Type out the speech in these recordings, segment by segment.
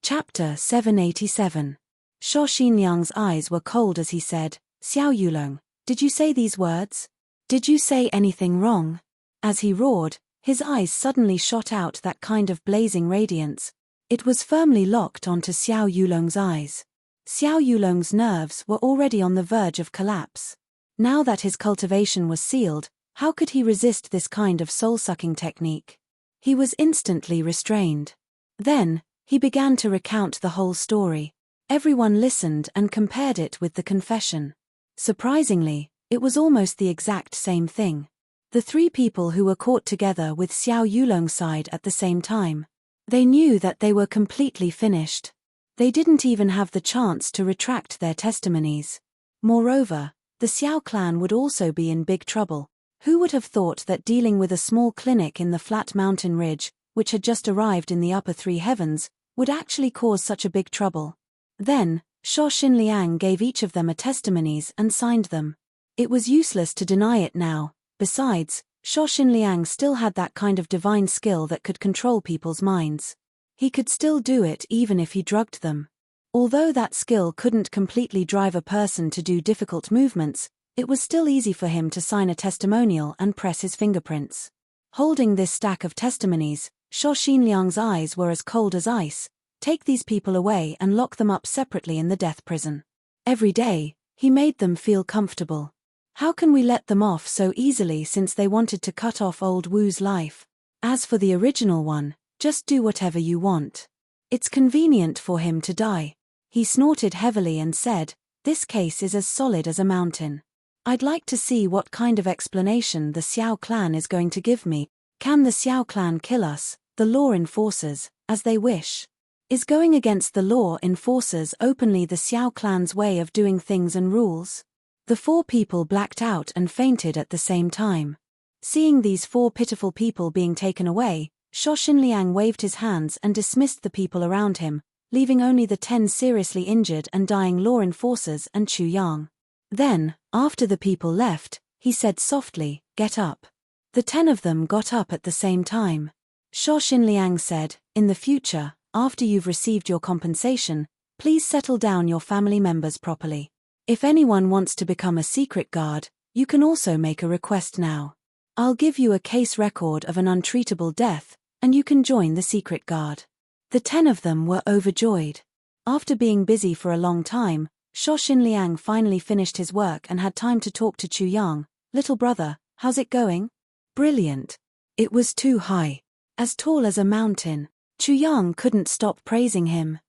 Chapter 787. Sho Xinliang's eyes were cold as he said, "Xiao Yulong, did you say these words? Did you say anything wrong?" As he roared, his eyes suddenly shot out that kind of blazing radiance. It was firmly locked onto Xiao Yulong's eyes. Xiao Yulong's nerves were already on the verge of collapse. Now that his cultivation was sealed, how could he resist this kind of soul-sucking technique? He was instantly restrained. Then, he began to recount the whole story. Everyone listened and compared it with the confession. Surprisingly, it was almost the exact same thing. The three people who were caught together with Xiao Yulong's side at the same time. They knew that they were completely finished. They didn't even have the chance to retract their testimonies. Moreover, the Xiao clan would also be in big trouble. Who would have thought that dealing with a small clinic in the flat mountain ridge, which had just arrived in the upper three heavens, would actually cause such a big trouble? Then, Sho Xinliang gave each of them a testimonies and signed them. It was useless to deny it now. Besides, Sho Xinliang still had that kind of divine skill that could control people's minds. He could still do it even if he drugged them. Although that skill couldn't completely drive a person to do difficult movements, it was still easy for him to sign a testimonial and press his fingerprints. Holding this stack of testimonies, Sho Xinliang's eyes were as cold as ice. Take these people away and lock them up separately in the death prison. Every day, he made them feel comfortable. How can we let them off so easily since they wanted to cut off old Wu's life? As for the original one, just do whatever you want. It's convenient for him to die. He snorted heavily and said, "This case is as solid as a mountain. I'd like to see what kind of explanation the Xiao clan is going to give me. Can the Xiao clan kill us, the law enforcers, as they wish? Is going against the law enforcers openly the Xiao clan's way of doing things and rules?" The four people blacked out and fainted at the same time. Seeing these four pitiful people being taken away, Sho Xinliang waved his hands and dismissed the people around him, leaving only the 10 seriously injured and dying law enforcers and Chu Yang. Then, after the people left, he said softly, "Get up." The 10 of them got up at the same time. Sho Xinliang said, "In the future, after you've received your compensation, please settle down your family members properly. If anyone wants to become a secret guard, you can also make a request now. I'll give you a case record of an untreatable death, and you can join the secret guard." The 10 of them were overjoyed. After being busy for a long time, Sho Xinliang finally finished his work and had time to talk to Chu Yang. "Little brother, how's it going?" "Brilliant. It was too high. As tall as a mountain." Chu Yang couldn't stop praising him.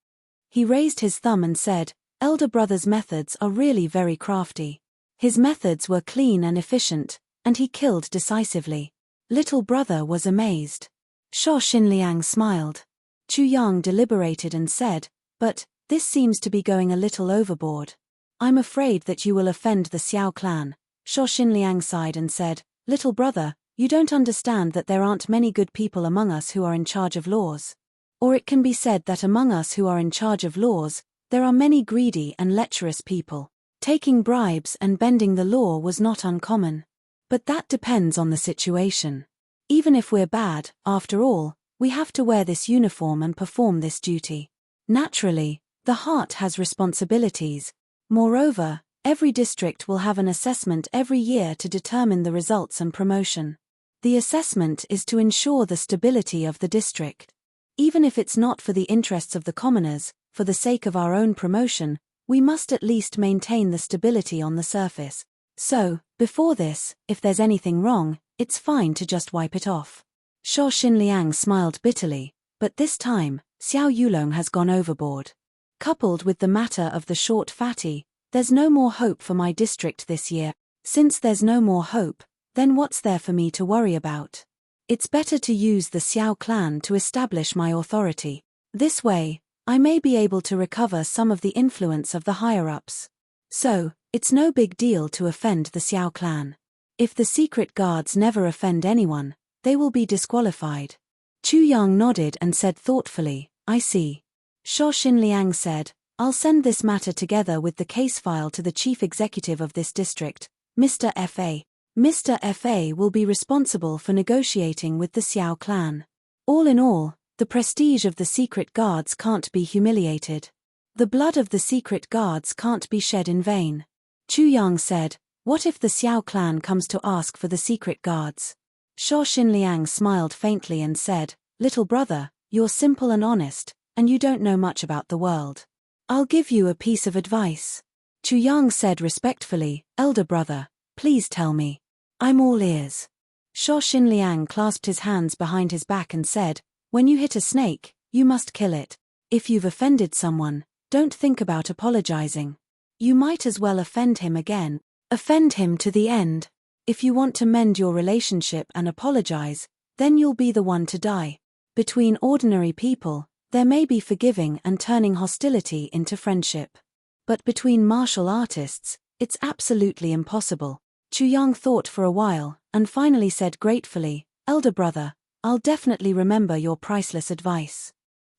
He raised his thumb and said, "Elder brother's methods are really very crafty. His methods were clean and efficient, and he killed decisively." Little brother was amazed. Sho Xinliang smiled. Chu Yang deliberated and said, "But, this seems to be going a little overboard. I'm afraid that you will offend the Xiao clan." Sho Xinliang sighed and said, "Little brother, you don't understand that there aren't many good people among us who are in charge of laws. Or it can be said that among us who are in charge of laws, there are many greedy and lecherous people. Taking bribes and bending the law was not uncommon. But that depends on the situation. Even if we're bad, after all, we have to wear this uniform and perform this duty. Naturally, the heart has responsibilities. Moreover, every district will have an assessment every year to determine the results and promotion. The assessment is to ensure the stability of the district. Even if it's not for the interests of the commoners, for the sake of our own promotion, we must at least maintain the stability on the surface. So, before this, if there's anything wrong, it's fine to just wipe it off." Sho Xinliang smiled bitterly, but this time, Xiao Yulong has gone overboard. Coupled with the matter of the short fatty, there's no more hope for my district this year. Since there's no more hope, then what's there for me to worry about? It's better to use the Xiao clan to establish my authority. This way, I may be able to recover some of the influence of the higher-ups. So, it's no big deal to offend the Xiao clan. If the secret guards never offend anyone, they will be disqualified. Chu Yang nodded and said thoughtfully, "I see." Sho Xinliang said, "I'll send this matter together with the case file to the chief executive of this district, Mr. Fa. Mr. Fa will be responsible for negotiating with the Xiao clan. All in all, The prestige of the secret guards can't be humiliated. The blood of the secret guards can't be shed in vain. Chu Yang said, "What if the Xiao clan comes to ask for the secret guards?" Sho Xinliang smiled faintly and said, "Little brother, you're simple and honest, and you don't know much about the world. I'll give you a piece of advice." Chu Yang said respectfully, "Elder brother, please tell me. I'm all ears." Sho Xinliang clasped his hands behind his back and said, "When you hit a snake, you must kill it. If you've offended someone, don't think about apologizing. You might as well offend him again. Offend him to the end. If you want to mend your relationship and apologize, then you'll be the one to die. Between ordinary people, there may be forgiving and turning hostility into friendship. But between martial artists, it's absolutely impossible." Chu Yang thought for a while, and finally said gratefully, "Elder brother, I'll definitely remember your priceless advice."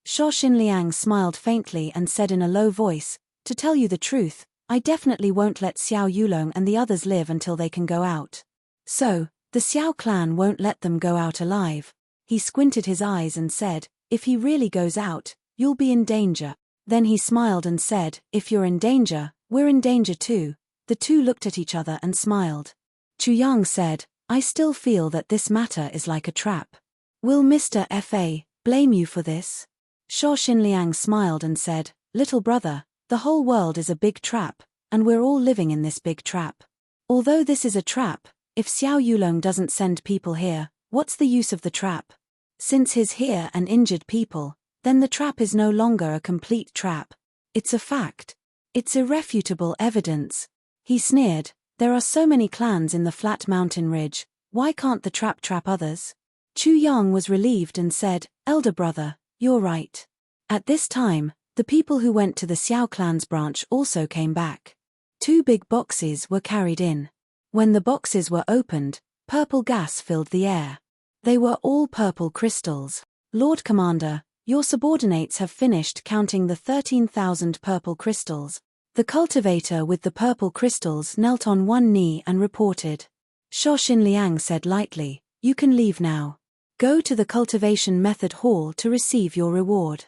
Sho Xinliang smiled faintly and said in a low voice, "To tell you the truth, I definitely won't let Xiao Yulong and the others live until they can go out. So, the Xiao clan won't let them go out alive." He squinted his eyes and said, "If he really goes out, you'll be in danger." Then he smiled and said, "If you're in danger, we're in danger too." The two looked at each other and smiled. Chu Yang said, "I still feel that this matter is like a trap. Will Mr. Fa blame you for this?" Sho Xinliang smiled and said, "Little brother, the whole world is a big trap, and we're all living in this big trap. Although this is a trap, if Xiao Yulong doesn't send people here, what's the use of the trap? Since he's here and injured people, then the trap is no longer a complete trap. It's a fact. It's irrefutable evidence." He sneered, "There are so many clans in the flat mountain ridge, why can't the trap trap others?" Chu Yang was relieved and said, "Elder brother, you're right." At this time, the people who went to the Xiao clan's branch also came back. 2 big boxes were carried in. When the boxes were opened, purple gas filled the air. They were all purple crystals. "Lord Commander, your subordinates have finished counting the 13,000 purple crystals." The cultivator with the purple crystals knelt on one knee and reported. Sho Xinliang said lightly, "You can leave now. Go to the cultivation method hall to receive your reward."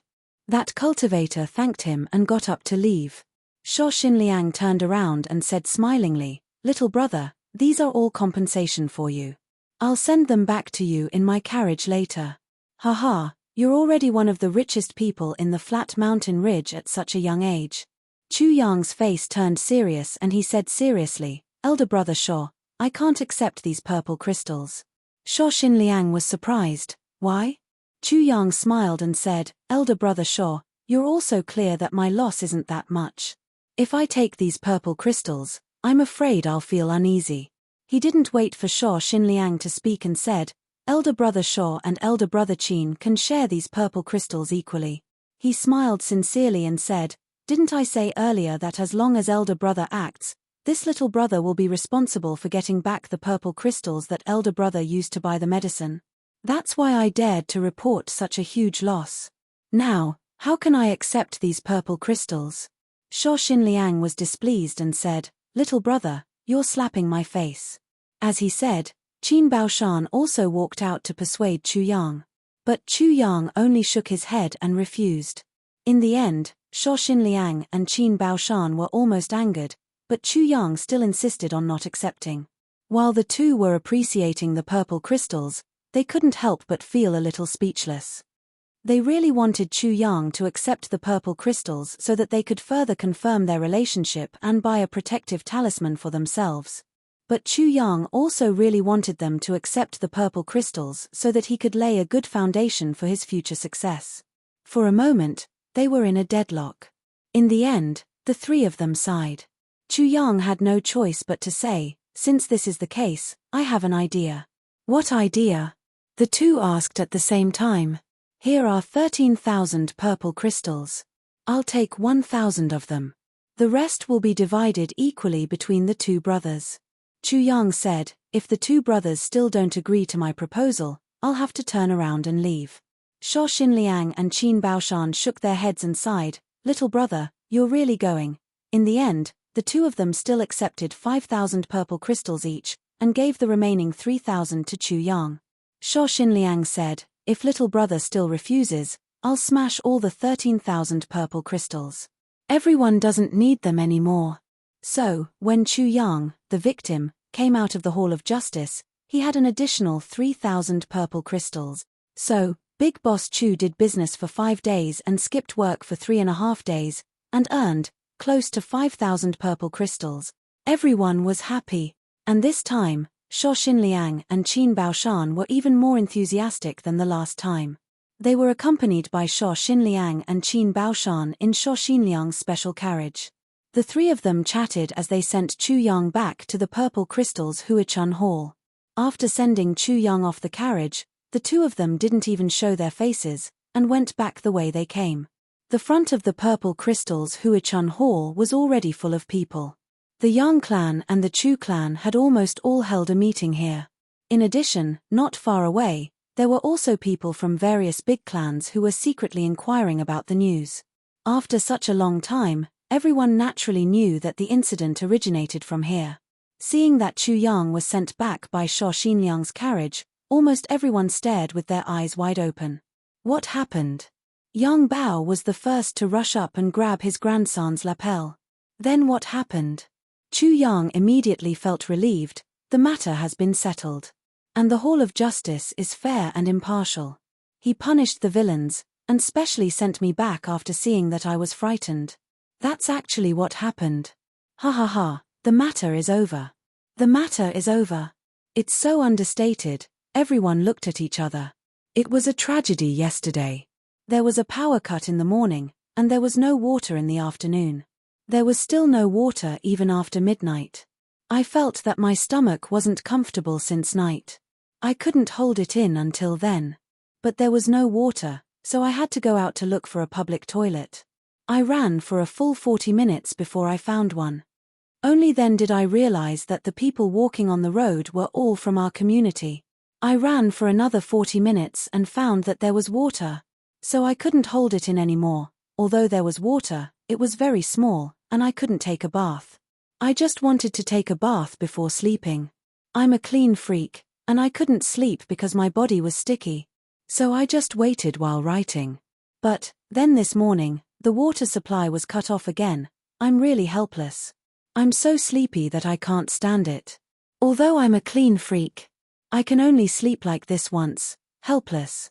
That cultivator thanked him and got up to leave. Sho Xinliang turned around and said smilingly, "Little brother, these are all compensation for you. I'll send them back to you in my carriage later. Haha, you're already one of the richest people in the flat mountain ridge at such a young age." Chu Yang's face turned serious and he said seriously, "Elder brother Sho, I can't accept these purple crystals." Sho Xinliang was surprised. "Why?" Chu Yang smiled and said, "Elder brother Sho, you're also clear that my loss isn't that much. If I take these purple crystals, I'm afraid I'll feel uneasy." He didn't wait for Sho Xinliang to speak and said, "Elder brother Sho and elder brother Qin can share these purple crystals equally." He smiled sincerely and said, "Didn't I say earlier that as long as elder brother acts, this little brother will be responsible for getting back the purple crystals that elder brother used to buy the medicine? That's why I dared to report such a huge loss. Now, how can I accept these purple crystals?" Sho Xinliang was displeased and said, "Little brother, you're slapping my face." As he said, Qin Baoshan also walked out to persuade Chu Yang. But Chu Yang only shook his head and refused. In the end, Sho Xinliang and Qin Baoshan were almost angered, but Chu Yang still insisted on not accepting. While the two were appreciating the purple crystals, they couldn't help but feel a little speechless. They really wanted Chu Yang to accept the purple crystals so that they could further confirm their relationship and buy a protective talisman for themselves. But Chu Yang also really wanted them to accept the purple crystals so that he could lay a good foundation for his future success. For a moment, they were in a deadlock. In the end, the three of them sighed. Chu Yang had no choice but to say, "Since this is the case, I have an idea." "What idea?" the two asked at the same time. "Here are 13,000 purple crystals. I'll take 1,000 of them. The rest will be divided equally between the two brothers." Chu Yang said, "If the two brothers still don't agree to my proposal, I'll have to turn around and leave." Sho Xinliang and Qin Baoshan shook their heads and sighed, "Little brother, you're really going." In the end, the two of them still accepted 5,000 purple crystals each, and gave the remaining 3,000 to Chu Yang. Sho Xinliang said, If little brother still refuses, I'll smash all the 13,000 purple crystals. Everyone doesn't need them anymore. So, when Chu Yang, the victim, came out of the Hall of Justice, he had an additional 3,000 purple crystals. So, Big Boss Chu did business for 5 days and skipped work for 3.5 days, and earned close to 5,000 purple crystals. Everyone was happy. And this time, Shuo Xinliang and Qin Baoshan were even more enthusiastic than the last time. They were accompanied by Shuo Xinliang and Qin Baoshan in Shuo Xinliang's special carriage. The three of them chatted as they sent Chu Yang back to the Purple Crystal's Huichun Hall. After sending Chu Yang off the carriage, the two of them didn't even show their faces, and went back the way they came. The front of the Purple Crystal's Huichun Hall was already full of people. The Yang clan and the Chu clan had almost all held a meeting here. In addition, not far away, there were also people from various big clans who were secretly inquiring about the news. After such a long time, everyone naturally knew that the incident originated from here. Seeing that Chu Yang was sent back by Shuo Xinliang's carriage, almost everyone stared with their eyes wide open. What happened? Yang Bao was the first to rush up and grab his grandson's lapel. Then what happened? Chu Yang immediately felt relieved. The matter has been settled. And the Hall of Justice is fair and impartial. He punished the villains, and specially sent me back after seeing that I was frightened. That's actually what happened. Ha ha ha, the matter is over. The matter is over. It's so understated, everyone looked at each other. It was a tragedy yesterday. There was a power cut in the morning, and there was no water in the afternoon. There was still no water even after midnight. I felt that my stomach wasn't comfortable since night. I couldn't hold it in until then. But there was no water, so I had to go out to look for a public toilet. I ran for a full 40 minutes before I found one. Only then did I realize that the people walking on the road were all from our community. I ran for another 40 minutes and found that there was water. So I couldn't hold it in anymore. Although there was water, it was very small, and I couldn't take a bath. I just wanted to take a bath before sleeping. I'm a clean freak, and I couldn't sleep because my body was sticky. So I just waited while writing. But, then this morning, the water supply was cut off again. I'm really helpless. I'm so sleepy that I can't stand it. Although I'm a clean freak, I can only sleep like this once, helpless.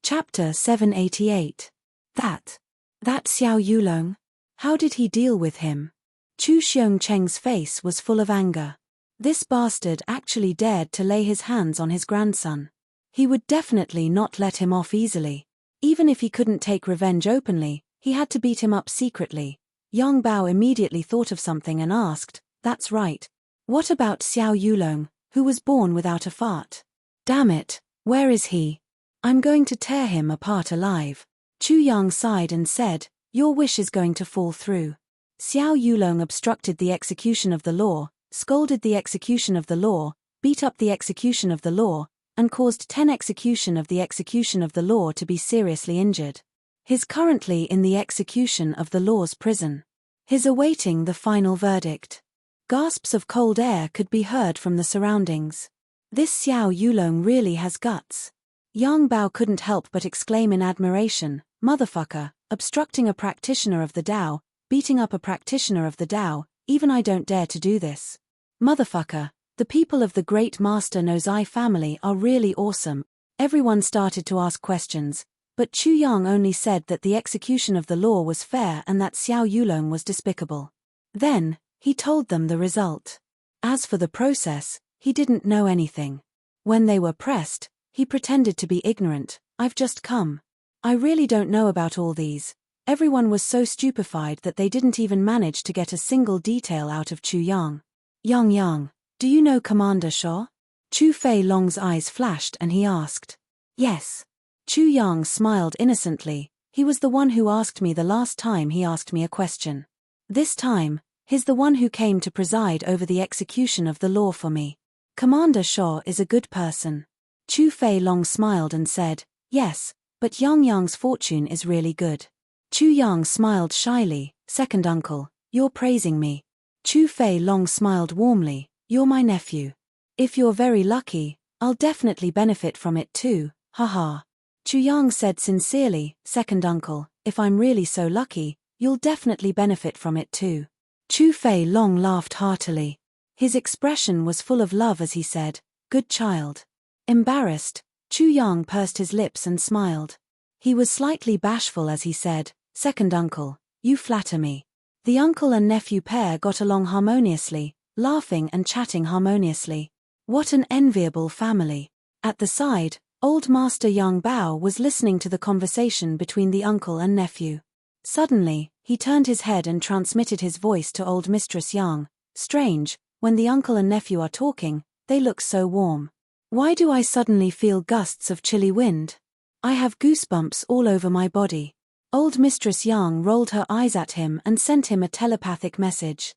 Chapter 788. That Xiao Yulong. How did he deal with him? Chu Xiongcheng's face was full of anger. This bastard actually dared to lay his hands on his grandson. He would definitely not let him off easily. Even if he couldn't take revenge openly, he had to beat him up secretly. Yang Bao immediately thought of something and asked, "That's right. What about Xiao Yulong, who was born without a fart? Damn it, where is he? I'm going to tear him apart alive." Chu Yang sighed and said, "Your wish is going to fall through." Xiao Yulong obstructed the execution of the law, scolded the execution of the law, beat up the execution of the law, and caused 10 execution of the law to be seriously injured. He's currently in the execution of the law's prison. He's awaiting the final verdict. Gasps of cold air could be heard from the surroundings. This Xiao Yulong really has guts. Yang Bao couldn't help but exclaim in admiration, "Motherfucker, obstructing a practitioner of the Tao, beating up a practitioner of the Tao, even I don't dare to do this. Motherfucker, the people of the great Master Nozai family are really awesome." Everyone started to ask questions, but Chu Yang only said that the execution of the law was fair and that Xiao Yulong was despicable. Then, he told them the result. As for the process, he didn't know anything. When they were pressed, he pretended to be ignorant. "I've just come. I really don't know about all these." Everyone was so stupefied that they didn't even manage to get a single detail out of Chu Yang. "Yang, do you know Commander Shaw?" Chu Fei Long's eyes flashed and he asked. "Yes." Chu Yang smiled innocently. "He was the one who asked me the last time he asked me a question. This time, he's the one who came to preside over the execution of the law for me. Commander Shaw is a good person." Chu Fei Long smiled and said, "Yes, but Yang's fortune is really good." Chu Yang smiled shyly, "Second uncle, you're praising me." Chu Fei Long smiled warmly, "You're my nephew. If you're very lucky, I'll definitely benefit from it too, haha. Chu Yang said sincerely, second uncle, if I'm really so lucky, you'll definitely benefit from it too. Chu Fei Long laughed heartily. His expression was full of love as he said, good child. Embarrassed, Chu Yang pursed his lips and smiled. He was slightly bashful as he said, second uncle, you flatter me. The uncle and nephew pair got along harmoniously, laughing and chatting harmoniously. What an enviable family. At the side, old Master Yang Bao was listening to the conversation between the uncle and nephew. Suddenly, he turned his head and transmitted his voice to old Mistress Yang. Strange, when the uncle and nephew are talking, they look so warm. Why do I suddenly feel gusts of chilly wind? I have goosebumps all over my body. Old Mistress Yang rolled her eyes at him and sent him a telepathic message.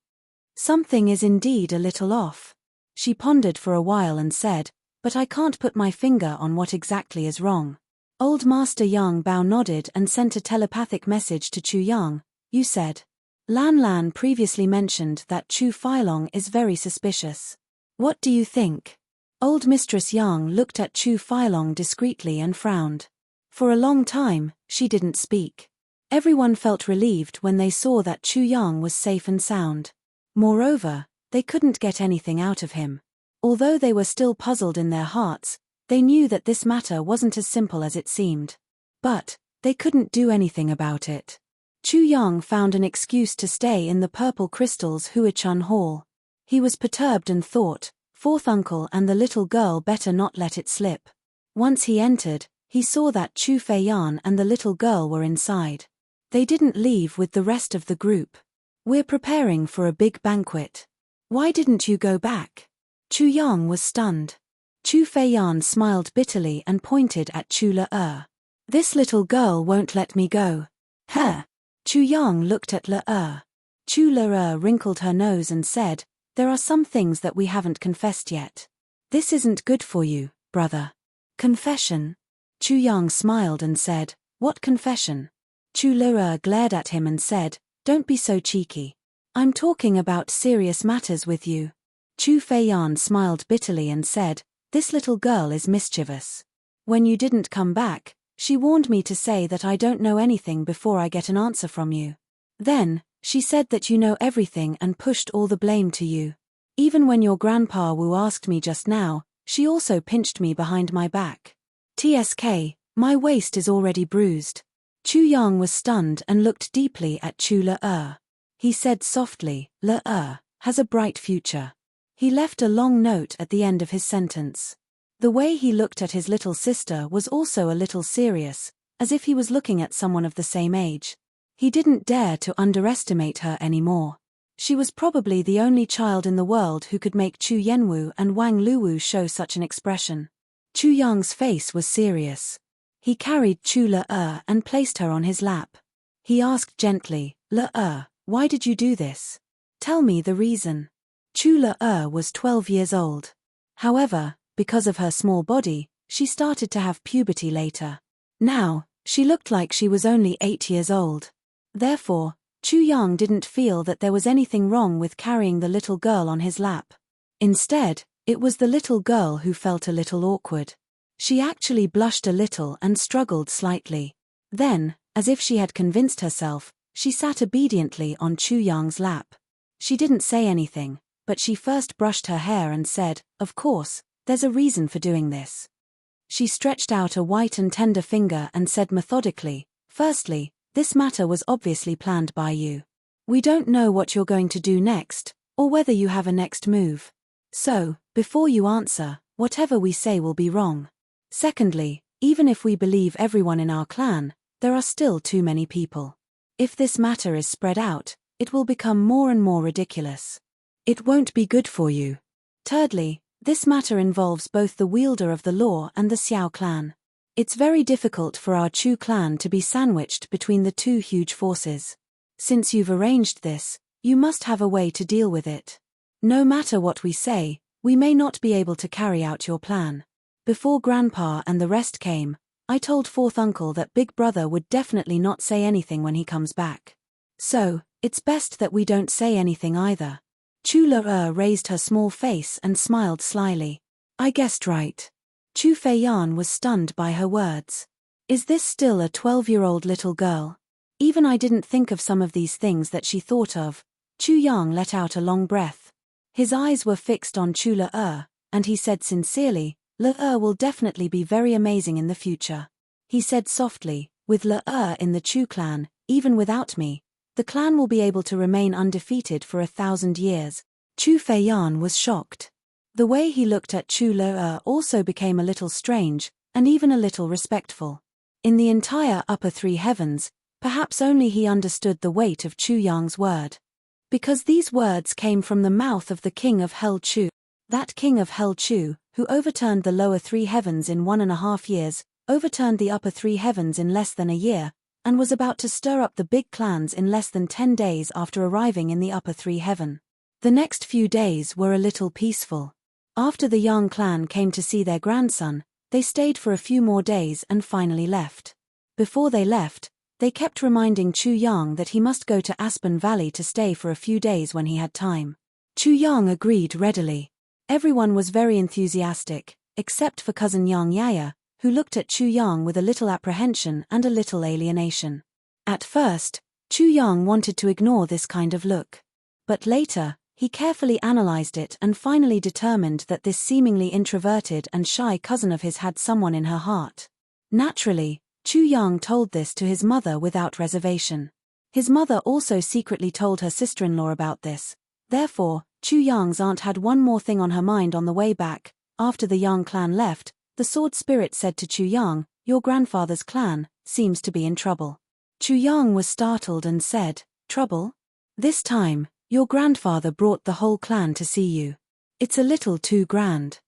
Something is indeed a little off. She pondered for a while and said, but I can't put my finger on what exactly is wrong. Old Master Yang Bao nodded and sent a telepathic message to Chu Yang. You said. Lan Lan previously mentioned that Chu Feilong is very suspicious. What do you think? Old Mistress Yang looked at Chu Feilong discreetly and frowned. For a long time, she didn't speak. Everyone felt relieved when they saw that Chu Yang was safe and sound. Moreover, they couldn't get anything out of him. Although they were still puzzled in their hearts, they knew that this matter wasn't as simple as it seemed. But they couldn't do anything about it. Chu Yang found an excuse to stay in the Purple Crystal's Huichun Hall. He was perturbed and thought, fourth uncle and the little girl better not let it slip. Once he entered, he saw that Chu Feiyan and the little girl were inside. They didn't leave with the rest of the group. We're preparing for a big banquet. Why didn't you go back? Chu Yang was stunned. Chu Feiyan smiled bitterly and pointed at Chu Le. This little girl won't let me go. Huh? Chu Yang looked at Le. Chu Le wrinkled her nose and said, there are some things that we haven't confessed yet. This isn't good for you, brother. Confession? Chu Yang smiled and said, what confession? Chu Le glared at him and said, don't be so cheeky. I'm talking about serious matters with you. Chu Feiyan smiled bitterly and said, this little girl is mischievous. When you didn't come back, she warned me to say that I don't know anything before I get an answer from you. Then, she said that you know everything and pushed all the blame to you. Even when your grandpa Wu asked me just now, she also pinched me behind my back. TSK, my waist is already bruised. Chu Yang was stunned and looked deeply at Chu Le. He said softly, Le has a bright future. He left a long note at the end of his sentence. The way he looked at his little sister was also a little serious, as if he was looking at someone of the same age. He didn't dare to underestimate her anymore. She was probably the only child in the world who could make Chu Yenwu and Wang Luwu show such an expression. Chu Yang's face was serious. He carried Chu Le and placed her on his lap. He asked gently, Le, why did you do this? Tell me the reason. Chu Le was 12 years old. However, because of her small body, she started to have puberty later. Now, she looked like she was only 8 years old. Therefore, Chu Yang didn't feel that there was anything wrong with carrying the little girl on his lap. Instead, it was the little girl who felt a little awkward. She actually blushed a little and struggled slightly. Then, as if she had convinced herself, she sat obediently on Chu Yang's lap. She didn't say anything, but she first brushed her hair and said, of course, there's a reason for doing this. She stretched out a white and tender finger and said methodically, firstly, this matter was obviously planned by you. We don't know what you're going to do next, or whether you have a next move. So, before you answer, whatever we say will be wrong. Secondly, even if we believe everyone in our clan, there are still too many people. If this matter is spread out, it will become more and more ridiculous. It won't be good for you. Thirdly, this matter involves both the wielder of the law and the Xiao clan. It's very difficult for our Chu clan to be sandwiched between the two huge forces. Since you've arranged this, you must have a way to deal with it. No matter what we say, we may not be able to carry out your plan. Before Grandpa and the rest came, I told fourth uncle that Big Brother would definitely not say anything when he comes back. So, it's best that we don't say anything either. Chu Le raised her small face and smiled slyly. I guessed right. Chu Feiyan was stunned by her words. Is this still a 12-year-old little girl? Even I didn't think of some of these things that she thought of. Chu Yang let out a long breath. His eyes were fixed on Chu Le, and he said sincerely, Le will definitely be very amazing in the future. He said softly, with Le in the Chu clan, even without me, the clan will be able to remain undefeated for 1,000 years. Chu Feiyan was shocked. The way he looked at Chu Le also became a little strange, and even a little respectful. In the entire upper three heavens, perhaps only he understood the weight of Chu Yang's word. Because these words came from the mouth of the king of Hell Chu. That king of Hell Chu, who overturned the lower three heavens in 1.5 years, overturned the upper three heavens in less than a year, and was about to stir up the big clans in less than 10 days after arriving in the upper three heaven. The next few days were a little peaceful. After the Yang clan came to see their grandson, they stayed for a few more days and finally left. Before they left, they kept reminding Chu Yang that he must go to Aspen Valley to stay for a few days when he had time. Chu Yang agreed readily. Everyone was very enthusiastic, except for cousin Yang Yaya, who looked at Chu Yang with a little apprehension and a little alienation. At first, Chu Yang wanted to ignore this kind of look. But later, he carefully analyzed it and finally determined that this seemingly introverted and shy cousin of his had someone in her heart. Naturally, Chu Yang told this to his mother without reservation. His mother also secretly told her sister-in-law about this. Therefore, Chu Yang's aunt had one more thing on her mind on the way back. After the Yang clan left, the sword spirit said to Chu Yang, "Your grandfather's clan seems to be in trouble." Chu Yang was startled and said, "Trouble? This time, your grandfather brought the whole clan to see you. It's a little too grand.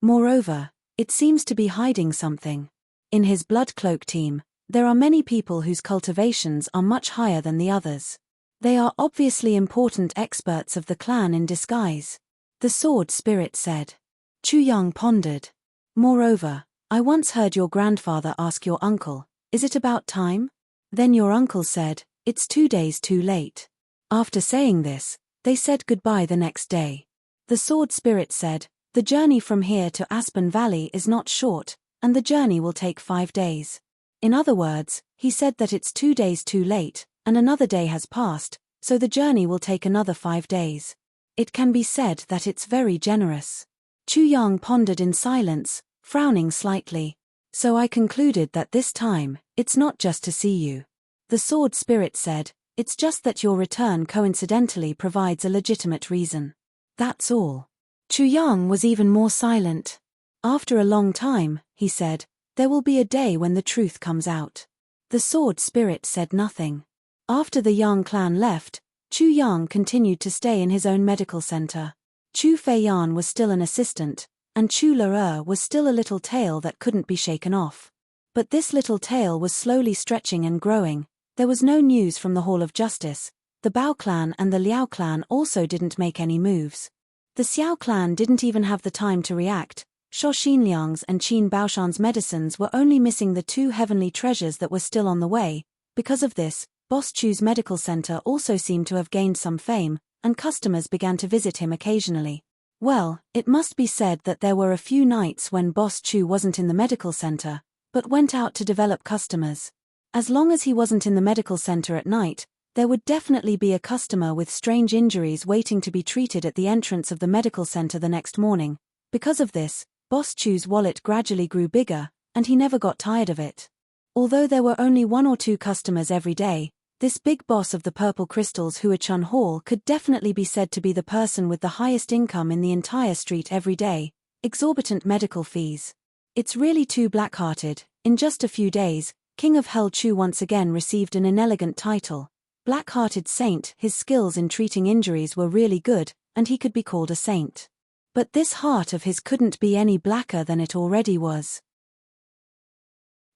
Moreover, it seems to be hiding something. In his blood cloak team, there are many people whose cultivations are much higher than the others. They are obviously important experts of the clan in disguise," the sword spirit said. Chu Yang pondered. "Moreover, I once heard your grandfather ask your uncle, 'Is it about time?' Then your uncle said, 'It's 2 days too late.'" After saying this, they said goodbye the next day. The sword spirit said, "The journey from here to Aspen Valley is not short, and the journey will take 5 days. In other words, he said that it's 2 days too late, and another day has passed, so the journey will take another 5 days. It can be said that it's very generous." Chu Yang pondered in silence, frowning slightly. "So I concluded that this time, it's not just to see you." The sword spirit said, "It's just that your return coincidentally provides a legitimate reason. That's all." Chu Yang was even more silent. "After a long time," he said, "there will be a day when the truth comes out." The sword spirit said nothing. After the Yang clan left, Chu Yang continued to stay in his own medical center. Chu Feiyan was still an assistant, and Chu Le was still a little tail that couldn't be shaken off. But this little tail was slowly stretching and growing. There was no news from the Hall of Justice. The Bao clan and the Liao clan also didn't make any moves. The Xiao clan didn't even have the time to react. Shuo Xinliang's and Qin Baoshan's medicines were only missing the 2 heavenly treasures that were still on the way. Because of this, Boss Chu's medical center also seemed to have gained some fame, and customers began to visit him occasionally. Well, it must be said that there were a few nights when Boss Chu wasn't in the medical center, but went out to develop customers. As long as he wasn't in the medical center at night, there would definitely be a customer with strange injuries waiting to be treated at the entrance of the medical center the next morning. Because of this, Boss Chu's wallet gradually grew bigger, and he never got tired of it. Although there were only 1 or 2 customers every day, this big boss of the Purple Crystals Huachun Hall could definitely be said to be the person with the highest income in the entire street every day. Exorbitant medical fees. It's really too black-hearted. In just a few days, King of Hell Chu once again received an inelegant title. Black-hearted saint. His skills in treating injuries were really good, and he could be called a saint. But this heart of his couldn't be any blacker than it already was.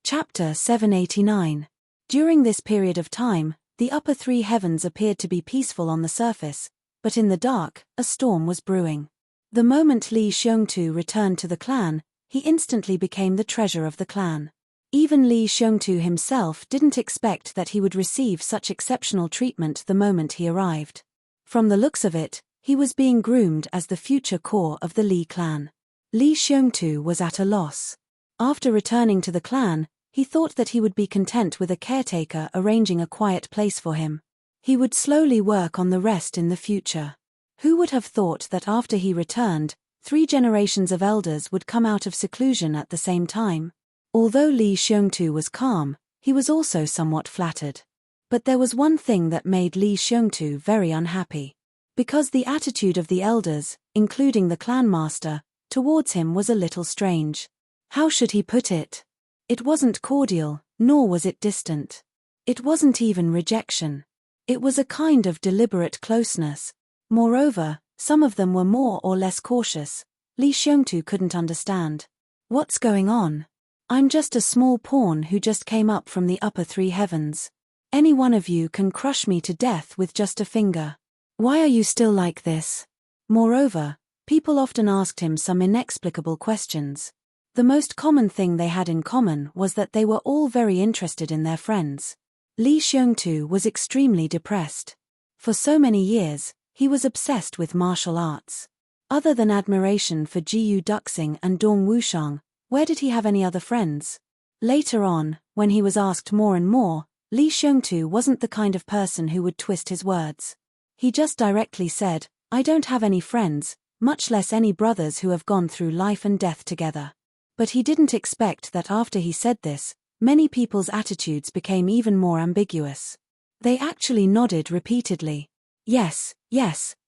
Chapter 789. During this period of time, the upper 3 heavens appeared to be peaceful on the surface, but in the dark, a storm was brewing. The moment Li Xiongtu returned to the clan, he instantly became the treasure of the clan. Even Li Xiongtu himself didn't expect that he would receive such exceptional treatment the moment he arrived. From the looks of it, he was being groomed as the future core of the Li clan. Li Xiongtu was at a loss. After returning to the clan, he thought that he would be content with a caretaker arranging a quiet place for him. He would slowly work on the rest in the future. Who would have thought that after he returned, 3 generations of elders would come out of seclusion at the same time? Although Li Xiongtu was calm, he was also somewhat flattered. But there was one thing that made Li Xiongtu very unhappy. Because the attitude of the elders, including the clan master, towards him was a little strange. How should he put it? It wasn't cordial, nor was it distant. It wasn't even rejection. It was a kind of deliberate closeness. Moreover, some of them were more or less cautious. Li Xiongtu couldn't understand. What's going on? I'm just a small pawn who just came up from the upper 3 heavens. Any one of you can crush me to death with just a finger. Why are you still like this? Moreover, people often asked him some inexplicable questions. The most common thing they had in common was that they were all very interested in their friends. Li Xiongtu was extremely depressed. For so many years, he was obsessed with martial arts. Other than admiration for Jiyu Duxing and Dong Wushang, where did he have any other friends? Later on, when he was asked more and more, Li Xiongtu wasn't the kind of person who would twist his words. He just directly said, I don't have any friends, much less any brothers who have gone through life and death together. But he didn't expect that after he said this, many people's attitudes became even more ambiguous. They actually nodded repeatedly. Yes,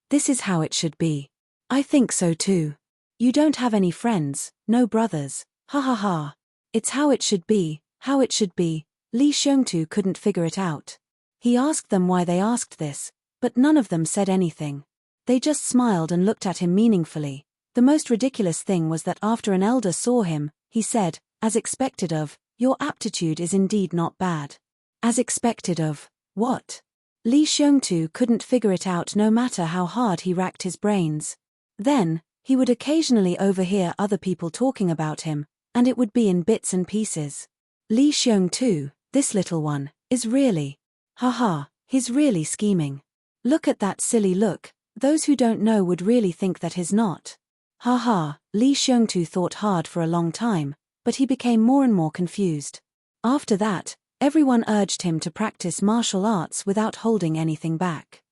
this is how it should be. I think so too. You don't have any friends, no brothers, ha ha ha. It's how it should be, how it should be. Li Xiongtu couldn't figure it out. He asked them why they asked this, but none of them said anything. They just smiled and looked at him meaningfully. The most ridiculous thing was that after an elder saw him, he said, as expected of, your aptitude is indeed not bad. As expected of, what? Li Xiongtu couldn't figure it out no matter how hard he racked his brains. Then, he would occasionally overhear other people talking about him, and it would be in bits and pieces. Li Xiongtu, this little one, is really. Haha, he's really scheming. Look at that silly look, those who don't know would really think that he's not. Haha, Li Xiongtu thought hard for a long time, but he became more and more confused. After that, everyone urged him to practice martial arts without holding anything back.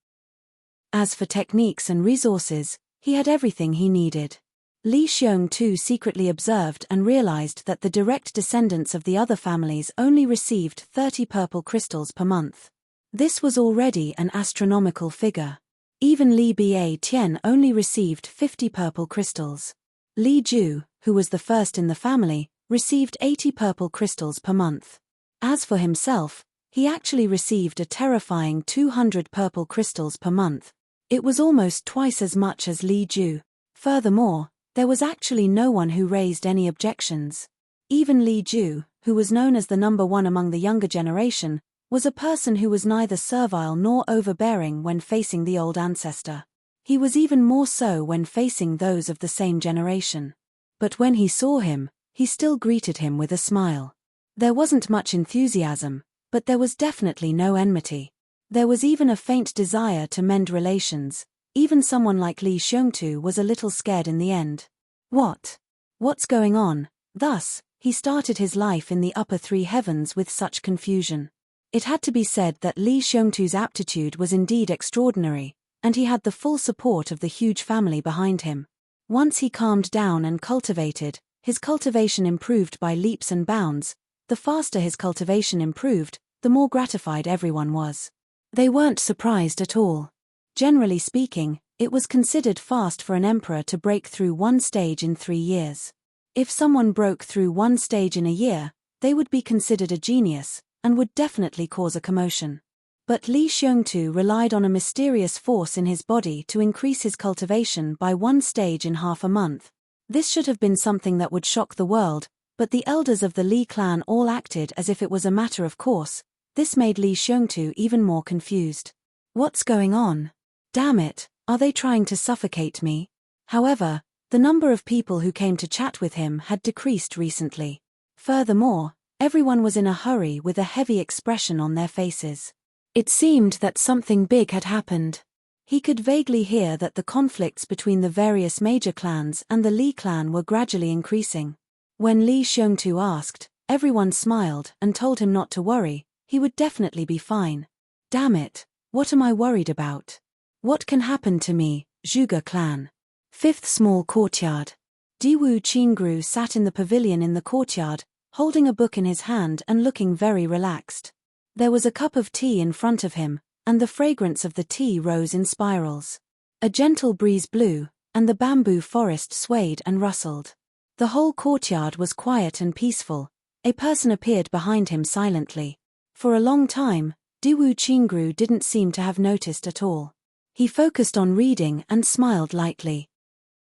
As for techniques and resources, he had everything he needed. Li Xiongtu secretly observed and realized that the direct descendants of the other families only received 30 purple crystals per month. This was already an astronomical figure. Even Li Ba Tian only received 50 purple crystals. Li Ju, who was the first in the family, received 80 purple crystals per month. As for himself, he actually received a terrifying 200 purple crystals per month. It was almost twice as much as Li Ju. Furthermore, there was actually no one who raised any objections. Even Li Ju, who was known as the number 1 among the younger generation, was a person who was neither servile nor overbearing when facing the old ancestor. He was even more so when facing those of the same generation. But when he saw him, he still greeted him with a smile. There wasn't much enthusiasm, but there was definitely no enmity. There was even a faint desire to mend relations. Even someone like Li Xiongtu was a little scared in the end. What's going on? Thus, he started his life in the upper 3 heavens with such confusion. It had to be said that Li Xiongtu's aptitude was indeed extraordinary, and he had the full support of the huge family behind him. Once he calmed down and cultivated, his cultivation improved by leaps and bounds. The faster his cultivation improved, the more gratified everyone was. They weren't surprised at all. Generally speaking, it was considered fast for an emperor to break through one stage in 3 years. If someone broke through one stage in a year, they would be considered a genius, and would definitely cause a commotion. But Li Xiongtu relied on a mysterious force in his body to increase his cultivation by 1 stage in half a month. This should have been something that would shock the world, but the elders of the Li clan all acted as if it was a matter of course. This made Li Xiongtu even more confused. What's going on? Damn it, are they trying to suffocate me? However, the number of people who came to chat with him had decreased recently. Furthermore, everyone was in a hurry with a heavy expression on their faces. It seemed that something big had happened. He could vaguely hear that the conflicts between the various major clans and the Li clan were gradually increasing. When Li Xiongtu asked, everyone smiled and told him not to worry, he would definitely be fine. Damn it, what am I worried about? What can happen to me, Zhuge clan? Fifth small courtyard. Diwu Qingru sat in the pavilion in the courtyard, holding a book in his hand and looking very relaxed. There was a cup of tea in front of him, and the fragrance of the tea rose in spirals. A gentle breeze blew, and the bamboo forest swayed and rustled. The whole courtyard was quiet and peaceful. A person appeared behind him silently. For a long time, Diwu Qingru didn't seem to have noticed at all. He focused on reading and smiled lightly.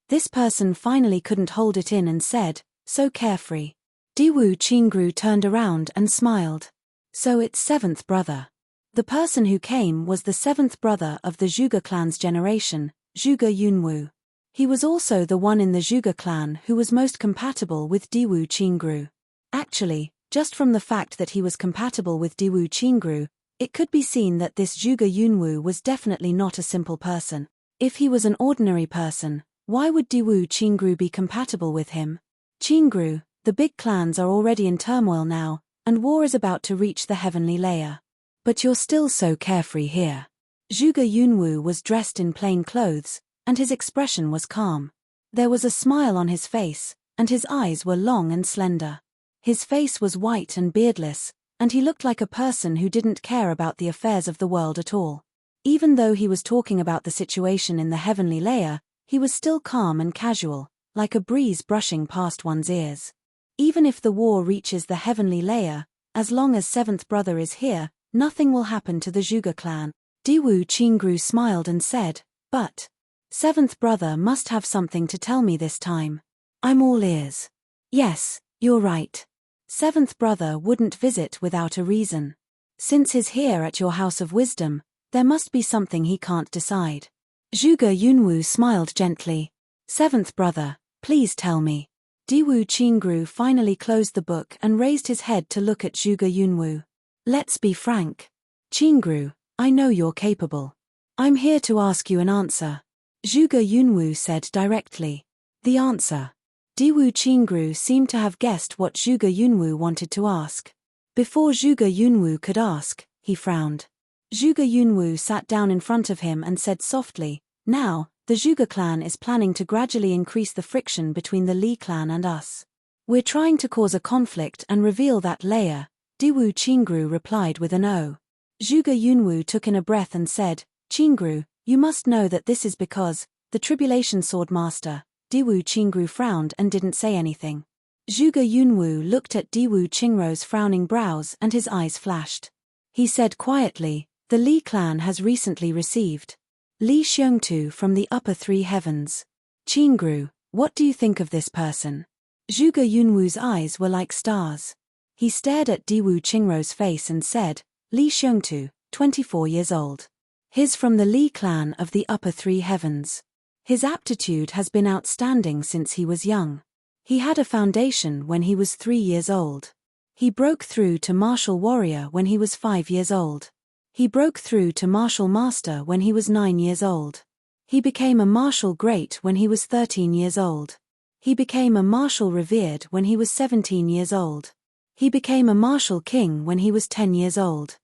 This person finally couldn't hold it in and said, so carefree. Diwu Qingru turned around and smiled. So it's seventh brother. The person who came was the seventh brother of the Zhuge clan's generation, Zhuge Yunwu. He was also the one in the Zhuge clan who was most compatible with Diwu Qingru. Actually, just from the fact that he was compatible with Diwu Qingru, it could be seen that this Zhuge Yunwu was definitely not a simple person. If he was an ordinary person, why would Diwu Qingru be compatible with him? Qingru, the big clans are already in turmoil now, and war is about to reach the heavenly layer. But you're still so carefree here. Zhuge Yunwu was dressed in plain clothes, and his expression was calm. There was a smile on his face, and his eyes were long and slender. His face was white and beardless, and he looked like a person who didn't care about the affairs of the world at all. Even though he was talking about the situation in the heavenly layer, he was still calm and casual, like a breeze brushing past one's ears. Even if the war reaches the heavenly layer, as long as seventh brother is here, nothing will happen to the Zhuge clan. Diwu Qingru smiled and said, but seventh brother must have something to tell me this time. I'm all ears. Yes, you're right. Seventh brother wouldn't visit without a reason. Since he's here at your house of wisdom, there must be something he can't decide. Zhuge Yunwu smiled gently. Seventh brother, please tell me. Diwu Qingru finally closed the book and raised his head to look at Zhuge Yunwu. Let's be frank. Qingru, I know you're capable. I'm here to ask you an answer. Zhuge Yunwu said directly. The answer. Diwu Qingru seemed to have guessed what Zhuge Yunwu wanted to ask. Before Zhuge Yunwu could ask, he frowned. Zhuge Yunwu sat down in front of him and said softly, now, the Zhuge clan is planning to gradually increase the friction between the Li clan and us. We're trying to cause a conflict and reveal that layer, Diwu Qingru replied with an O. Zhuge Yunwu took in a breath and said, Qingru, you must know that this is because, the Tribulation Sword Master. Diwu Qingru frowned and didn't say anything. Zhuge Yunwu looked at Diwu Qingru's frowning brows and his eyes flashed. He said quietly, the Li clan has recently received Li Xiongtu from the upper three heavens. Qingru, what do you think of this person? Zhuge Yunwu's eyes were like stars. He stared at Diwu Qingru's face and said, Li Xiongtu, 24 years old. He's from the Li clan of the upper three heavens. His aptitude has been outstanding since he was young. He had a foundation when he was 3 years old. He broke through to martial warrior when he was 5 years old. He broke through to martial master when he was 9 years old. He became a martial great when he was 13 years old. He became a martial revered when he was 17 years old. He became a martial king when he was 10 years old.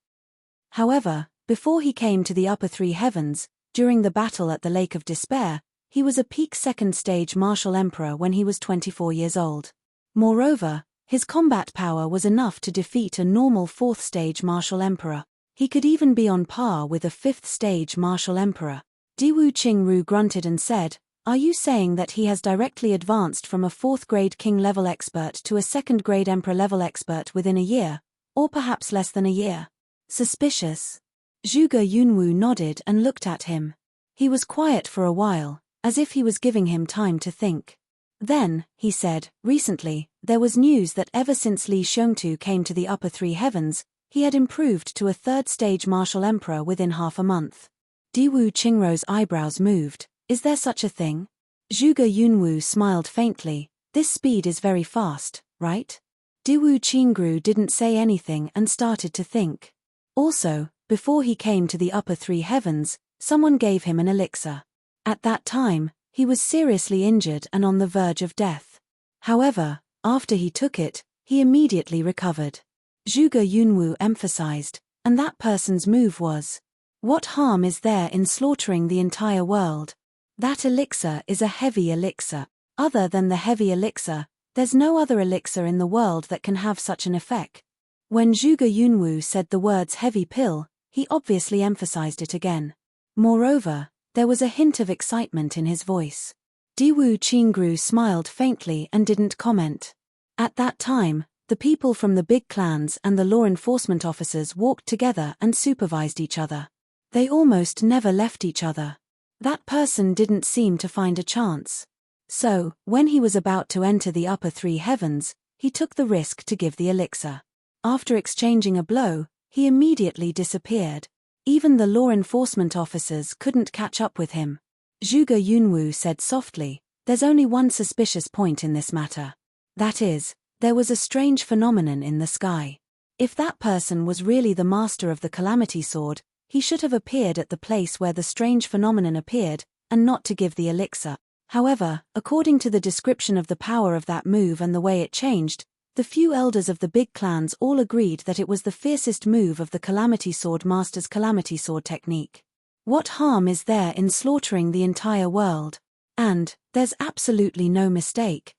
However, before he came to the upper three heavens, during the battle at the Lake of Despair, he was a peak second-stage martial emperor when he was 24 years old. Moreover, his combat power was enough to defeat a normal fourth-stage martial emperor. He could even be on par with a fifth-stage martial emperor. Diwu Qingru grunted and said, are you saying that he has directly advanced from a fourth-grade king-level expert to a second-grade emperor-level expert within a year, or perhaps less than a year? Suspicious. Zhuge Yunwu nodded and looked at him. He was quiet for a while, as if he was giving him time to think. Then, he said, recently, there was news that ever since Li Xiongtu came to the upper three heavens, he had improved to a third-stage martial emperor within half a month. Diwu Qingru's eyebrows moved. Is there such a thing? Zhuge Yunwu smiled faintly. This speed is very fast, right? Diwu Qingru didn't say anything and started to think. Also, before he came to the upper three heavens, Someone gave him an elixir. At that time, he was seriously injured and on the verge of death. However, after he took it, he immediately recovered. Zhuge Yunwu emphasized, and that person's move was, "What harm is there in slaughtering the entire world? That elixir is a heavy elixir. Other than the heavy elixir, there's no other elixir in the world that can have such an effect." When Zhuge Yunwu said the words heavy pill, he obviously emphasized it again. Moreover, there was a hint of excitement in his voice. Diwu Qingru smiled faintly and didn't comment. At that time, the people from the big clans and the law enforcement officers walked together and supervised each other. They almost never left each other. That person didn't seem to find a chance. So, when he was about to enter the upper three heavens, he took the risk to give the elixir. After exchanging a blow, he immediately disappeared. Even the law enforcement officers couldn't catch up with him. Zhuge Yunwu said softly, "There's only one suspicious point in this matter. That is, there was a strange phenomenon in the sky. If that person was really the master of the Calamity Sword, he should have appeared at the place where the strange phenomenon appeared, and not to give the elixir. However, according to the description of the power of that move and the way it changed, the few elders of the big clans all agreed that it was the fiercest move of the Calamity Sword Master's Calamity Sword technique. What harm is there in slaughtering the entire world? And, there's absolutely no mistake."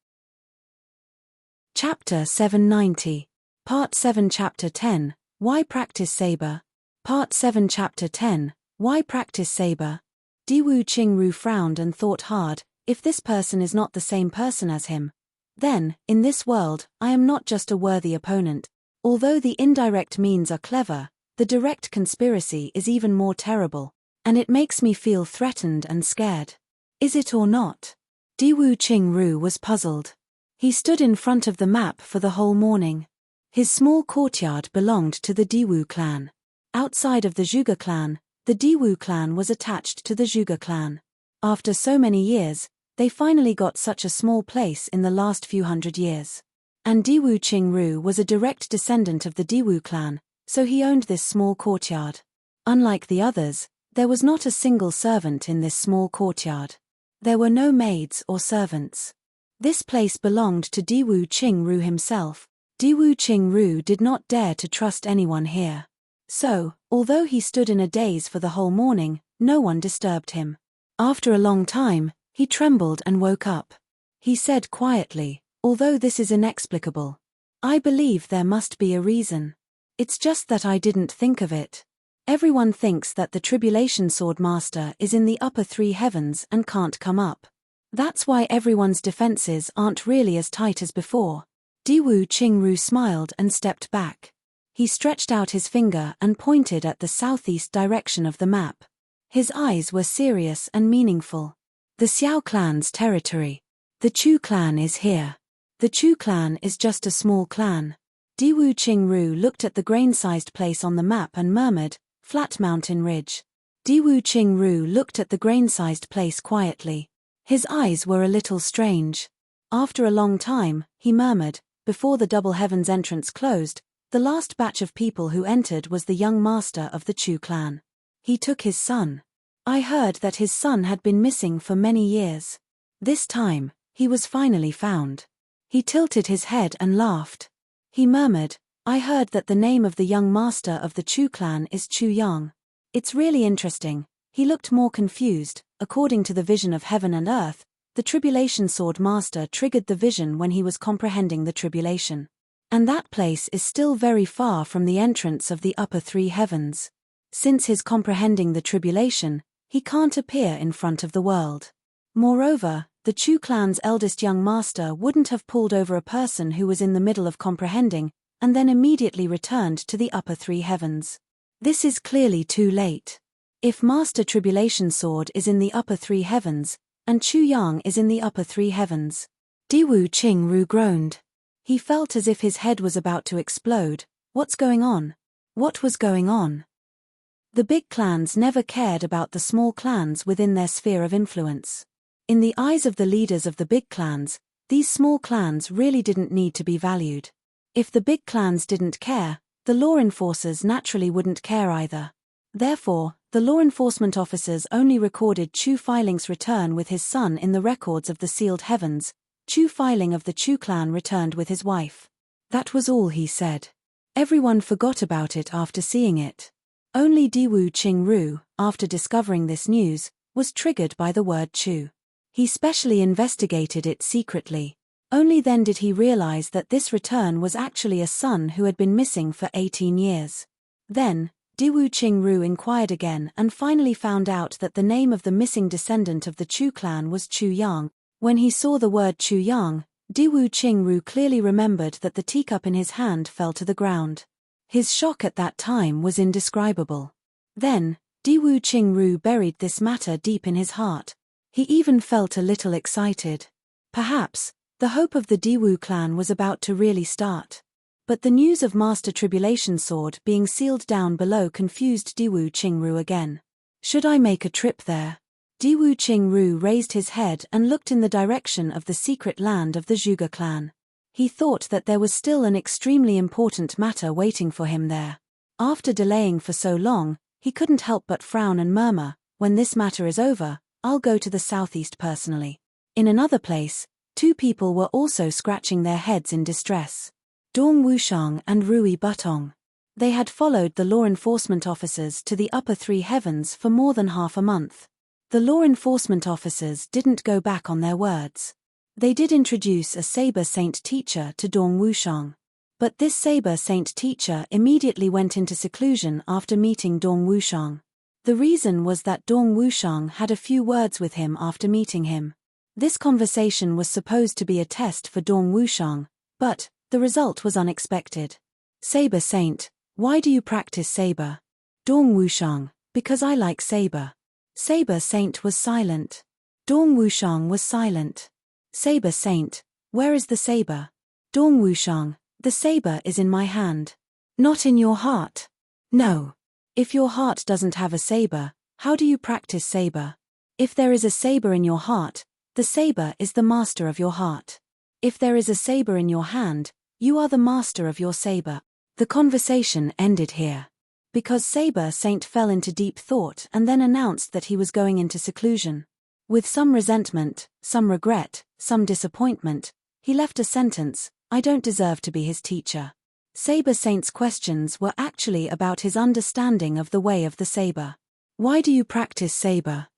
Chapter 790. Part 7 Chapter 10, Why Practice Saber? Part 7 Chapter 10, Why Practice Saber? Diwu Qingru frowned and thought hard, if this person is not the same person as him, then, in this world, I am not just a worthy opponent. Although the indirect means are clever, the direct conspiracy is even more terrible, and it makes me feel threatened and scared. Is it or not? Diwu Qingru was puzzled. He stood in front of the map for the whole morning. His small courtyard belonged to the Diwu clan. Outside of the Zhuge clan, the Diwu clan was attached to the Zhuge clan. After so many years, they finally got such a small place in the last few hundred years. And Diwu Qingru was a direct descendant of the Diwu clan, so he owned this small courtyard. Unlike the others, there was not a single servant in this small courtyard. There were no maids or servants. This place belonged to Diwu Qingru himself. Diwu Qingru did not dare to trust anyone here. So, although he stood in a daze for the whole morning, no one disturbed him. After a long time, he trembled and woke up. He said quietly, "Although this is inexplicable, I believe there must be a reason. It's just that I didn't think of it. Everyone thinks that the Tribulation Sword Master is in the upper three heavens and can't come up. That's why everyone's defenses aren't really as tight as before." Diwu Qingru smiled and stepped back. He stretched out his finger and pointed at the southeast direction of the map. His eyes were serious and meaningful. "The Xiao clan's territory. The Chu clan is here. The Chu clan is just a small clan." Diwu Qingru looked at the grain-sized place on the map and murmured, "Flat mountain ridge." Diwu Qingru looked at the grain-sized place quietly. His eyes were a little strange. After a long time, he murmured, before the Double Heavens entrance closed, the last batch of people who entered was the young master of the Chu clan. He took his son. I heard that his son had been missing for many years. This time, he was finally found. He tilted his head and laughed. He murmured, "I heard that the name of the young master of the Chu clan is Chu Yang. It's really interesting." He looked more confused. According to the vision of heaven and earth, the Tribulation Sword Master triggered the vision when he was comprehending the tribulation. And that place is still very far from the entrance of the upper three heavens. Since his comprehending the tribulation, he can't appear in front of the world. Moreover, the Chu clan's eldest young master wouldn't have pulled over a person who was in the middle of comprehending, and then immediately returned to the upper three heavens. This is clearly too late. If Master Tribulation Sword is in the upper three heavens, and Chu Yang is in the upper three heavens. Diwu Qingru groaned. He felt as if his head was about to explode. What's going on? What was going on? The big clans never cared about the small clans within their sphere of influence. In the eyes of the leaders of the big clans, these small clans really didn't need to be valued. If the big clans didn't care, the law enforcers naturally wouldn't care either. Therefore, the The law enforcement officers only recorded Chu Feiling's return with his son in the records of the sealed heavens. Chu Feiling of the Chu clan returned with his wife. That was all he said. Everyone forgot about it after seeing it. Only Diwu Qingru, after discovering this news, was triggered by the word Chu. He specially investigated it secretly. Only then did he realize that this return was actually a son who had been missing for 18 years. Then, Diwu Qingru inquired again and finally found out that the name of the missing descendant of the Chu clan was Chu Yang. When he saw the word Chu Yang, Diwu Qingru clearly remembered that the teacup in his hand fell to the ground. His shock at that time was indescribable. Then, Diwu Qingru buried this matter deep in his heart. He even felt a little excited. Perhaps, the hope of the Diwu clan was about to really start. But the news of Master Tribulation's sword being sealed down below confused Diwu Qingru again. Should I make a trip there? Diwu Qingru raised his head and looked in the direction of the secret land of the Zhuge clan. He thought that there was still an extremely important matter waiting for him there. After delaying for so long, he couldn't help but frown and murmur, when this matter is over, I'll go to the southeast personally. In another place, two people were also scratching their heads in distress. Dong Wushang and Rui Butong. They had followed the law enforcement officers to the upper three heavens for more than half a month. The law enforcement officers didn't go back on their words. They did introduce a Saber Saint teacher to Dong Wushang. But this Saber Saint teacher immediately went into seclusion after meeting Dong Wushang. The reason was that Dong Wushang had a few words with him after meeting him. This conversation was supposed to be a test for Dong Wushang, but the result was unexpected. Saber Saint, why do you practice saber? Dong Wushang, because I like saber. Saber Saint was silent. Dong Wushang was silent. Saber Saint, where is the saber? Dong Wushang, the saber is in my hand. Not in your heart. No. If your heart doesn't have a saber, how do you practice saber? If there is a saber in your heart, the saber is the master of your heart. If there is a saber in your hand, you are the master of your saber. The conversation ended here. Because Saber Saint fell into deep thought and then announced that he was going into seclusion. With some resentment, some regret, some disappointment, he left a sentence, I don't deserve to be his teacher. Saber Saint's questions were actually about his understanding of the way of the saber. Why do you practice saber?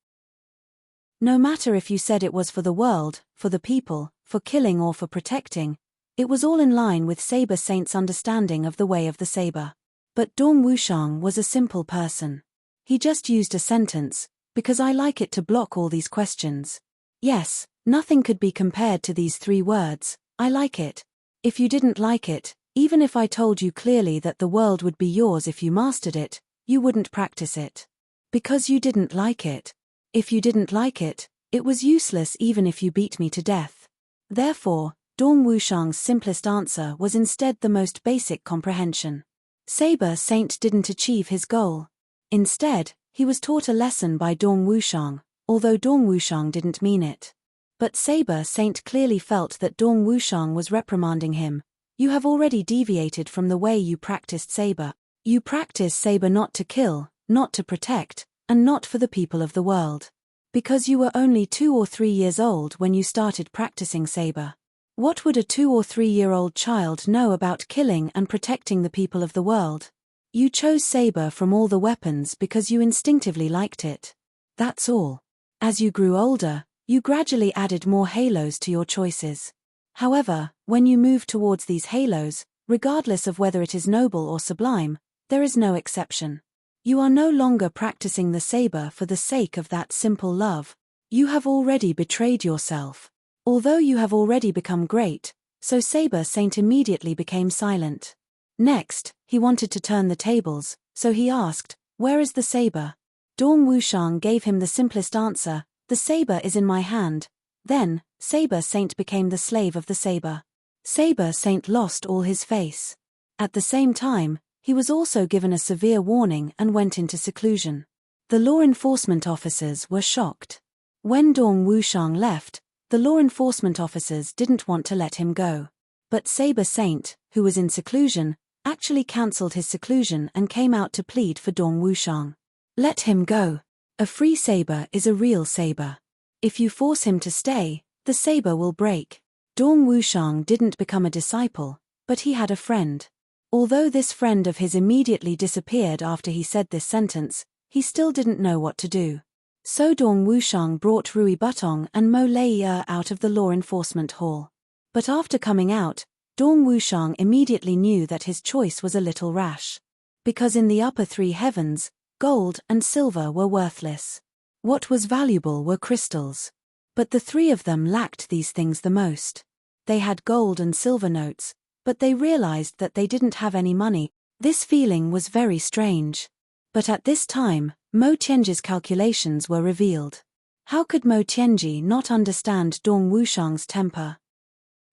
No matter if you said it was for the world, for the people, for killing or for protecting, it was all in line with Saber Saint's understanding of the way of the saber. But Dong Wushang was a simple person. He just used a sentence, because I like it to block all these questions. Yes, nothing could be compared to these 3 words, I like it. If you didn't like it, even if I told you clearly that the world would be yours if you mastered it, you wouldn't practice it. Because you didn't like it. If you didn't like it, it was useless even if you beat me to death. Therefore, Dong Wushang's simplest answer was instead the most basic comprehension. Saber Saint didn't achieve his goal. Instead, he was taught a lesson by Dong Wushang, although Dong Wushang didn't mean it. But Saber Saint clearly felt that Dong Wushang was reprimanding him. You have already deviated from the way you practiced saber. You practice saber not to kill, not to protect, and not for the people of the world. Because you were only 2 or 3 years old when you started practicing saber. What would a 2 or 3-year-old child know about killing and protecting the people of the world? You chose saber from all the weapons because you instinctively liked it. That's all. As you grew older, you gradually added more halos to your choices. However, when you move towards these halos, regardless of whether it is noble or sublime, there is no exception. You are no longer practicing the saber for the sake of that simple love. You have already betrayed yourself. Although you have already become great, so Saber Saint immediately became silent. Next, he wanted to turn the tables, so he asked, where is the saber? Dong Wushang gave him the simplest answer, the saber is in my hand. Then, Saber Saint became the slave of the saber. Saber Saint lost all his face. At the same time, he was also given a severe warning and went into seclusion. The law enforcement officers were shocked. When Dong Wushang left, the law enforcement officers didn't want to let him go. But Saber Saint, who was in seclusion, actually cancelled his seclusion and came out to plead for Dong Wushang. Let him go. A free saber is a real saber. If you force him to stay, the saber will break. Dong Wushang didn't become a disciple, but he had a friend. Although this friend of his immediately disappeared after he said this sentence, he still didn't know what to do. So Dong Wushang brought Rui Butong and Mo Lei out of the law enforcement hall. But after coming out, Dong Wushang immediately knew that his choice was a little rash. Because in the upper three heavens, gold and silver were worthless. What was valuable were crystals. But the three of them lacked these things the most. They had gold and silver notes, but they realized that they didn't have any money. This feeling was very strange. But at this time, Mo Tianji's calculations were revealed. How could Mo Tianji not understand Dong Wushang's temper?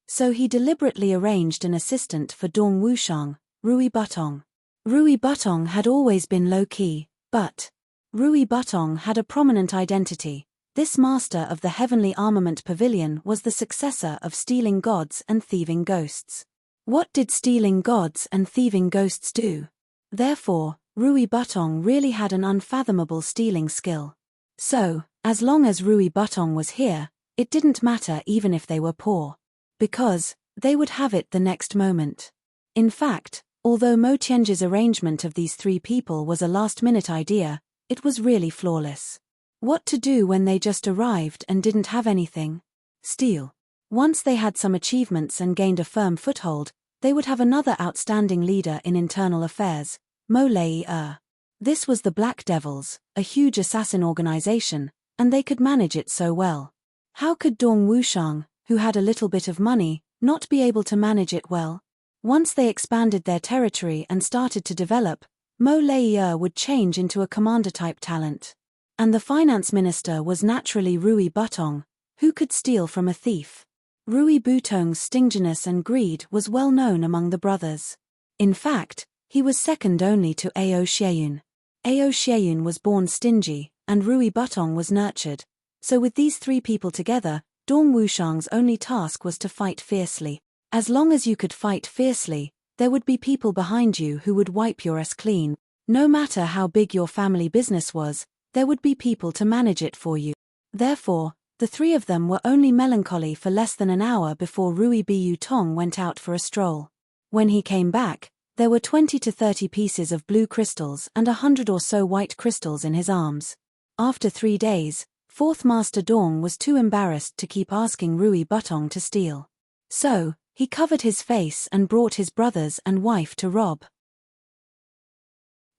So he deliberately arranged an assistant for Dong Wushang, Rui Butong. Rui Butong had always been low-key, but Rui Butong had a prominent identity. This master of the Heavenly Armament Pavilion was the successor of stealing gods and thieving ghosts. What did stealing gods and thieving ghosts do? Therefore, Rui Butong really had an unfathomable stealing skill. So, as long as Rui Butong was here, it didn't matter even if they were poor. Because they would have it the next moment. In fact, although Mo Tianji's arrangement of these three people was a last-minute idea, it was really flawless. What to do when they just arrived and didn't have anything? Steal. Once they had some achievements and gained a firm foothold, they would have another outstanding leader in internal affairs, Mo Lei. This was the Black Devils, a huge assassin organization, and they could manage it so well. How could Dong Wushang, who had a little bit of money, not be able to manage it well? Once they expanded their territory and started to develop, Mo Lei would change into a commander-type talent. And the finance minister was naturally Rui Butong, who could steal from a thief. Rui Butong's stinginess and greed was well known among the brothers. In fact, he was second only to Ao Xieyun. Ao Xieyun was born stingy, and Rui Butong was nurtured. So with these three people together, Dong Wushang's only task was to fight fiercely. As long as you could fight fiercely, there would be people behind you who would wipe your ass clean. No matter how big your family business was, there would be people to manage it for you. Therefore, the three of them were only melancholy for less than an hour before Rui Butong went out for a stroll. When he came back, there were 20 to 30 pieces of blue crystals and 100 or so white crystals in his arms. After 3 days, Fourth Master Dong was too embarrassed to keep asking Rui Butong to steal. So, he covered his face and brought his brothers and wife to rob.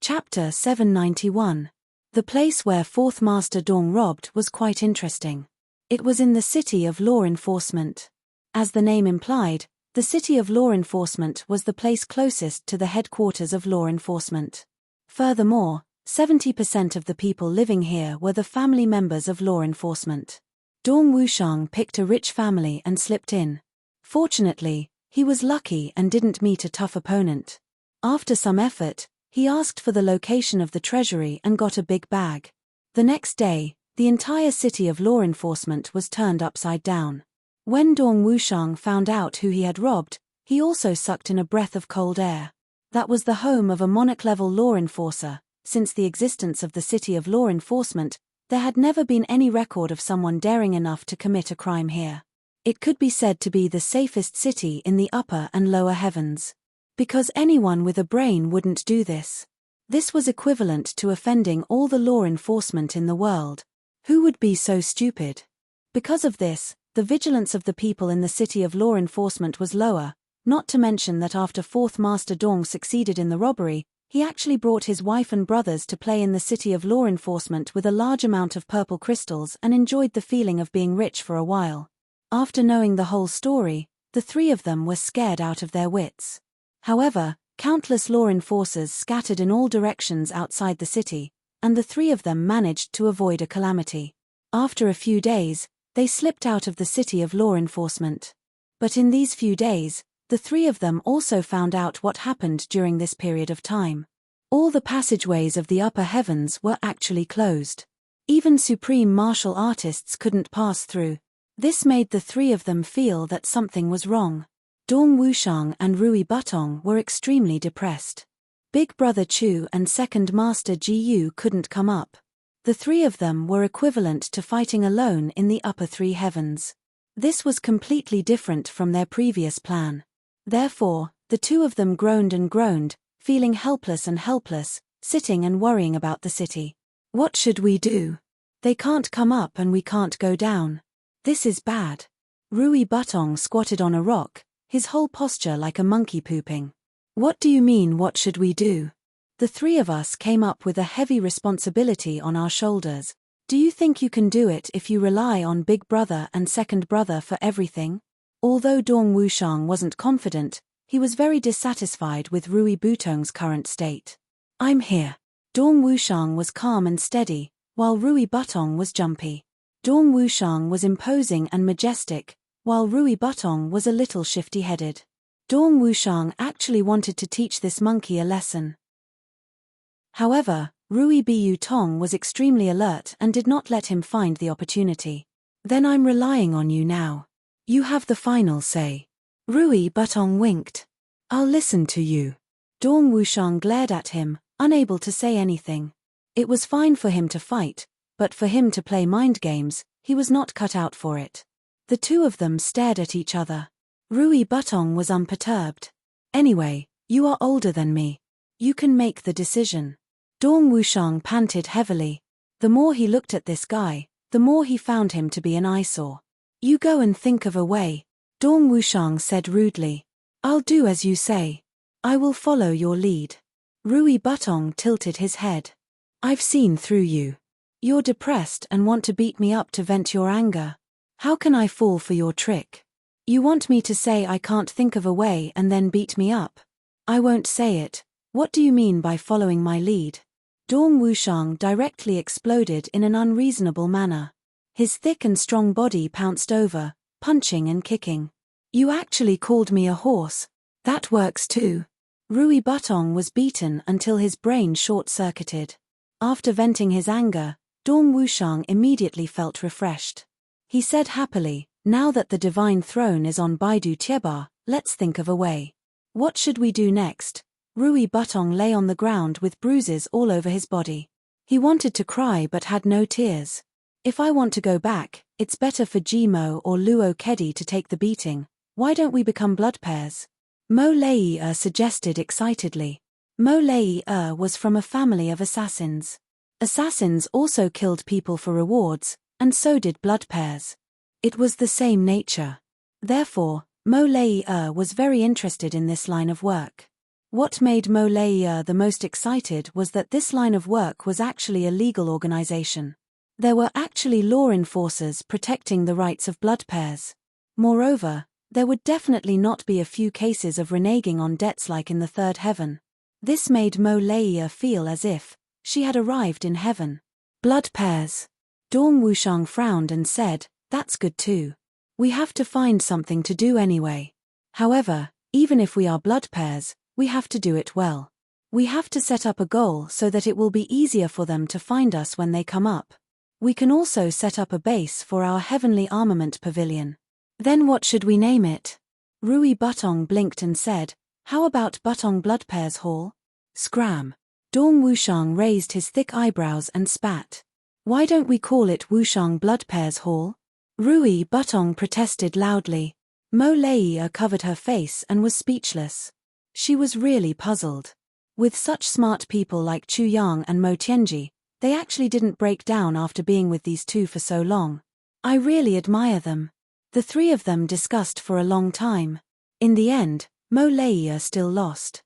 Chapter 791. The place where Fourth Master Dong robbed was quite interesting. It was in the City of Law Enforcement. As the name implied, the City of Law Enforcement was the place closest to the headquarters of law enforcement. Furthermore, 70% of the people living here were the family members of law enforcement. Dong Wushang picked a rich family and slipped in. Fortunately, he was lucky and didn't meet a tough opponent. After some effort, he asked for the location of the treasury and got a big bag. The next day, the entire City of Law Enforcement was turned upside down. When Dong Wushang found out who he had robbed, he also sucked in a breath of cold air. That was the home of a monarch-level law enforcer. Since the existence of the City of Law Enforcement, there had never been any record of someone daring enough to commit a crime here. It could be said to be the safest city in the upper and lower heavens. Because anyone with a brain wouldn't do this. This was equivalent to offending all the law enforcement in the world. Who would be so stupid? Because of this, the vigilance of the people in the City of Law Enforcement was lower, not to mention that after Fourth Master Dong succeeded in the robbery, he actually brought his wife and brothers to play in the City of Law Enforcement with a large amount of purple crystals and enjoyed the feeling of being rich for a while. After knowing the whole story, the three of them were scared out of their wits. However, countless law enforcers scattered in all directions outside the city, and the three of them managed to avoid a calamity. After a few days, they slipped out of the City of Law Enforcement. But in these few days, the three of them also found out what happened during this period of time. All the passageways of the upper heavens were actually closed. Even supreme martial artists couldn't pass through. This made the three of them feel that something was wrong. Dong Wushang and Rui Butong were extremely depressed. Big Brother Chu and Second Master Gu couldn't come up. The three of them were equivalent to fighting alone in the upper three heavens. This was completely different from their previous plan. Therefore, the two of them groaned and groaned, feeling helpless and helpless, sitting and worrying about the city. What should we do? They can't come up and we can't go down. This is bad. Rui Butong squatted on a rock, his whole posture like a monkey pooping. What do you mean, what should we do? The three of us came up with a heavy responsibility on our shoulders. Do you think you can do it if you rely on Big Brother and Second Brother for everything? Although Dong Wushang wasn't confident, he was very dissatisfied with Rui Butong's current state. I'm here. Dong Wushang was calm and steady, while Rui Butong was jumpy. Dong Wushang was imposing and majestic, while Rui Butong was a little shifty-headed. Dong Wushang actually wanted to teach this monkey a lesson. However, Rui Butong was extremely alert and did not let him find the opportunity. Then I'm relying on you now. You have the final say. Rui Butong winked. I'll listen to you. Dong Wushang glared at him, unable to say anything. It was fine for him to fight, but for him to play mind games, he was not cut out for it. The two of them stared at each other. Rui Butong was unperturbed. Anyway, you are older than me. You can make the decision. Dong Wushang panted heavily. The more he looked at this guy, the more he found him to be an eyesore. You go and think of a way. Dong Wushang said rudely. I'll do as you say. I will follow your lead. Rui Butong tilted his head. I've seen through you. You're depressed and want to beat me up to vent your anger. How can I fall for your trick? You want me to say I can't think of a way and then beat me up? I won't say it. What do you mean by following my lead? Dong Wushang directly exploded in an unreasonable manner. His thick and strong body pounced over, punching and kicking. You actually called me a horse. That works too. Rui Butong was beaten until his brain short-circuited. After venting his anger, Dong Wushang immediately felt refreshed. He said happily, now that the divine throne is on Baidu Tieba, let's think of a way. What should we do next? Rui Butong lay on the ground with bruises all over his body. He wanted to cry but had no tears. If I want to go back, it's better for Jimo or Luo Kedi to take the beating. Why don't we become blood pairs? Mo Lei suggested excitedly. Mo Lei was from a family of assassins. Assassins also killed people for rewards, and so did blood pairs. It was the same nature. Therefore, Mo Lei was very interested in this line of work. What made Mo Lei the most excited was that this line of work was actually a legal organization. There were actually law enforcers protecting the rights of blood pairs. Moreover, there would definitely not be a few cases of reneging on debts like in the third heaven. This made Mo Lei feel as if she had arrived in heaven. Blood pairs. Dong Wushang frowned and said, that's good too. We have to find something to do anyway. However, even if we are blood pairs, we have to do it well. We have to set up a goal so that it will be easier for them to find us when they come up. We can also set up a base for our heavenly armament pavilion. Then what should we name it? Rui Butong blinked and said, how about Butong Blood Pairs Hall? Scram. Dong Wushang raised his thick eyebrows and spat. Why don't we call it Wushang Blood Pairs Hall? Rui Butong protested loudly. Mo Lei covered her face and was speechless. She was really puzzled. With such smart people like Chu Yang and Mo Tianji, they actually didn't break down after being with these two for so long. I really admire them. The three of them discussed for a long time. In the end, Mo Lei still lost.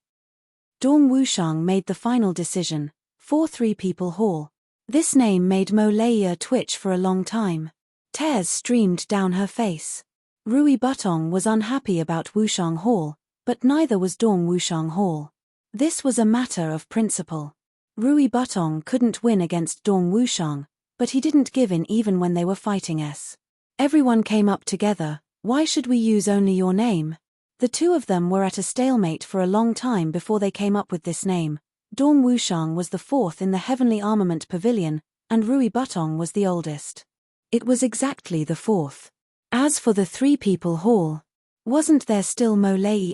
Dong Wushang made the final decision, 4-3 People Hall. This name made Mo Lei twitch for a long time. Tears streamed down her face. Rui Butong was unhappy about Wushang Hall, but neither was Dong Wushang Hall. This was a matter of principle. Rui Butong couldn't win against Dong Wushang, but he didn't give in even when they were fighting us. Everyone came up together. Why should we use only your name? The two of them were at a stalemate for a long time before they came up with this name. Dong Wushang was the fourth in the Heavenly Armament Pavilion, and Rui Butong was the oldest. It was exactly the fourth. As for the 3 People Hall, wasn't there still Mo Lei?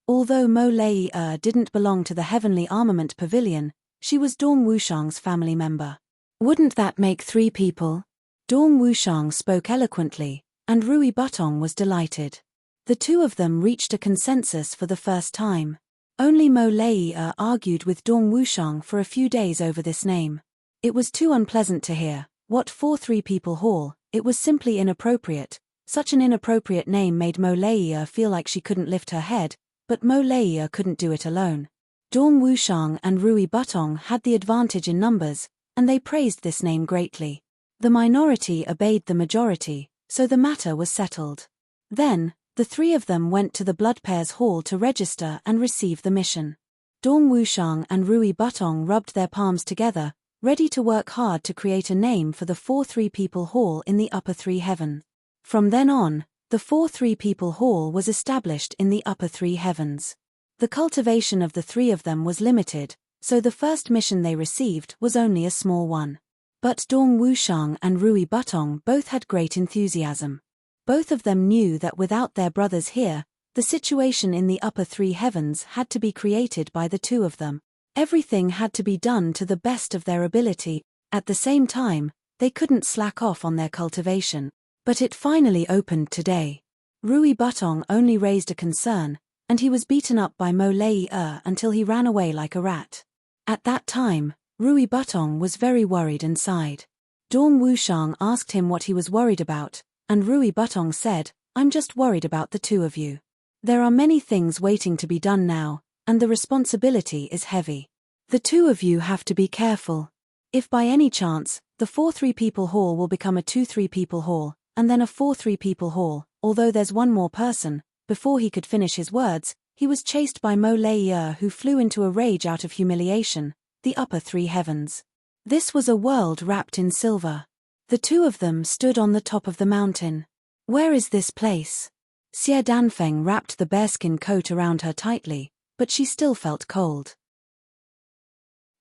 Although Mo Lei didn't belong to the Heavenly Armament Pavilion, she was Dong Wushang's family member. Wouldn't that make 3 people? Dong Wushang spoke eloquently, and Rui Butong was delighted. The 2 of them reached a consensus for the first time. Only Mo Lei argued with Dong Wushang for a few days over this name. It was too unpleasant to hear. What for 3 people hall? It was simply inappropriate. Such an inappropriate name made Mo Lei feel like she couldn't lift her head, but Mo Lei couldn't do it alone. Dong Wushang and Rui Butong had the advantage in numbers, and they praised this name greatly. The minority obeyed the majority, so the matter was settled. Then, the 3 of them went to the Blood Pairs Hall to register and receive the mission. Dong Wushang and Rui Butong rubbed their palms together, ready to work hard to create a name for the 4 People Hall in the Upper 3 Heaven. From then on, the 4 People Hall was established in the Upper 3 Heavens. The cultivation of the 3 of them was limited, so the first mission they received was only a small one. But Dong Wushang and Rui Butong both had great enthusiasm. Both of them knew that without their brothers here, the situation in the Upper 3 Heavens had to be created by the 2 of them. Everything had to be done to the best of their ability. At the same time, they couldn't slack off on their cultivation. But it finally opened today. Rui Butong only raised a concern, and he was beaten up by Mo Lei until he ran away like a rat. At that time, Rui Butong was very worried and sighed. Dong Wushang asked him what he was worried about, and Rui Butong said, "I'm just worried about the 2 of you. There are many things waiting to be done now, and the responsibility is heavy. The 2 of you have to be careful. If by any chance, the 4 People Hall will become a 2 People Hall, and then a 4 People Hall, although there's one more person." Before he could finish his words, he was chased by Mo Lei who flew into a rage out of humiliation. The Upper 3 Heavens. This was a world wrapped in silver. The 2 of them stood on the top of the mountain. Where is this place? Xie Danfeng wrapped the bearskin coat around her tightly, but she still felt cold.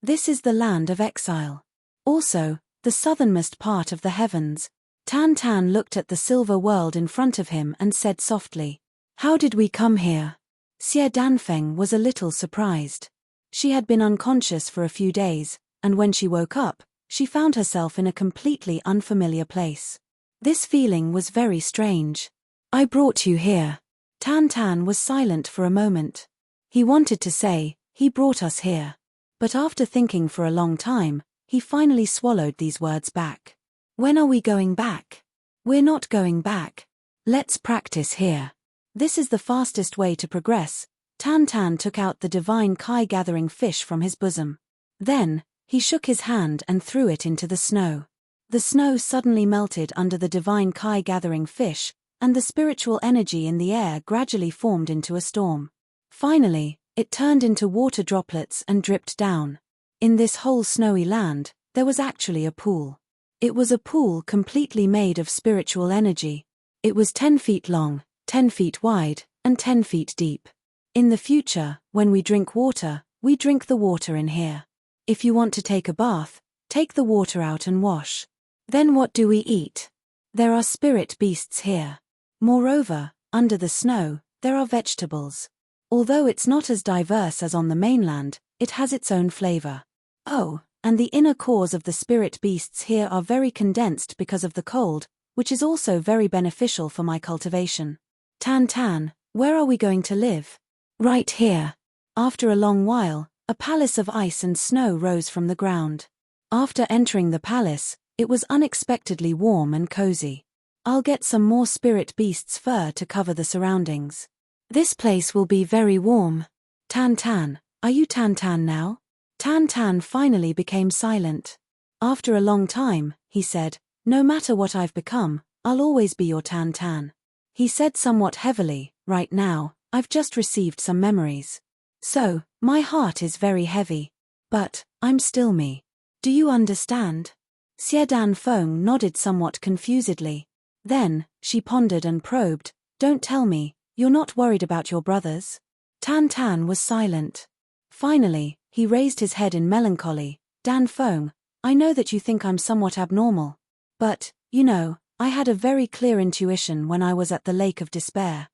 This is the land of exile. Also, the southernmost part of the heavens. Tan Tan looked at the silver world in front of him and said softly, "How did we come here?" Xie Danfeng was a little surprised. She had been unconscious for a few days, and when she woke up, she found herself in a completely unfamiliar place. This feeling was very strange. "I brought you here." Tan Tan was silent for a moment. He wanted to say, "He brought us here." But after thinking for a long time, he finally swallowed these words back. "When are we going back?" "We're not going back. Let's practice here. This is the fastest way to progress." Tan Tan took out the divine Kai-gathering fish from his bosom. Then, he shook his hand and threw it into the snow. The snow suddenly melted under the divine Kai-gathering fish, and the spiritual energy in the air gradually formed into a storm. Finally, it turned into water droplets and dripped down. In this whole snowy land, there was actually a pool. It was a pool completely made of spiritual energy. It was 10 feet long, 10 feet wide, and 10 feet deep. In the future, when we drink water, we drink the water in here. If you want to take a bath, take the water out and wash. Then what do we eat? There are spirit beasts here. Moreover, under the snow, there are vegetables. Although it's not as diverse as on the mainland, it has its own flavor. Oh, and the inner cores of the spirit beasts here are very condensed because of the cold, which is also very beneficial for my cultivation. Tan Tan, where are we going to live? Right here. After a long while, a palace of ice and snow rose from the ground. After entering the palace, it was unexpectedly warm and cozy. I'll get some more spirit beasts' fur to cover the surroundings. This place will be very warm. Tan Tan, are you Tan Tan now? Tan Tan finally became silent. After a long time, he said, "No matter what I've become, I'll always be your Tan Tan." He said somewhat heavily, "Right now, I've just received some memories. So, my heart is very heavy. But, I'm still me. Do you understand?" Xie Danfeng nodded somewhat confusedly. Then, she pondered and probed, "Don't tell me, you're not worried about your brothers?" Tan Tan was silent. Finally, he raised his head in melancholy. "Danfeng, I know that you think I'm somewhat abnormal. But, you know, I had a very clear intuition when I was at the Lake of Despair.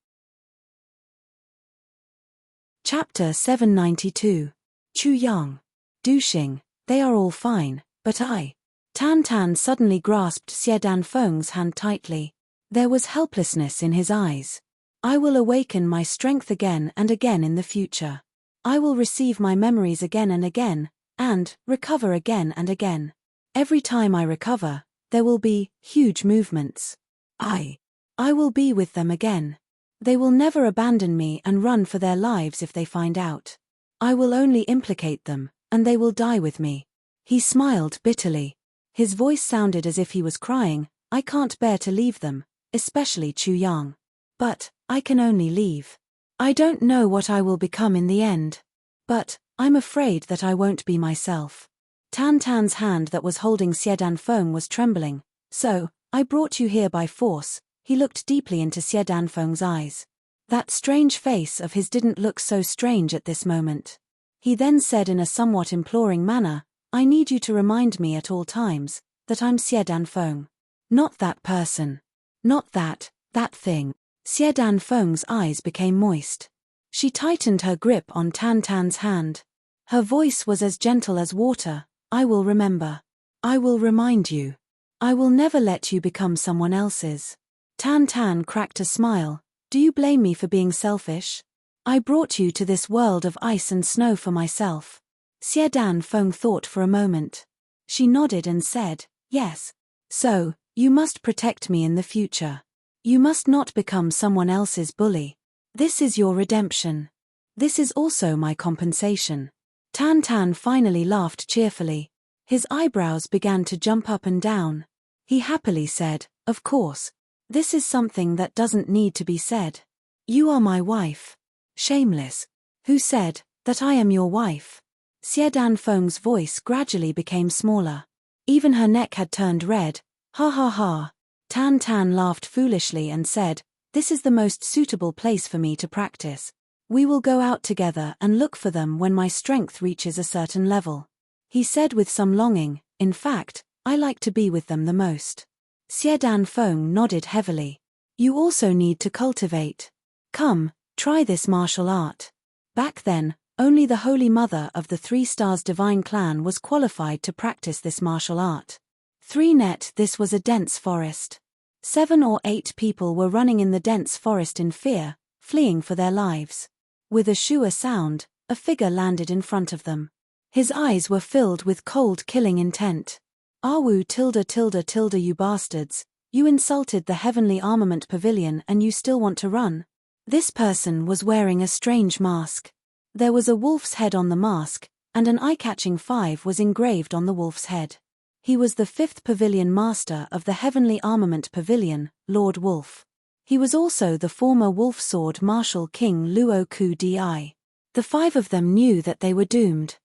Chapter 792. Chu Yang. Duxing, they are all fine, but I. Tan Tan suddenly grasped Xie Danfeng's hand tightly. There was helplessness in his eyes. I will awaken my strength again and again in the future. I will receive my memories again and again, and recover again and again. Every time I recover, there will be huge movements. I will be with them again. They will never abandon me and run for their lives if they find out. I will only implicate them, and they will die with me. He smiled bitterly. His voice sounded as if he was crying. I can't bear to leave them, especially Chu Yang. But I can only leave. I don't know what I will become in the end. But I'm afraid that I won't be myself. Tan Tan's hand that was holding Xie Danfeng was trembling. So, I brought you here by force. He looked deeply into Xie Danfeng's eyes. That strange face of his didn't look so strange at this moment. He then said in a somewhat imploring manner, I need you to remind me at all times that I'm Xie Danfeng. Not that person. Not that thing. Xie Danfeng's eyes became moist. She tightened her grip on Tan Tan's hand. Her voice was as gentle as water. I will remember. I will remind you. I will never let you become someone else's. Tan Tan cracked a smile. Do you blame me for being selfish? I brought you to this world of ice and snow for myself. Xie Danfeng thought for a moment. She nodded and said, yes. So, you must protect me in the future. You must not become someone else's bully. This is your redemption. This is also my compensation. Tan Tan finally laughed cheerfully. His eyebrows began to jump up and down. He happily said, of course. This is something that doesn't need to be said. You are my wife. Shameless. Who said that I am your wife? Xie Danfeng's voice gradually became smaller. Even her neck had turned red. Ha ha ha. Tan Tan laughed foolishly and said, this is the most suitable place for me to practice. We will go out together and look for them when my strength reaches a certain level. He said with some longing, in fact, I like to be with them the most. Xie Danfeng nodded heavily. You also need to cultivate. Come, try this martial art. Back then, only the Holy Mother of the Three Stars Divine Clan was qualified to practice this martial art. 3 This was a dense forest. 7 or 8 people were running in the dense forest in fear, fleeing for their lives. With a shua sound, a figure landed in front of them. His eyes were filled with cold killing intent. Awu tilde, you bastards, you insulted the Heavenly Armament Pavilion and you still want to run? This person was wearing a strange mask. There was a wolf's head on the mask, and an eye-catching 5 was engraved on the wolf's head. He was the 5th Pavilion Master of the Heavenly Armament Pavilion, Lord Wolf. He was also the former Wolf Sword Marshal King Luo Ku Di. The 5 of them knew that they were doomed.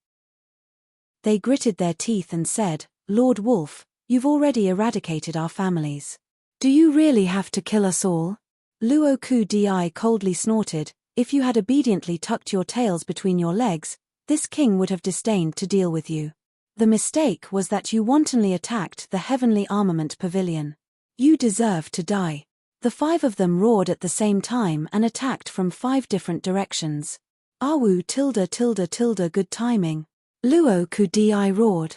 They gritted their teeth and said, Lord Wolf, you've already eradicated our families. Do you really have to kill us all? Luo Ku Di coldly snorted, if you had obediently tucked your tails between your legs, this king would have disdained to deal with you. The mistake was that you wantonly attacked the Heavenly Armament Pavilion. You deserve to die. The 5 of them roared at the same time and attacked from 5 different directions. Awu tilde, good timing. Luo Ku Di roared.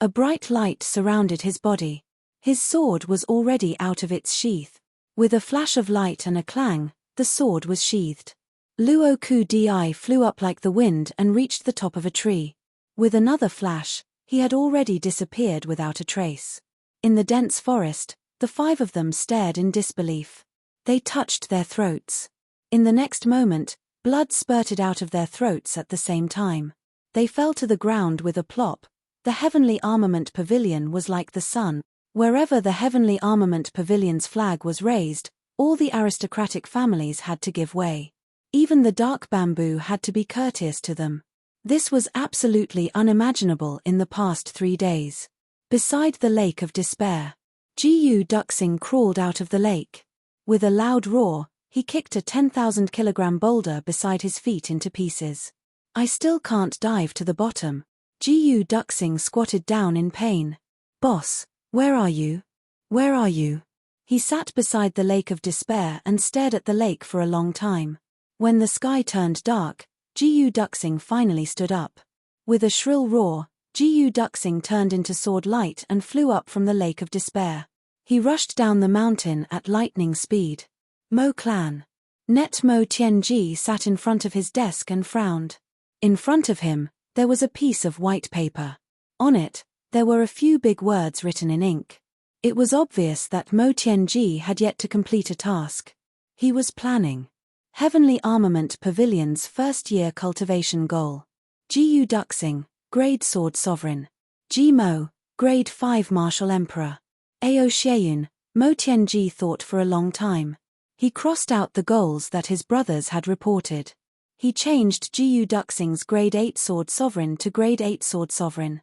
A bright light surrounded his body. His sword was already out of its sheath. With a flash of light and a clang, the sword was sheathed. Luo Ku Di flew up like the wind and reached the top of a tree. With another flash, he had already disappeared without a trace. In the dense forest, the 5 of them stared in disbelief. They touched their throats. In the next moment, blood spurted out of their throats at the same time. They fell to the ground with a plop. The Heavenly Armament Pavilion was like the sun. Wherever the Heavenly Armament Pavilion's flag was raised, all the aristocratic families had to give way. Even the dark bamboo had to be courteous to them. This was absolutely unimaginable in the past 3 days. Beside the Lake of Despair, Gu Duxing crawled out of the lake. With a loud roar, he kicked a 10,000-kilogram boulder beside his feet into pieces. I still can't dive to the bottom. Gu Duxing squatted down in pain. Boss, where are you? Where are you? He sat beside the Lake of Despair and stared at the lake for a long time. When the sky turned dark, Geoduxing finally stood up. With a shrill roar, Geoduxing turned into sword light and flew up from the Lake of Despair. He rushed down the mountain at lightning speed. Mo Clan. Net Mo Tianji sat in front of his desk and frowned. In front of him, there was a piece of white paper. On it, there were a few big words written in ink. It was obvious that Mo Tianji had yet to complete a task. He was planning Heavenly Armament Pavilion's first-year cultivation goal. Geoduxing, Grade Sword Sovereign. Mo, Grade 5 Martial Emperor. Ao Xieyun, Mo Tianji thought for a long time. He crossed out the goals that his brothers had reported. He changed Geoduxing's Grade 8 Sword Sovereign to Grade 8 Sword Sovereign.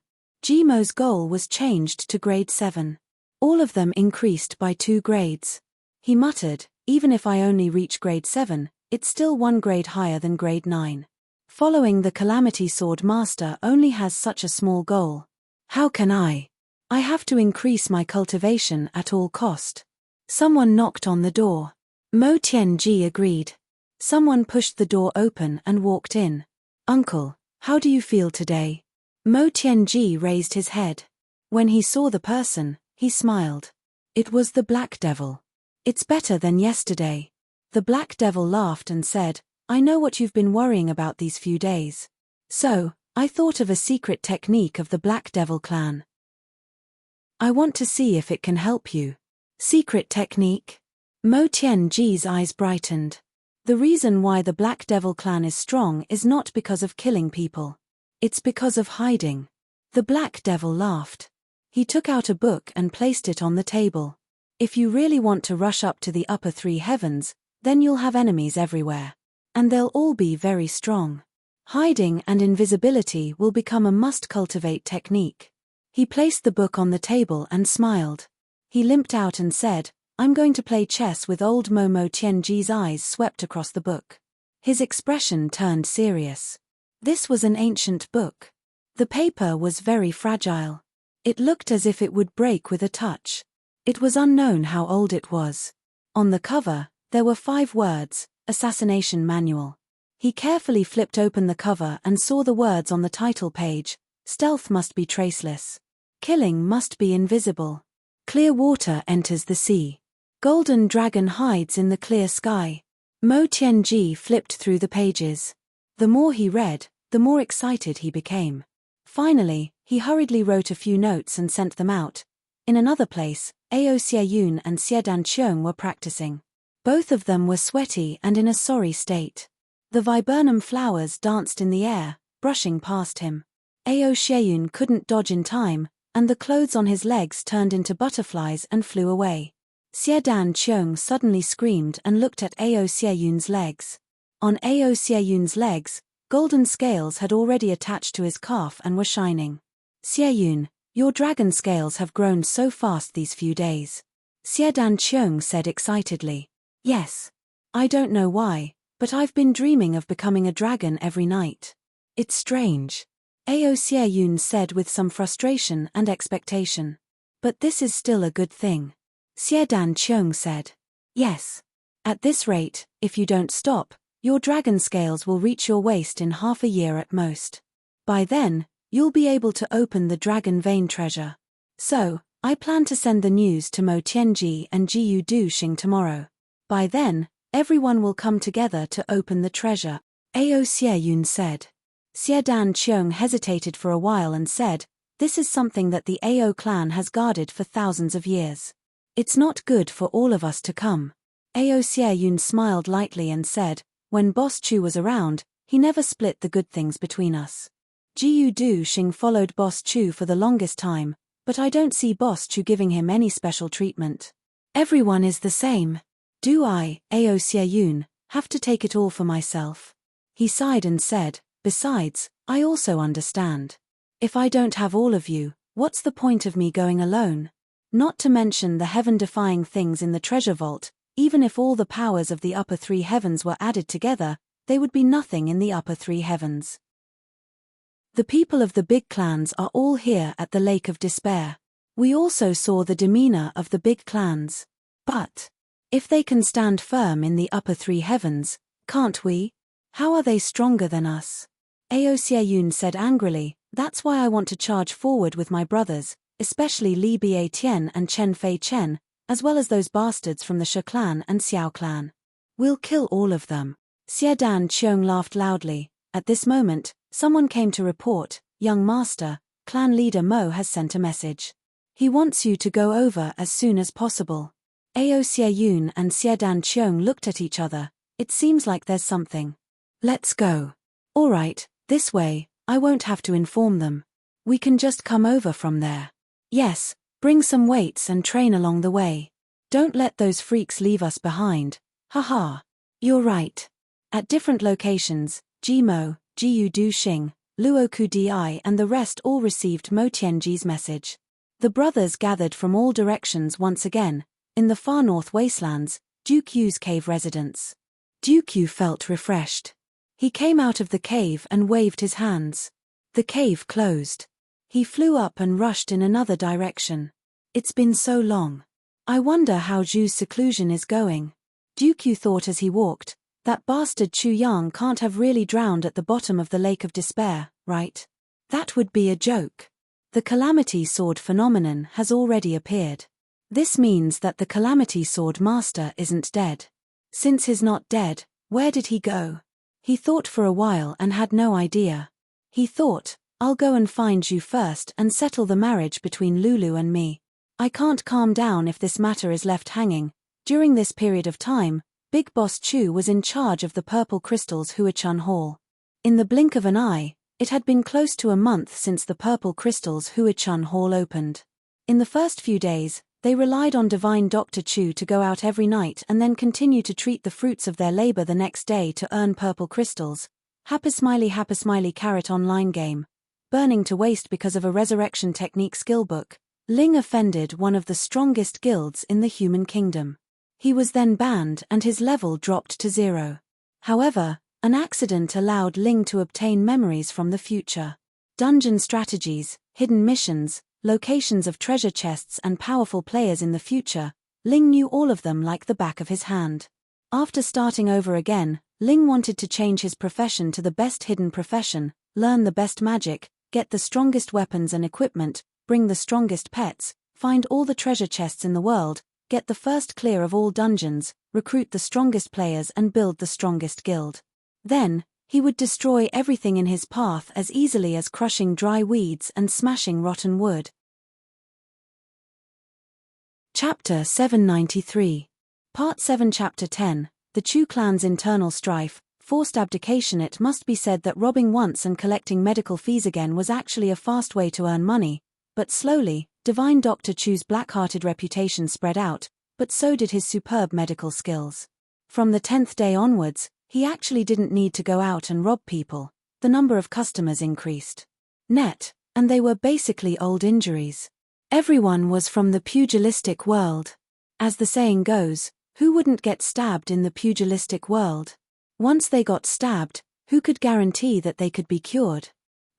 Mo's goal was changed to Grade 7. All of them increased by 2 grades. He muttered, even if I only reach Grade 7, it's still 1 grade higher than Grade 9. Following the Calamity Sword Master only has such a small goal. How can I? I have to increase my cultivation at all cost. Someone knocked on the door. Mo Tianji agreed. Someone pushed the door open and walked in. Uncle, how do you feel today? Mo Tianji raised his head. When he saw the person, he smiled. It was the Black Devil. It's better than yesterday. The Black Devil laughed and said, I know what you've been worrying about these few days. So, I thought of a secret technique of the Black Devil clan. I want to see if it can help you. Secret technique? Mo Tianji's eyes brightened. The reason why the Black Devil clan is strong is not because of killing people. It's because of hiding. The Black Devil laughed. He took out a book and placed it on the table. If you really want to rush up to the upper 3 heavens, then you'll have enemies everywhere. And they'll all be very strong. Hiding and invisibility will become a must-cultivate technique. He placed the book on the table and smiled. He limped out and said, I'm going to play chess with old Mo Tianji's eyes swept across the book. His expression turned serious. This was an ancient book. The paper was very fragile. It looked as if it would break with a touch. It was unknown how old it was. On the cover, there were 5 words, Assassination Manual. He carefully flipped open the cover and saw the words on the title page. Stealth must be traceless. Killing must be invisible. Clear water enters the sea. Golden dragon hides in the clear sky. Mo Tianji flipped through the pages. The more he read, the more excited he became. Finally, he hurriedly wrote a few notes and sent them out. In another place, Ao Xieyun and Xiedan Qiong were practicing. Both of them were sweaty and in a sorry state. The viburnum flowers danced in the air, brushing past him. Ao Xieyun couldn't dodge in time, and the clothes on his legs turned into butterflies and flew away. Xiedan Qiong suddenly screamed and looked at Ao Xieyun's legs. On Ao Xieyun's legs, golden scales had already attached to his calf and were shining. Xieyun, your dragon scales have grown so fast these few days. Xiedan Qiong said excitedly. Yes. I don't know why, but I've been dreaming of becoming a dragon every night. It's strange. Ao Xieyun said with some frustration and expectation. But this is still a good thing. Xiedan Qiong said. Yes. At this rate, if you don't stop, your dragon scales will reach your waist in half a year at most. By then, you'll be able to open the dragon vein treasure. So, I plan to send the news to Mo Tianji and Geoduxing tomorrow. By then, everyone will come together to open the treasure, Ao Xieyun said. Xiedan Qiong hesitated for a while and said, this is something that the Ao clan has guarded for thousands of years. It's not good for all of us to come. Ao Xieyun smiled lightly and said, when Boss Chu was around, he never split the good things between us. Geoduxing followed Boss Chu for the longest time, but I don't see Boss Chu giving him any special treatment. Everyone is the same. Do I, Ao Xieyun, have to take it all for myself? He sighed and said, besides, I also understand. If I don't have all of you, what's the point of me going alone? Not to mention the heaven-defying things in the treasure vault, even if all the powers of the upper 3 heavens were added together, they would be nothing in the upper 3 heavens. The people of the big clans are all here at the Lake of Despair. We also saw the demeanor of the big clans. But if they can stand firm in the upper 3 heavens, can't we? How are they stronger than us? Ao Xieyun said angrily, that's why I want to charge forward with my brothers, especially Li Ba Tian and Chen Fei Chen, as well as those bastards from the Shi clan and Xiao clan. We'll kill all of them. Xie Dan Qiong laughed loudly. At this moment, someone came to report, young master, clan leader Mo has sent a message. He wants you to go over as soon as possible. Ao Xieyun and Xie Dan Qiong looked at each other. It seems like there's something. Let's go. All right, this way, I won't have to inform them. We can just come over from there. Yes, bring some weights and train along the way. Don't let those freaks leave us behind. Haha. You're right. At different locations, Jimo, Jiu Du Xing, Luoku Di and the rest all received Mo Tianji's message. The brothers gathered from all directions once again, in the far north wastelands, Duke Yu's cave residence. Duke Yu felt refreshed. He came out of the cave and waved his hands. The cave closed. He flew up and rushed in another direction. It's been so long. I wonder how Zhu's seclusion is going. Duke Yu thought as he walked, that bastard Chu Yang can't have really drowned at the bottom of the Lake of Despair, right? That would be a joke. The Calamity Sword phenomenon has already appeared. This means that the Calamity Sword Master isn't dead. Since he's not dead, where did he go? He thought for a while and had no idea. He thought, I'll go and find Zhu first and settle the marriage between Lulu and me. I can't calm down if this matter is left hanging. During this period of time, Big Boss Chu was in charge of the Purple Crystal's Huichun Hall. In the blink of an eye, it had been close to a month since the Purple Crystal's Huichun Hall opened. In the first few days, they relied on Divine Dr. Chu to go out every night and then continue to treat the fruits of their labor the next day to earn Purple Crystals. Happy Smiley Carrot online game. Burning to waste because of a resurrection technique skill book. Ling offended one of the strongest guilds in the human kingdom. He was then banned and his level dropped to 0. However, an accident allowed Ling to obtain memories from the future. Dungeon strategies, hidden missions, locations of treasure chests and powerful players in the future, Ling knew all of them like the back of his hand. After starting over again, Ling wanted to change his profession to the best hidden profession, learn the best magic, get the strongest weapons and equipment, bring the strongest pets, find all the treasure chests in the world, get the first clear of all dungeons, recruit the strongest players and build the strongest guild. Then, he would destroy everything in his path as easily as crushing dry weeds and smashing rotten wood. Chapter 793. Part 7 Chapter 10, The Chu Clan's Internal Strife, Forced Abdication. It must be said that robbing once and collecting medical fees again was actually a fast way to earn money, but slowly, Divine Dr. Chu's black-hearted reputation spread out, but so did his superb medical skills. From the 10th day onwards, he actually didn't need to go out and rob people. The number of customers increased. And they were basically old injuries. Everyone was from the pugilistic world. As the saying goes, who wouldn't get stabbed in the pugilistic world? Once they got stabbed, who could guarantee that they could be cured?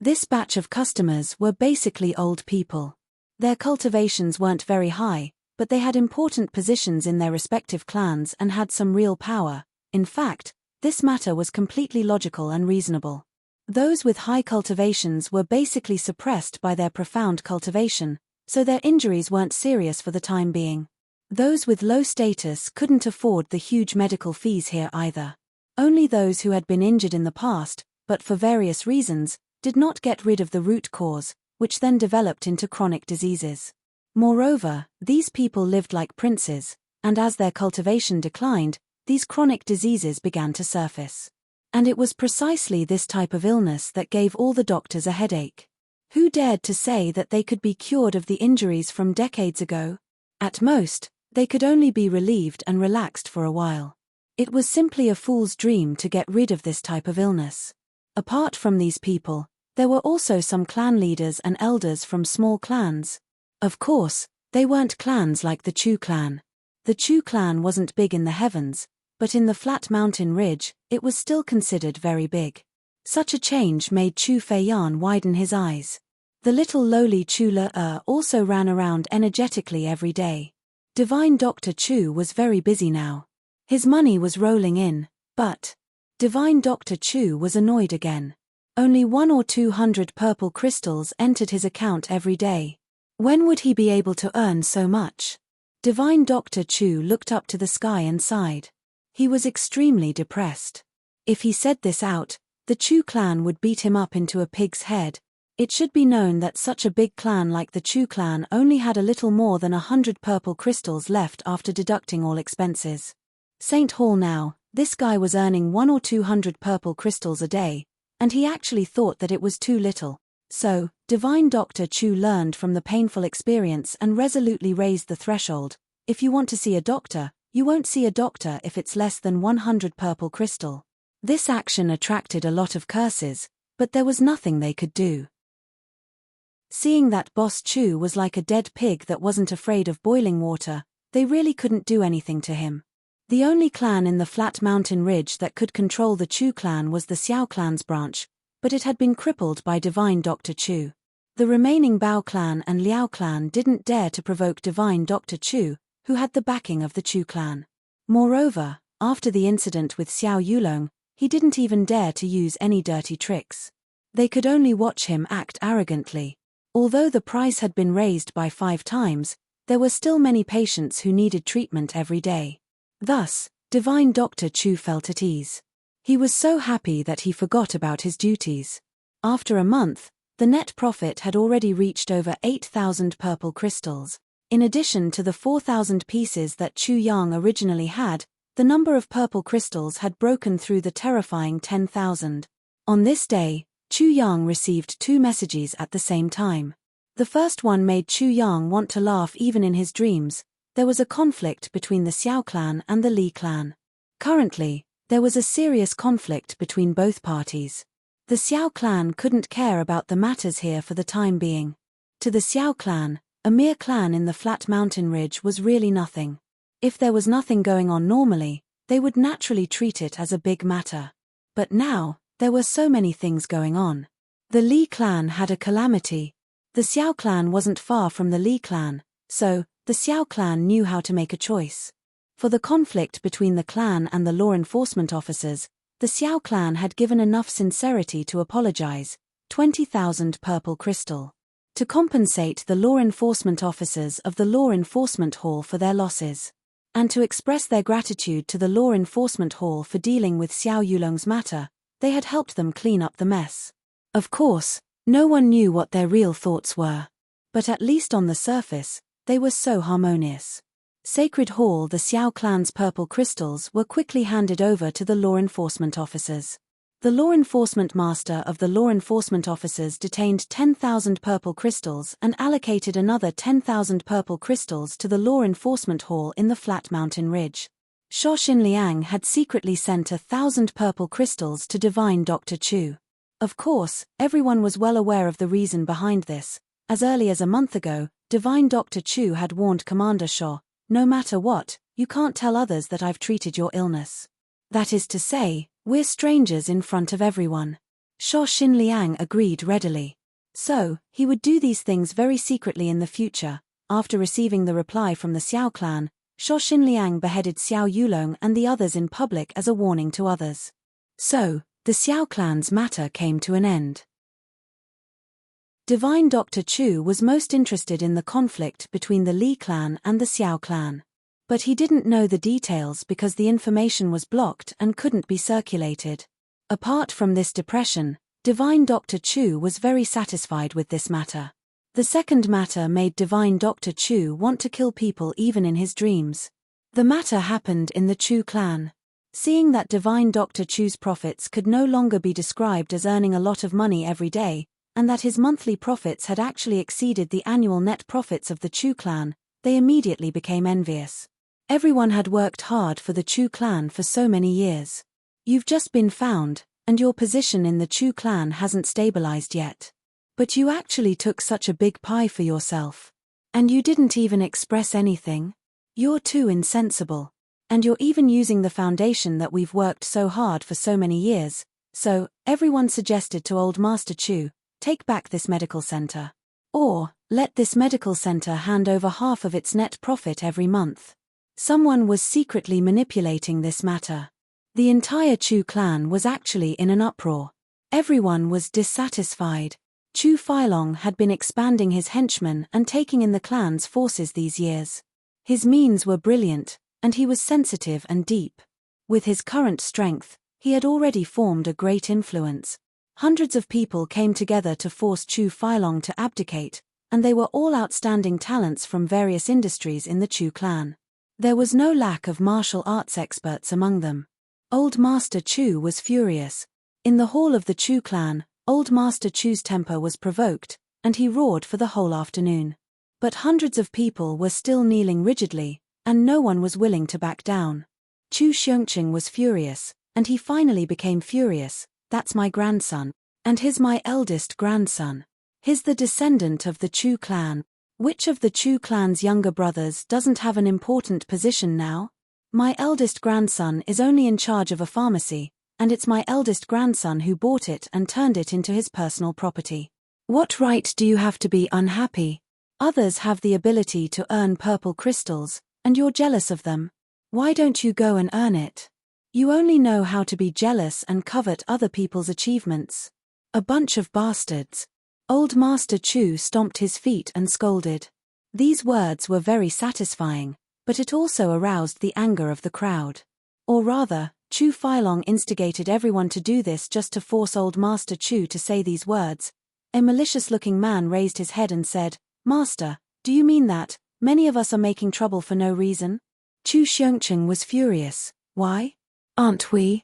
This batch of customers were basically old people. Their cultivations weren't very high, but they had important positions in their respective clans and had some real power. In fact, this matter was completely logical and reasonable. Those with high cultivations were basically suppressed by their profound cultivation, so their injuries weren't serious for the time being. Those with low status couldn't afford the huge medical fees here either. Only those who had been injured in the past, but for various reasons, did not get rid of the root cause, which then developed into chronic diseases. Moreover, these people lived like princes, and as their cultivation declined, these chronic diseases began to surface. And it was precisely this type of illness that gave all the doctors a headache. Who dared to say that they could be cured of the injuries from decades ago? At most, they could only be relieved and relaxed for a while. It was simply a fool's dream to get rid of this type of illness. Apart from these people, there were also some clan leaders and elders from small clans. Of course, they weren't clans like the Chu clan. The Chu clan wasn't big in the heavens, but in the flat mountain ridge, it was still considered very big. Such a change made Chu Feiyan widen his eyes. The little lowly Chu Le also ran around energetically every day. Divine Dr. Chu was very busy now. His money was rolling in, but Divine Dr. Chu was annoyed again. Only 100 or 200 purple crystals entered his account every day. When would he be able to earn so much? Divine Dr. Chu looked up to the sky and sighed. He was extremely depressed. If he said this out, the Chu clan would beat him up into a pig's head. It should be known that such a big clan like the Chu clan only had a little more than 100 purple crystals left after deducting all expenses. St. Hall now, this guy was earning 100 or 200 purple crystals a day, and he actually thought that it was too little. So, Divine Dr. Chu learned from the painful experience and resolutely raised the threshold. If you want to see a doctor, you won't see a doctor if it's less than 100 purple crystal. This action attracted a lot of curses, but there was nothing they could do. Seeing that Boss Chu was like a dead pig that wasn't afraid of boiling water, they really couldn't do anything to him. The only clan in the flat mountain ridge that could control the Chu clan was the Xiao clan's branch, but it had been crippled by Divine Dr. Chu. The remaining Bao clan and Liao clan didn't dare to provoke Divine Dr. Chu, who had the backing of the Chu clan. Moreover, after the incident with Xiao Yulong, he didn't even dare to use any dirty tricks. They could only watch him act arrogantly. Although the price had been raised by 5 times, there were still many patients who needed treatment every day. Thus, Divine Dr. Chu felt at ease. He was so happy that he forgot about his duties. After a month, the net profit had already reached over 8,000 purple crystals. In addition to the 4,000 pieces that Chu Yang originally had, the number of purple crystals had broken through the terrifying 10,000. On this day, Chu Yang received 2 messages at the same time. The first one made Chu Yang want to laugh even in his dreams. There was a conflict between the Xiao clan and the Li clan. Currently, there was a serious conflict between both parties. The Xiao clan couldn't care about the matters here for the time being. To the Xiao clan, a mere clan in the flat mountain ridge was really nothing. If there was nothing going on normally, they would naturally treat it as a big matter. But now, there were so many things going on. The Li clan had a calamity. The Xiao clan wasn't far from the Li clan, so, the Xiao clan knew how to make a choice. For the conflict between the clan and the law enforcement officers, the Xiao clan had given enough sincerity to apologize, 20,000 purple crystal. To compensate the law enforcement officers of the law enforcement hall for their losses. And to express their gratitude to the law enforcement hall for dealing with Xiao Yulong's matter, they had helped them clean up the mess. Of course, no one knew what their real thoughts were. But at least on the surface, they were so harmonious. Sacred Hall, the Xiao clan's purple crystals were quickly handed over to the law enforcement officers. The law enforcement master of the law enforcement officers detained 10,000 purple crystals and allocated another 10,000 purple crystals to the law enforcement hall in the flat mountain ridge. Sho Xinliang had secretly sent 1,000 purple crystals to Divine Dr. Chu. Of course, everyone was well aware of the reason behind this. As early as a month ago, Divine Dr. Chu had warned Commander Sho, "No matter what, you can't tell others that I've treated your illness. That is to say, we're strangers in front of everyone." Sho Xinliang agreed readily. So, he would do these things very secretly in the future. After receiving the reply from the Xiao clan, Sho Xinliang beheaded Xiao Yulong and the others in public as a warning to others. So, the Xiao clan's matter came to an end. Divine Dr. Chu was most interested in the conflict between the Li clan and the Xiao clan. But he didn't know the details because the information was blocked and couldn't be circulated. Apart from this depression, Divine Dr. Chu was very satisfied with this matter. The second matter made Divine Dr. Chu want to kill people even in his dreams. The matter happened in the Chu clan. Seeing that Divine Dr. Chu's profits could no longer be described as earning a lot of money every day, and that his monthly profits had actually exceeded the annual net profits of the Chu clan, they immediately became envious. Everyone had worked hard for the Chu clan for so many years. You've just been found, and your position in the Chu clan hasn't stabilized yet. But you actually took such a big pie for yourself. And you didn't even express anything. You're too insensible. And you're even using the foundation that we've worked so hard for so many years. So, everyone suggested to old Master Chu, take back this medical center. Or, let this medical center hand over half of its net profit every month. Someone was secretly manipulating this matter. The entire Chu clan was actually in an uproar. Everyone was dissatisfied. Chu Filong had been expanding his henchmen and taking in the clan's forces these years. His means were brilliant, and he was sensitive and deep. With his current strength, he had already formed a great influence. Hundreds of people came together to force Chu Filong to abdicate, and they were all outstanding talents from various industries in the Chu clan. There was no lack of martial arts experts among them. Old Master Chu was furious. In the hall of the Chu clan, Old Master Chu's temper was provoked, and he roared for the whole afternoon. But hundreds of people were still kneeling rigidly, and no one was willing to back down. Chu Xiongqing was furious, and he finally became furious. That's my grandson. And he's my eldest grandson. He's the descendant of the Chu clan. Which of the Chu clan's younger brothers doesn't have an important position now? My eldest grandson is only in charge of a pharmacy, and it's my eldest grandson who bought it and turned it into his personal property. What right do you have to be unhappy? Others have the ability to earn purple crystals, and you're jealous of them. Why don't you go and earn it? You only know how to be jealous and covet other people's achievements. A bunch of bastards. Old Master Chu stomped his feet and scolded. These words were very satisfying, but it also aroused the anger of the crowd. Or rather, Chu Filong instigated everyone to do this just to force Old Master Chu to say these words. A malicious-looking man raised his head and said, "Master, do you mean that many of us are making trouble for no reason?" Chu Xiongqing was furious. Why? Aren't we?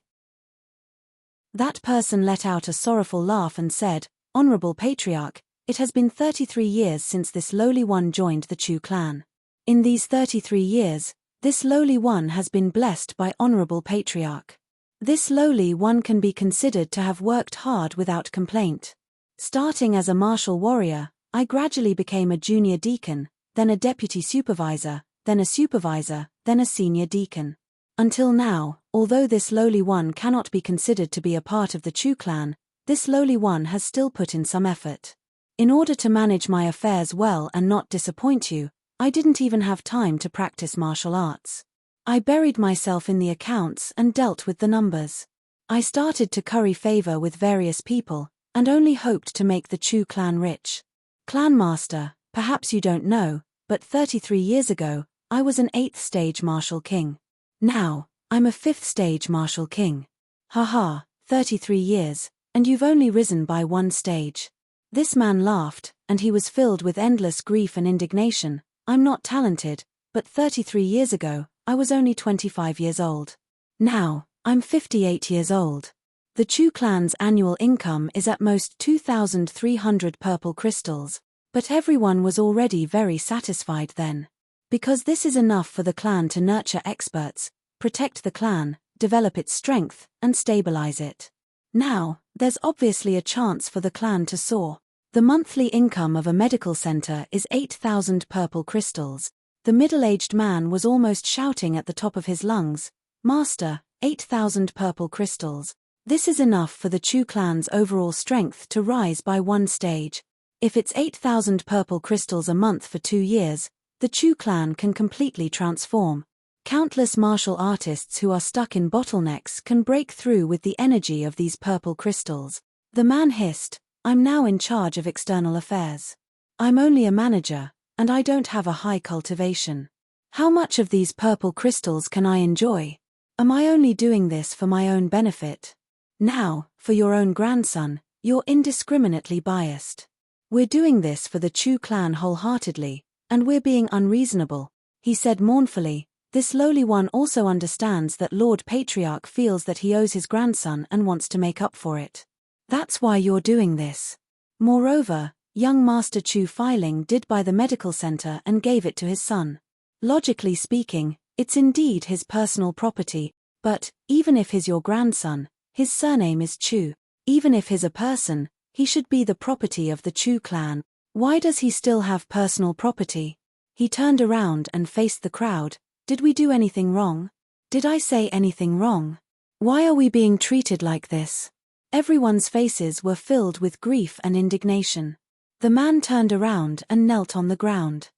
That person let out a sorrowful laugh and said, "Honorable Patriarch, it has been 33 years since this lowly one joined the Chu clan. In these 33 years, this lowly one has been blessed by Honorable Patriarch. This lowly one can be considered to have worked hard without complaint. Starting as a martial warrior, I gradually became a junior deacon, then a deputy supervisor, then a supervisor, then a senior deacon. Until now, although this lowly one cannot be considered to be a part of the Chu clan, this lowly one has still put in some effort. In order to manage my affairs well and not disappoint you, I didn't even have time to practice martial arts. I buried myself in the accounts and dealt with the numbers. I started to curry favor with various people, and only hoped to make the Chu clan rich. Clan master, perhaps you don't know, but 33 years ago, I was an 8th stage martial king. Now, I'm a 5th stage martial king. Haha, 33 years, and you've only risen by 1 stage. This man laughed, and he was filled with endless grief and indignation. I'm not talented, but 33 years ago, I was only 25 years old. Now, I'm 58 years old. The Chu clan's annual income is at most 2,300 purple crystals, but everyone was already very satisfied then. Because this is enough for the clan to nurture experts, protect the clan, develop its strength, and stabilize it. Now, there's obviously a chance for the clan to soar. The monthly income of a medical center is 8,000 purple crystals. The middle-aged man was almost shouting at the top of his lungs, "Master, 8,000 purple crystals. This is enough for the Chu clan's overall strength to rise by 1 stage. If it's 8,000 purple crystals a month for 2 years, the Chu clan can completely transform. Countless martial artists who are stuck in bottlenecks can break through with the energy of these purple crystals." The man hissed, "I'm now in charge of external affairs. I'm only a manager, and I don't have a high cultivation. How much of these purple crystals can I enjoy? Am I only doing this for my own benefit? Now, for your own grandson, you're indiscriminately biased. We're doing this for the Chu clan wholeheartedly, and we're being unreasonable," he said mournfully. This lowly one also understands that Lord Patriarch feels that he owes his grandson and wants to make up for it. That's why you're doing this. Moreover, young Master Chu Filing did buy the medical center and gave it to his son. Logically speaking, it's indeed his personal property, but, even if he's your grandson, his surname is Chu. Even if he's a person, he should be the property of the Chu clan. Why does he still have personal property? He turned around and faced the crowd. Did we do anything wrong? Did I say anything wrong? Why are we being treated like this? Everyone's faces were filled with grief and indignation. The man turned around and knelt on the ground.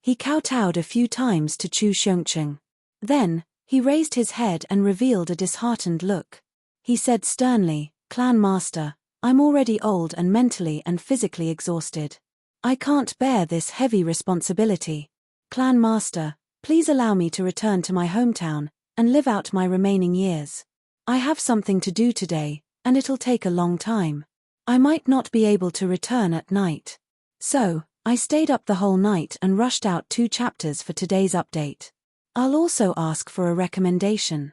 He kowtowed a few times to Chu Xiongqing. Then, He raised his head and revealed a disheartened look. He said sternly, "Clan Master, I'm already old and mentally and physically exhausted. I can't bear this heavy responsibility. Clan Master, please allow me to return to my hometown and live out my remaining years. I have something to do today, and it'll take a long time. I might not be able to return at night. So, I stayed up the whole night and rushed out 2 chapters for today's update. I'll also ask for a recommendation."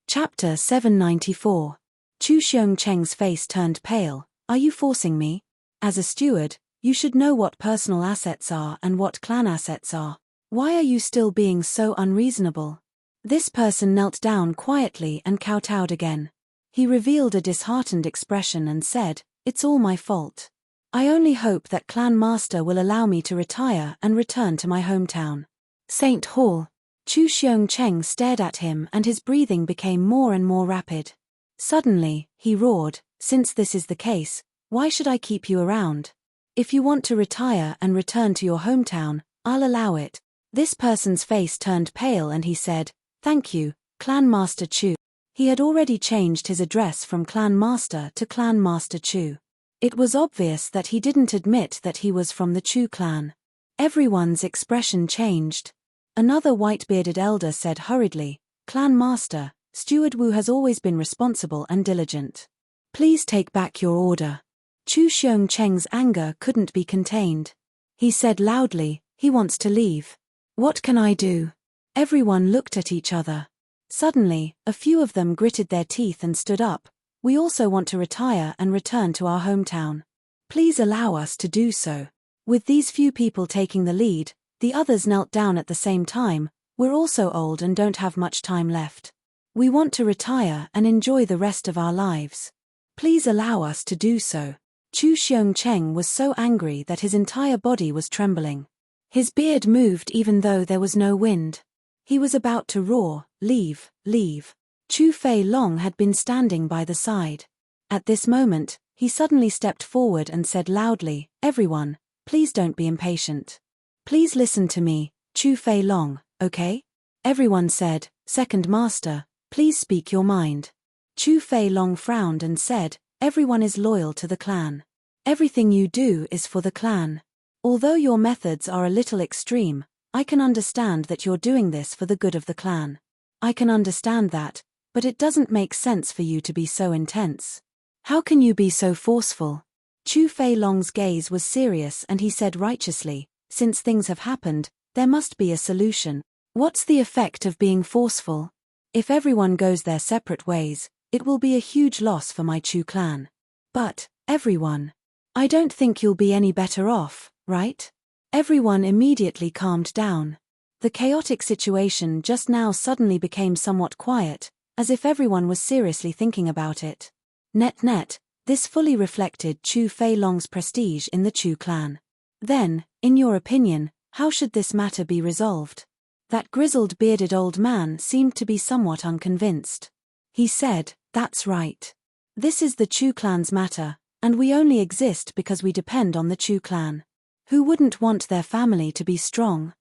Chapter 794. Chu Xiongcheng's face turned pale. "Are you forcing me? As a steward, you should know what personal assets are and what clan assets are. Why are you still being so unreasonable?" This person knelt down quietly and kowtowed again. He revealed a disheartened expression and said, "It's all my fault. I only hope that Clan Master will allow me to retire and return to my hometown. St. Hall." Chu Xiongcheng stared at him and his breathing became more and more rapid. Suddenly, he roared, "Since this is the case, why should I keep you around? If you want to retire and return to your hometown, I'll allow it." This person's face turned pale and he said, "Thank you, Clan Master Chu." He had already changed his address from Clan Master to Clan Master Chu. It was obvious that he didn't admit that he was from the Chu clan. Everyone's expression changed. Another white-bearded elder said hurriedly, "Clan Master, Steward Wu has always been responsible and diligent. Please take back your order." Chu Xiongcheng's anger couldn't be contained. He said loudly, "He wants to leave. What can I do?" Everyone looked at each other. Suddenly, a few of them gritted their teeth and stood up. "We also want to retire and return to our hometown. Please allow us to do so." With these few people taking the lead, the others knelt down at the same time. "We're also old and don't have much time left. We want to retire and enjoy the rest of our lives. Please allow us to do so." Chu Xiongcheng was so angry that his entire body was trembling. His beard moved even though there was no wind. He was about to roar, "Leave, leave." Chu Fei Long had been standing by the side. At this moment, he suddenly stepped forward and said loudly, "Everyone, please don't be impatient. Please listen to me, Chu Fei Long, okay?" Everyone said, "Second Master, please speak your mind." Chu Fei Long frowned and said, "Everyone is loyal to the clan. Everything you do is for the clan. Although your methods are a little extreme, I can understand that you're doing this for the good of the clan. I can understand that, but it doesn't make sense for you to be so intense. How can you be so forceful?" Chu Fei Long's gaze was serious and he said righteously, "Since things have happened, there must be a solution. What's the effect of being forceful? If everyone goes their separate ways, it will be a huge loss for my Chu clan. But, everyone, I don't think you'll be any better off, right?" Everyone immediately calmed down. The chaotic situation just now suddenly became somewhat quiet, as if everyone was seriously thinking about it. Net, this fully reflected Chu Fei Long's prestige in the Chu clan. Then, in your opinion, how should this matter be resolved? That grizzled bearded old man seemed to be somewhat unconvinced. He said, "That's right. This is the Chu clan's matter, and we only exist because we depend on the Chu clan. Who wouldn't want their family to be strong?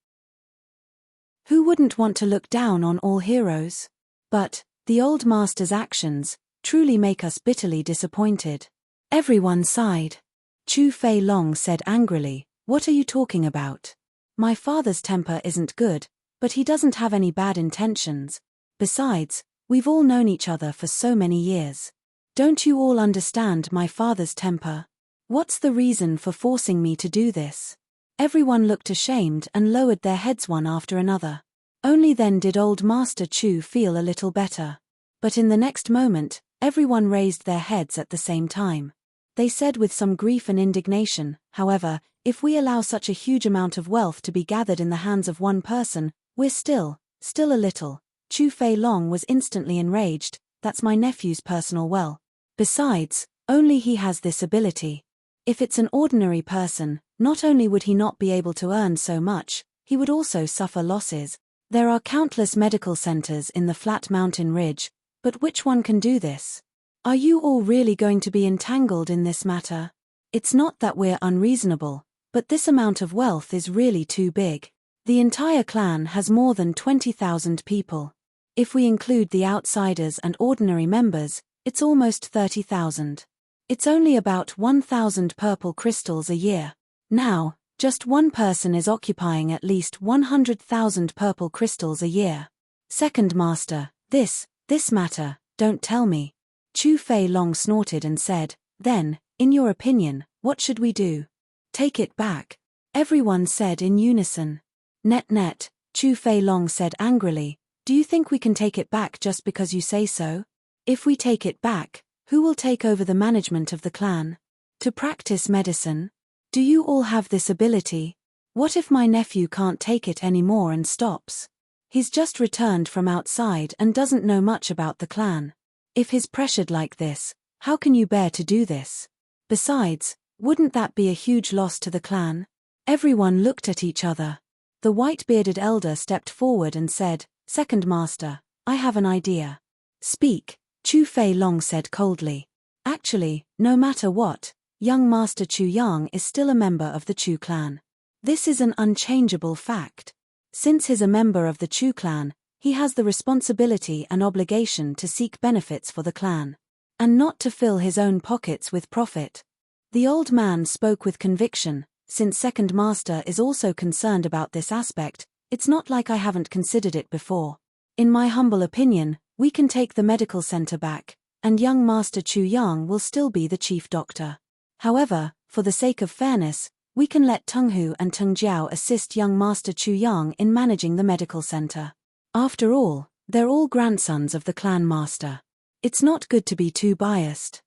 Who wouldn't want to look down on all heroes? But, the old master's actions truly make us bitterly disappointed." Everyone sighed. Chu Fei Long said angrily, "What are you talking about? My father's temper isn't good, but he doesn't have any bad intentions. Besides, we've all known each other for so many years. Don't you all understand my father's temper? What's the reason for forcing me to do this?" Everyone looked ashamed and lowered their heads one after another. Only then did old Master Chu feel a little better. But in the next moment, everyone raised their heads at the same time. They said with some grief and indignation, "However, if we allow such a huge amount of wealth to be gathered in the hands of one person, we're still a little." Chu Fei Long was instantly enraged. "That's my nephew's personal wealth. Besides, only he has this ability. If it's an ordinary person, not only would he not be able to earn so much, he would also suffer losses. There are countless medical centers in the flat mountain ridge, but which one can do this? Are you all really going to be entangled in this matter? It's not that we're unreasonable, but this amount of wealth is really too big. The entire clan has more than 20,000 people. If we include the outsiders and ordinary members, it's almost 30,000. It's only about 1,000 purple crystals a year. Now, just one person is occupying at least 100,000 purple crystals a year. Second Master, this matter, don't tell me. Chu Fei Long snorted and said, then, in your opinion, what should we do? Take it back. Everyone said in unison. Net, Chu Fei Long said angrily, do you think we can take it back just because you say so? If we take it back, who will take over the management of the clan? To practice medicine? Do you all have this ability? What if my nephew can't take it anymore and stops? He's just returned from outside and doesn't know much about the clan. If he's pressured like this, how can you bear to do this? Besides, wouldn't that be a huge loss to the clan? Everyone looked at each other. The white-bearded elder stepped forward and said, Second Master, I have an idea. Speak, Chu Fei Long said coldly. Actually, no matter what, young Master Chu Yang is still a member of the Chu clan. This is an unchangeable fact. Since he's a member of the Chu clan, he has the responsibility and obligation to seek benefits for the clan, and not to fill his own pockets with profit. The old man spoke with conviction. Since Second Master is also concerned about this aspect, it's not like I haven't considered it before. In my humble opinion, we can take the medical center back, and young Master Chu Yang will still be the chief doctor. However, for the sake of fairness, we can let Teng Hu and Teng Jiao assist young Master Chu Yang in managing the medical center. After all, they're all grandsons of the clan master. It's not good to be too biased.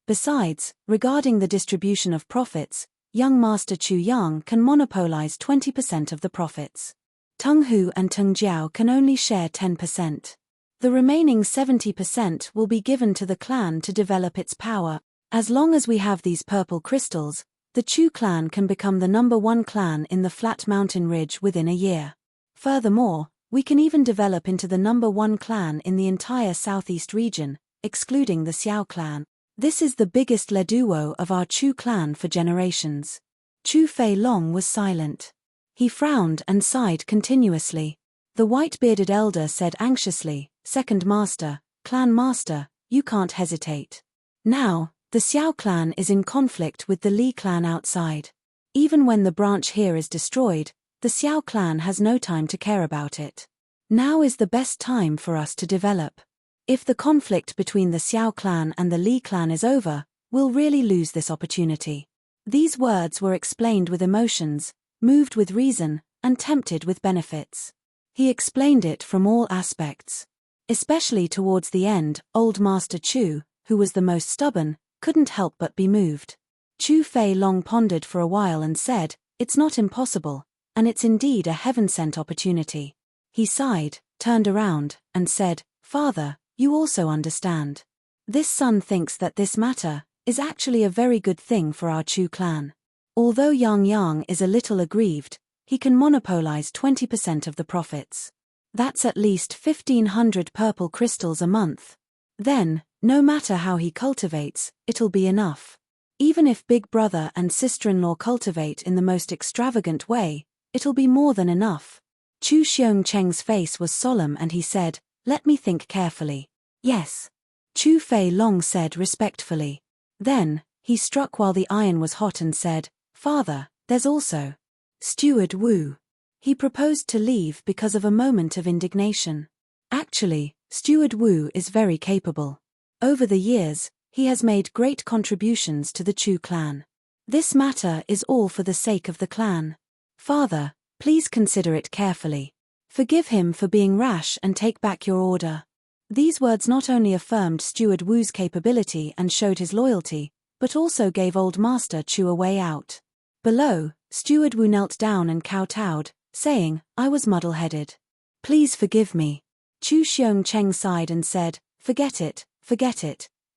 Besides, regarding the distribution of profits, young Master Chu Yang can monopolize 20% of the profits. Teng Hu and Teng Jiao can only share 10%. The remaining 70% will be given to the clan to develop its power. As long as we have these purple crystals, the Chu clan can become the #1 clan in the flat mountain ridge within a year. Furthermore, we can even develop into the #1 clan in the entire southeast region, excluding the Xiao clan. This is the biggest leduo of our Chu clan for generations. Chu Fei Long was silent. He frowned and sighed continuously. The white-bearded elder said anxiously, Second Master, Clan Master, you can't hesitate. Now, the Xiao clan is in conflict with the Li clan outside. Even when the branch here is destroyed, the Xiao clan has no time to care about it. Now is the best time for us to develop. If the conflict between the Xiao clan and the Li clan is over, we'll really lose this opportunity. These words were explained with emotions, moved with reason, and tempted with benefits. He explained it from all aspects. Especially towards the end, old Master Chu, who was the most stubborn, couldn't help but be moved. Chu Fei Long pondered for a while and said, it's not impossible, and it's indeed a heaven-sent opportunity. He sighed, turned around, and said, Father, you also understand. This son thinks that this matter is actually a very good thing for our Chu clan. Although Yang is a little aggrieved, he can monopolize 20% of the profits. That's at least 1,500 purple crystals a month. Then, no matter how he cultivates, it'll be enough. Even if big brother and sister-in-law cultivate in the most extravagant way, it'll be more than enough. Chu Xiongcheng's face was solemn and he said, let me think carefully. Yes. Chu Fei Long said respectfully. Then, he struck while the iron was hot and said, Father, there's also Steward Wu. He proposed to leave because of a moment of indignation. Actually, Steward Wu is very capable. Over the years, he has made great contributions to the Chu clan. This matter is all for the sake of the clan. Father, please consider it carefully. Forgive him for being rash and take back your order. These words not only affirmed Steward Wu's capability and showed his loyalty, but also gave old Master Chu a way out. Below, Steward Wu knelt down and kowtowed, saying, I was muddle-headed. Please forgive me. Chu Xiongcheng sighed and said, forget it.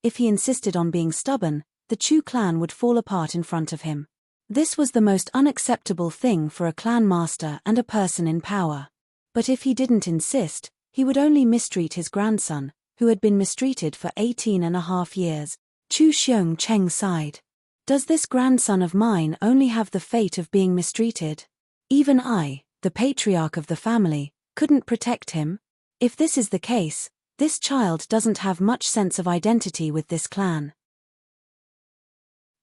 If he insisted on being stubborn, the Chu clan would fall apart in front of him. This was the most unacceptable thing for a clan master and a person in power. But if he didn't insist, he would only mistreat his grandson, who had been mistreated for 18.5 years. Chu Xiongcheng sighed. Does this grandson of mine only have the fate of being mistreated? Even I, the patriarch of the family, couldn't protect him? If this is the case, this child doesn't have much sense of identity with this clan.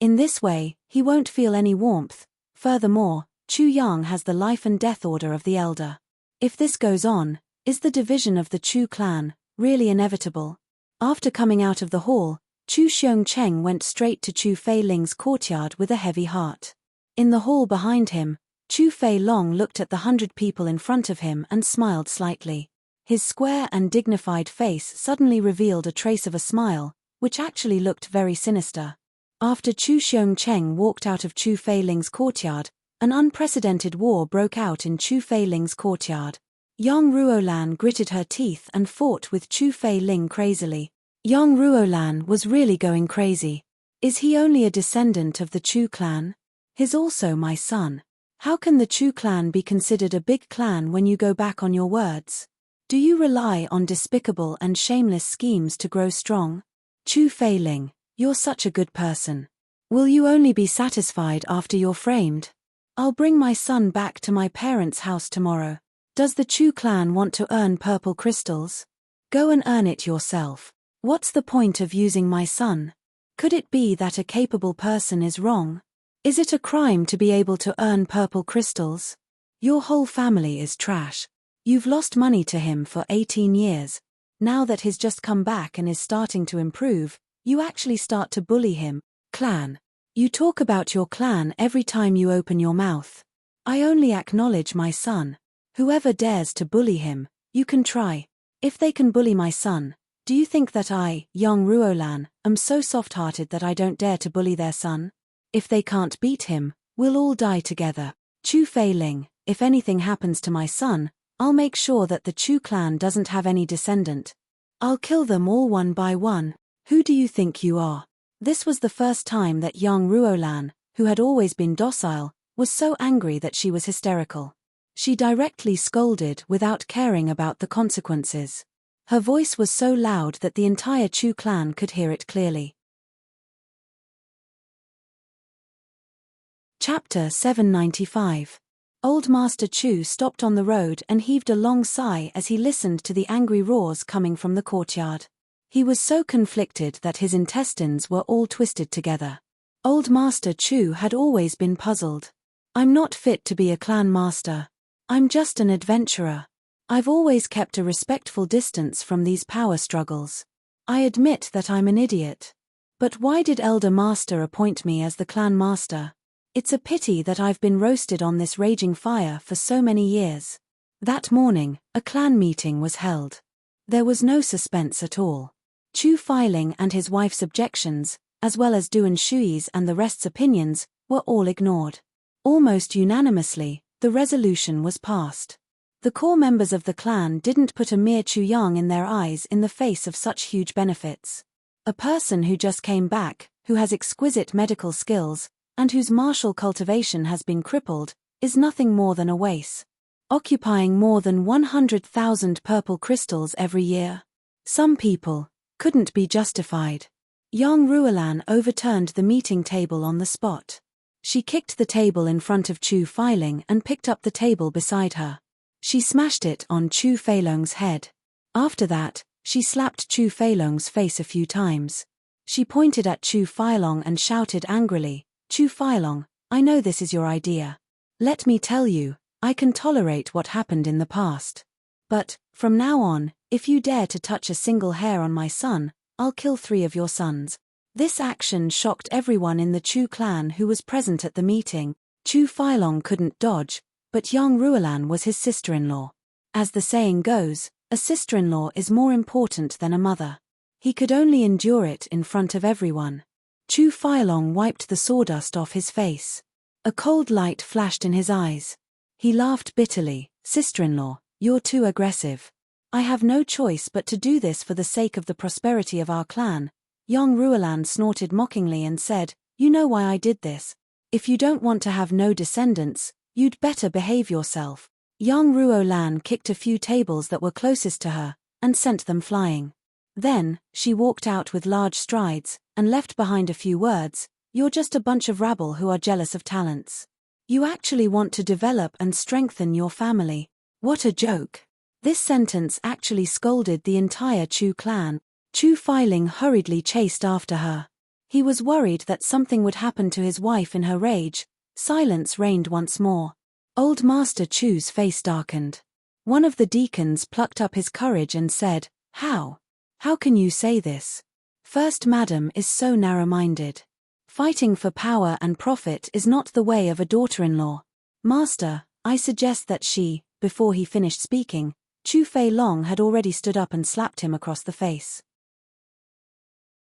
In this way, he won't feel any warmth. Furthermore, Chu Yang has the life and death order of the elder. If this goes on, is the division of the Chu clan really inevitable? After coming out of the hall, Chu Xiongcheng went straight to Chu Feiling's courtyard with a heavy heart. In the hall behind him, Chu Feilong looked at the 100 people in front of him and smiled slightly. His square and dignified face suddenly revealed a trace of a smile, which actually looked very sinister. After Chu Xiongcheng walked out of Chu Feiling's courtyard, an unprecedented war broke out in Chu Feiling's courtyard. Yang Ruolan gritted her teeth and fought with Chu Feiling crazily. Yang Ruolan was really going crazy. Is he only a descendant of the Chu clan? He's also my son. How can the Chu clan be considered a big clan when you go back on your words? Do you rely on despicable and shameless schemes to grow strong? Chu Feiling, you're such a good person. Will you only be satisfied after you're framed? I'll bring my son back to my parents' house tomorrow. Does the Chu clan want to earn purple crystals? Go and earn it yourself. What's the point of using my son? Could it be that a capable person is wrong? Is it a crime to be able to earn purple crystals? Your whole family is trash. You've lost money to him for 18 years. Now that he's just come back and is starting to improve, you actually start to bully him. Clan. You talk about your clan every time you open your mouth. I only acknowledge my son. Whoever dares to bully him, you can try. If they can bully my son, do you think that I, Yang Ruolan, am so soft-hearted that I don't dare to bully their son? If they can't beat him, we'll all die together. Chu Feiling, if anything happens to my son, I'll make sure that the Chu clan doesn't have any descendant. I'll kill them all one by one. Who do you think you are? This was the first time that Yang Ruolan, who had always been docile, was so angry that she was hysterical. She directly scolded without caring about the consequences. Her voice was so loud that the entire Chu clan could hear it clearly. Chapter 795. Old Master Chu stopped on the road and heaved a long sigh as he listened to the angry roars coming from the courtyard. He was so conflicted that his intestines were all twisted together. Old Master Chu had always been puzzled. I'm not fit to be a clan master. I'm just an adventurer. I've always kept a respectful distance from these power struggles. I admit that I'm an idiot. But why did Elder Master appoint me as the clan master? It's a pity that I've been roasted on this raging fire for so many years. That morning, a clan meeting was held. There was no suspense at all. Chu Feiling and his wife's objections, as well as Duan Shui's and the rest's opinions, were all ignored. Almost unanimously, the resolution was passed. The core members of the clan didn't put a mere Chu Yang in their eyes in the face of such huge benefits. A person who just came back, who has exquisite medical skills, and whose martial cultivation has been crippled, is nothing more than a waste. Occupying more than 100,000 purple crystals every year. Some people couldn't be justified. Yang Ruolan overturned the meeting table on the spot. She kicked the table in front of Chu Feiling and picked up the table beside her. She smashed it on Chu Feilong's head. After that, she slapped Chu Feilong's face a few times. She pointed at Chu Feilong and shouted angrily, Chu Feilong, I know this is your idea. Let me tell you, I can tolerate what happened in the past. But, from now on, if you dare to touch a single hair on my son, I'll kill 3 of your sons. This action shocked everyone in the Chu clan who was present at the meeting. Chu Feilong couldn't dodge, but Yang Ruolan was his sister-in-law. As the saying goes, a sister-in-law is more important than a mother. He could only endure it in front of everyone. Chu Feilong wiped the sawdust off his face. A cold light flashed in his eyes. He laughed bitterly. Sister-in-law, you're too aggressive. I have no choice but to do this for the sake of the prosperity of our clan. Yang Ruolan snorted mockingly and said, You know why I did this. If you don't want to have no descendants, you'd better behave yourself. Yang Ruolan kicked a few tables that were closest to her, and sent them flying. Then, she walked out with large strides, and left behind a few words, You're just a bunch of rabble who are jealous of talents. You actually want to develop and strengthen your family. What a joke. This sentence actually scolded the entire Chu clan. Chu Feiling hurriedly chased after her. He was worried that something would happen to his wife in her rage. Silence reigned once more. Old Master Chu's face darkened. One of the deacons plucked up his courage and said, How? How can you say this? First Madam is so narrow-minded. Fighting for power and profit is not the way of a daughter-in-law. Master, I suggest that she. Before he finished speaking, Chu Fei Long had already stood up and slapped him across the face.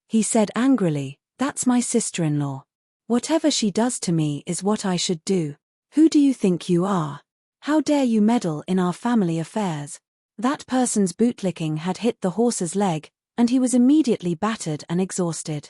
He said angrily, That's my sister-in-law. Whatever she does to me is what I should do. Who do you think you are? How dare you meddle in our family affairs? That person's bootlicking had hit the horse's leg, and he was immediately battered and exhausted.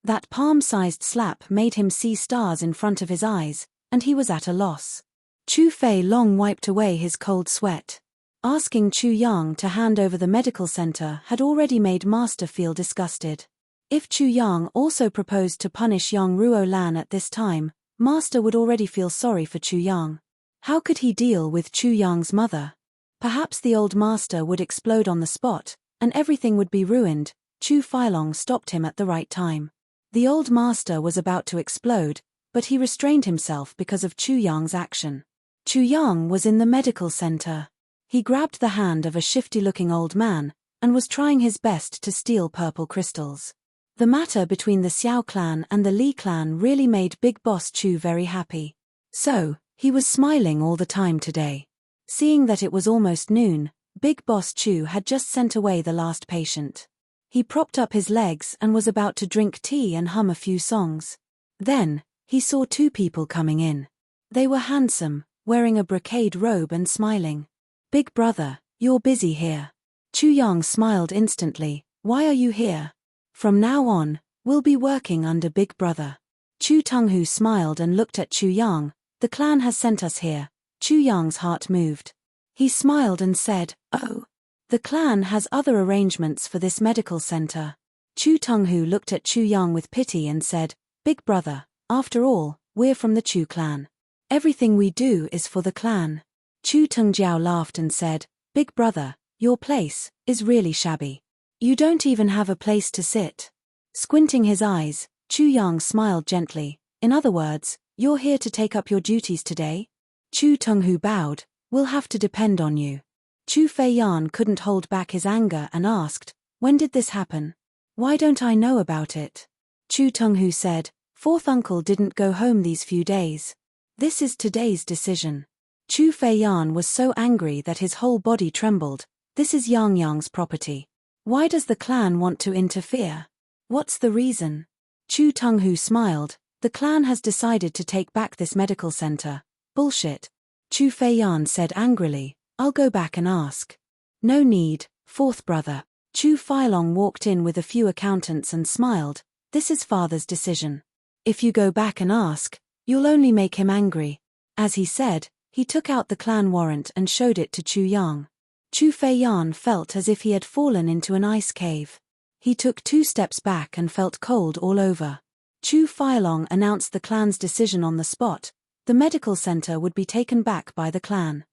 That palm-sized slap made him see stars in front of his eyes, and he was at a loss. Chu Fei Long wiped away his cold sweat. Asking Chu Yang to hand over the medical center had already made Master feel disgusted. If Chu Yang also proposed to punish Yang Ruo Lan at this time, Master would already feel sorry for Chu Yang. How could he deal with Chu Yang's mother? Perhaps the old master would explode on the spot, and everything would be ruined. Chu Feilong stopped him at the right time. The old master was about to explode, but he restrained himself because of Chu Yang's action. Chu Yang was in the medical center. He grabbed the hand of a shifty-looking old man, and was trying his best to steal purple crystals. The matter between the Xiao clan and the Li clan really made Big Boss Chu very happy. So, he was smiling all the time today. Seeing that it was almost noon, Big Boss Chu had just sent away the last patient. He propped up his legs and was about to drink tea and hum a few songs. Then, he saw two people coming in. They were handsome, wearing a brocade robe and smiling. Big brother, you're busy here. Chu Yang smiled instantly. Why are you here? From now on, we'll be working under Big brother. Chu Tunghu smiled and looked at Chu Yang. The clan has sent us here. Chu Yang's heart moved. He smiled and said, Oh. The clan has other arrangements for this medical center. Chu Tunghu looked at Chu Yang with pity and said, Big brother, after all, we're from the Chu clan. Everything we do is for the clan. Chu Tungjiao laughed and said, Big brother, your place is really shabby. You don't even have a place to sit. Squinting his eyes, Chu Yang smiled gently. In other words, you're here to take up your duties today? Chu Tunghu bowed. We'll have to depend on you. Chu Fei Yan couldn't hold back his anger and asked, When did this happen? Why don't I know about it? Chu Tunghu said, Fourth uncle didn't go home these few days. This is today's decision. Chu Fei Yan was so angry that his whole body trembled. This is Yang Yang's property. Why does the clan want to interfere? What's the reason? Chu Tunghu smiled. The clan has decided to take back this medical center. Bullshit. Chu Fei Yan said angrily. I'll go back and ask. No need, fourth brother. Chu Feilong walked in with a few accountants and smiled. This is father's decision. If you go back and ask, you'll only make him angry. As he said, he took out the clan warrant and showed it to Chu Yang. Chu Fei Yan felt as if he had fallen into an ice cave. He took 2 steps back and felt cold all over. Chu Feilong announced the clan's decision on the spot. The medical center would be taken back by the clan.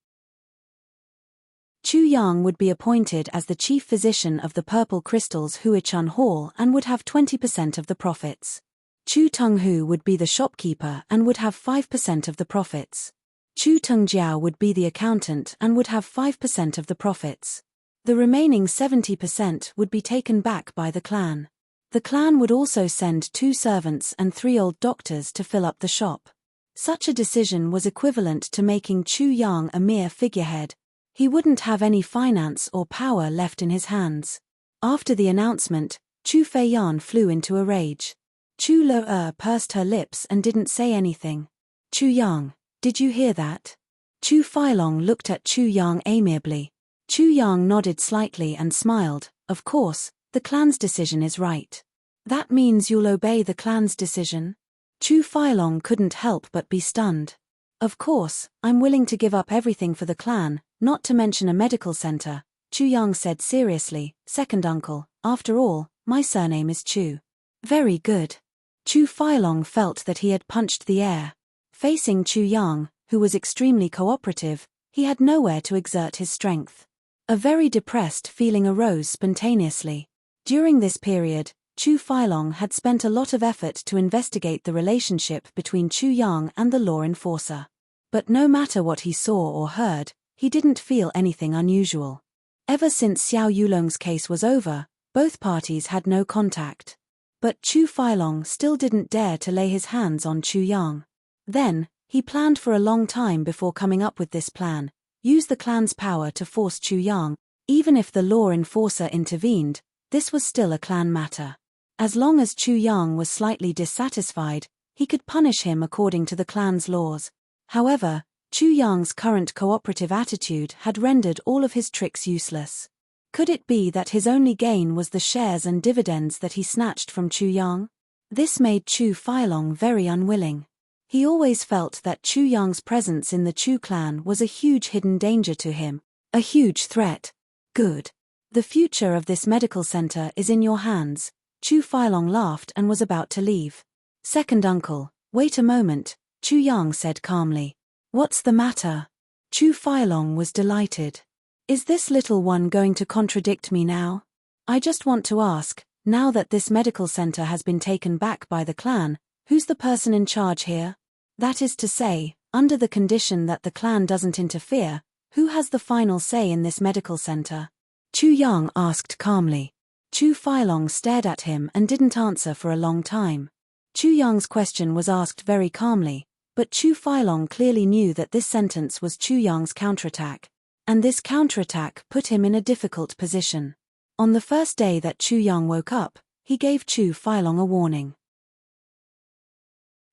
Chu Yang would be appointed as the chief physician of the Purple Crystals Huichun Hall and would have 20% of the profits. Chu Tunghu would be the shopkeeper and would have 5% of the profits. Chu Tungjiao would be the accountant and would have 5% of the profits. The remaining 70% would be taken back by the clan. The clan would also send 2 servants and 3 old doctors to fill up the shop. Such a decision was equivalent to making Chu Yang a mere figurehead. He wouldn't have any finance or power left in his hands. After the announcement, Chu Fei Yan flew into a rage. Chu Lo pursed her lips and didn't say anything. Chu Yang, did you hear that? Chu Feilong looked at Chu Yang amiably. Chu Yang nodded slightly and smiled. Of course, the clan's decision is right. That means you'll obey the clan's decision? Chu Feilong couldn't help but be stunned. Of course, I'm willing to give up everything for the clan, not to mention a medical center, Chu Yang said seriously. Second uncle, after all, my surname is Chu. Very good. Chu Feilong felt that he had punched the air. Facing Chu Yang, who was extremely cooperative, he had nowhere to exert his strength. A very depressed feeling arose spontaneously. During this period, Chu Feilong had spent a lot of effort to investigate the relationship between Chu Yang and the law enforcer. But no matter what he saw or heard, he didn't feel anything unusual. Ever since Xiao Yulong's case was over, both parties had no contact. But Chu Feilong still didn't dare to lay his hands on Chu Yang. Then, he planned for a long time before coming up with this plan: use the clan's power to force Chu Yang. Even if the law enforcer intervened, this was still a clan matter. As long as Chu Yang was slightly dissatisfied, he could punish him according to the clan's laws. However, Chu Yang's current cooperative attitude had rendered all of his tricks useless. Could it be that his only gain was the shares and dividends that he snatched from Chu Yang? This made Chu Feilong very unwilling. He always felt that Chu Yang's presence in the Chu clan was a huge hidden danger to him, a huge threat. Good. The future of this medical center is in your hands. Chu Feilong laughed and was about to leave. Second uncle, wait a moment, Chu Yang said calmly. What's the matter? Chu Feilong was delighted. Is this little one going to contradict me now? I just want to ask, now that this medical center has been taken back by the clan, who's the person in charge here? That is to say, under the condition that the clan doesn't interfere, who has the final say in this medical center? Chu Yang asked calmly. Chu Feilong stared at him and didn't answer for a long time. Chu Yang's question was asked very calmly, but Chu Feilong clearly knew that this sentence was Chu Yang's counterattack. And this counterattack put him in a difficult position. On the first day that Chu Yang woke up, he gave Chu Feilong a warning.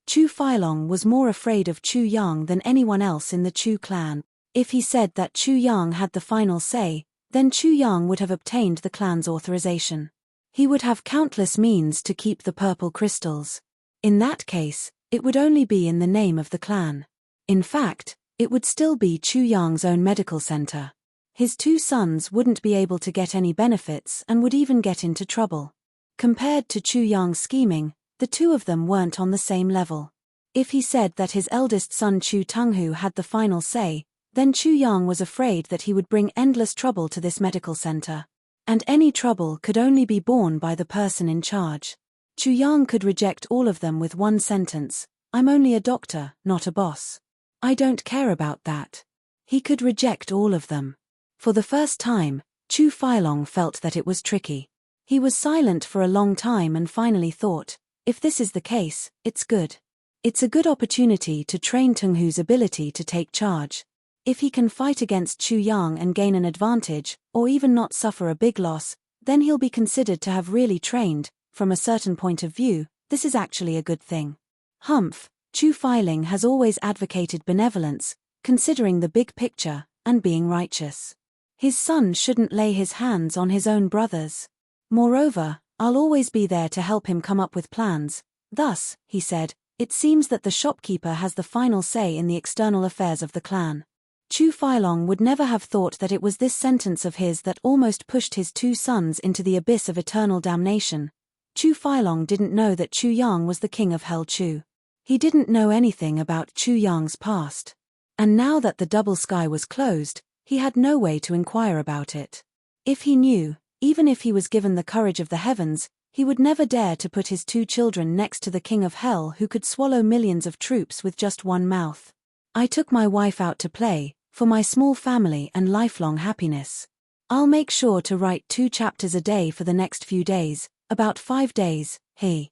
Chu Feilong was more afraid of Chu Yang than anyone else in the Chu clan. If he said that Chu Yang had the final say, then Chu Yang would have obtained the clan's authorization. He would have countless means to keep the purple crystals. In that case, it would only be in the name of the clan. In fact, it would still be Chu Yang's own medical center. His two sons wouldn't be able to get any benefits and would even get into trouble. Compared to Chu Yang's scheming, the two of them weren't on the same level. If he said that his eldest son Chu Tunghu had the final say, then Chu Yang was afraid that he would bring endless trouble to this medical center. And any trouble could only be borne by the person in charge. Chu Yang could reject all of them with one sentence: I'm only a doctor, not a boss. I don't care about that. He could reject all of them. For the first time, Chu Feilong felt that it was tricky. He was silent for a long time and finally thought, if this is the case, it's good. It's a good opportunity to train Tunghu's ability to take charge. If he can fight against Chu Yang and gain an advantage, or even not suffer a big loss, then he'll be considered to have really trained. From a certain point of view, this is actually a good thing. Humph, Chu Feilong has always advocated benevolence, considering the big picture, and being righteous. His son shouldn't lay his hands on his own brothers. Moreover, I'll always be there to help him come up with plans. Thus, he said, it seems that the shopkeeper has the final say in the external affairs of the clan. Chu Feilong would never have thought that it was this sentence of his that almost pushed his two sons into the abyss of eternal damnation. Chu Feilong didn't know that Chu Yang was the king of Hell Chu. He didn't know anything about Chu Yang's past. And now that the double sky was closed, he had no way to inquire about it. If he knew, even if he was given the courage of the heavens, he would never dare to put his two children next to the king of hell who could swallow millions of troops with just one mouth. I took my wife out to play, for my small family and lifelong happiness. I'll make sure to write 2 chapters a day for the next few days, about 5 days, he.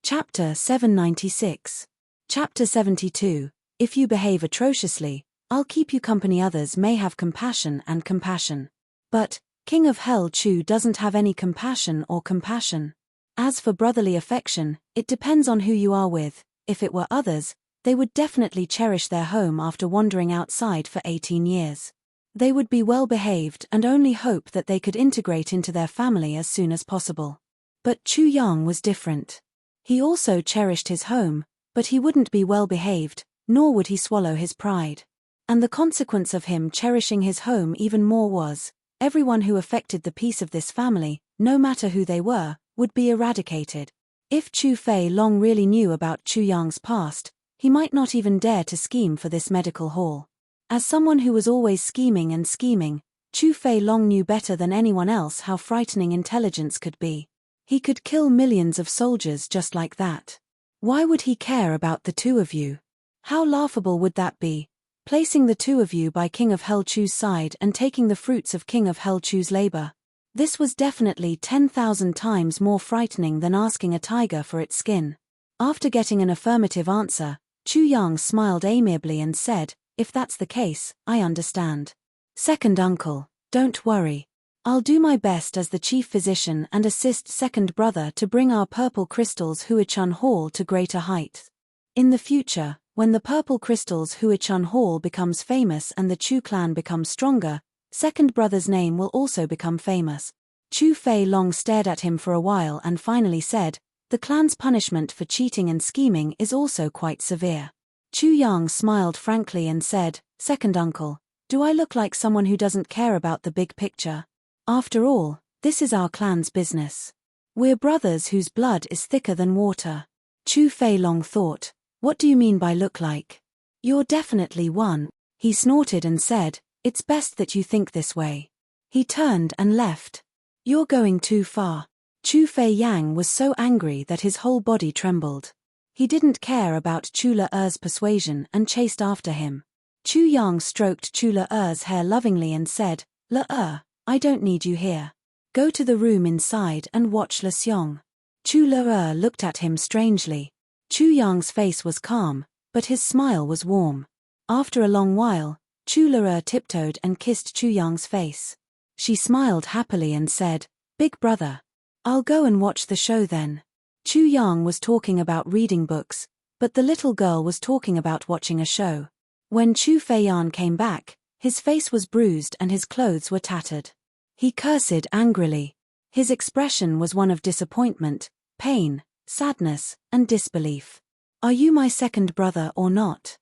Chapter 796. Chapter 72. If you behave atrociously, I'll keep you company. Others may have compassion and compassion. But, King of Hell Chu doesn't have any compassion or compassion. As for brotherly affection, it depends on who you are with. If it were others, they would definitely cherish their home after wandering outside for 18 years. They would be well behaved and only hope that they could integrate into their family as soon as possible. But Chu Yang was different. He also cherished his home, but he wouldn't be well behaved, nor would he swallow his pride. And the consequence of him cherishing his home even more was, everyone who affected the peace of this family, no matter who they were, would be eradicated. If Chu Fei Long really knew about Chu Yang's past, he might not even dare to scheme for this medical hall. As someone who was always scheming and scheming, Chu Fei Long knew better than anyone else how frightening intelligence could be. He could kill millions of soldiers just like that. Why would he care about the two of you? How laughable would that be? Placing the two of you by King of Hell Chu's side and taking the fruits of King of Hell Chu's labor. This was definitely 10,000 times more frightening than asking a tiger for its skin. After getting an affirmative answer, Chu Yang smiled amiably and said, "If that's the case, I understand. Second uncle, don't worry. I'll do my best as the chief physician and assist second brother to bring our purple crystals Huichun Hall to greater heights. In the future, when the purple crystals Huichun Hall becomes famous and the Chu clan becomes stronger, second brother's name will also become famous." Chu Fei Long stared at him for a while and finally said, "The clan's punishment for cheating and scheming is also quite severe." Chu Yang smiled frankly and said, "Second uncle, do I look like someone who doesn't care about the big picture? After all, this is our clan's business. We're brothers whose blood is thicker than water." Chu Fei Long thought, "What do you mean by look like? You're definitely one." He snorted and said, "It's best that you think this way." He turned and left. "You're going too far." Chu Fei Yang was so angry that his whole body trembled. He didn't care about Chu Le-er's persuasion and chased after him. Chu Yang stroked Chu Le-er's hair lovingly and said, "Le-er, I don't need you here. Go to the room inside and watch Le Xiong." Chu Le-er looked at him strangely. Chu Yang's face was calm, but his smile was warm. After a long while, Chu Le-er tiptoed and kissed Chu Yang's face. She smiled happily and said, "Big brother. I'll go and watch the show then." Chu Yang was talking about reading books, but the little girl was talking about watching a show. When Chu Feiyan came back, his face was bruised and his clothes were tattered. He cursed angrily. His expression was one of disappointment, pain, sadness, and disbelief. "Are you my second brother or not?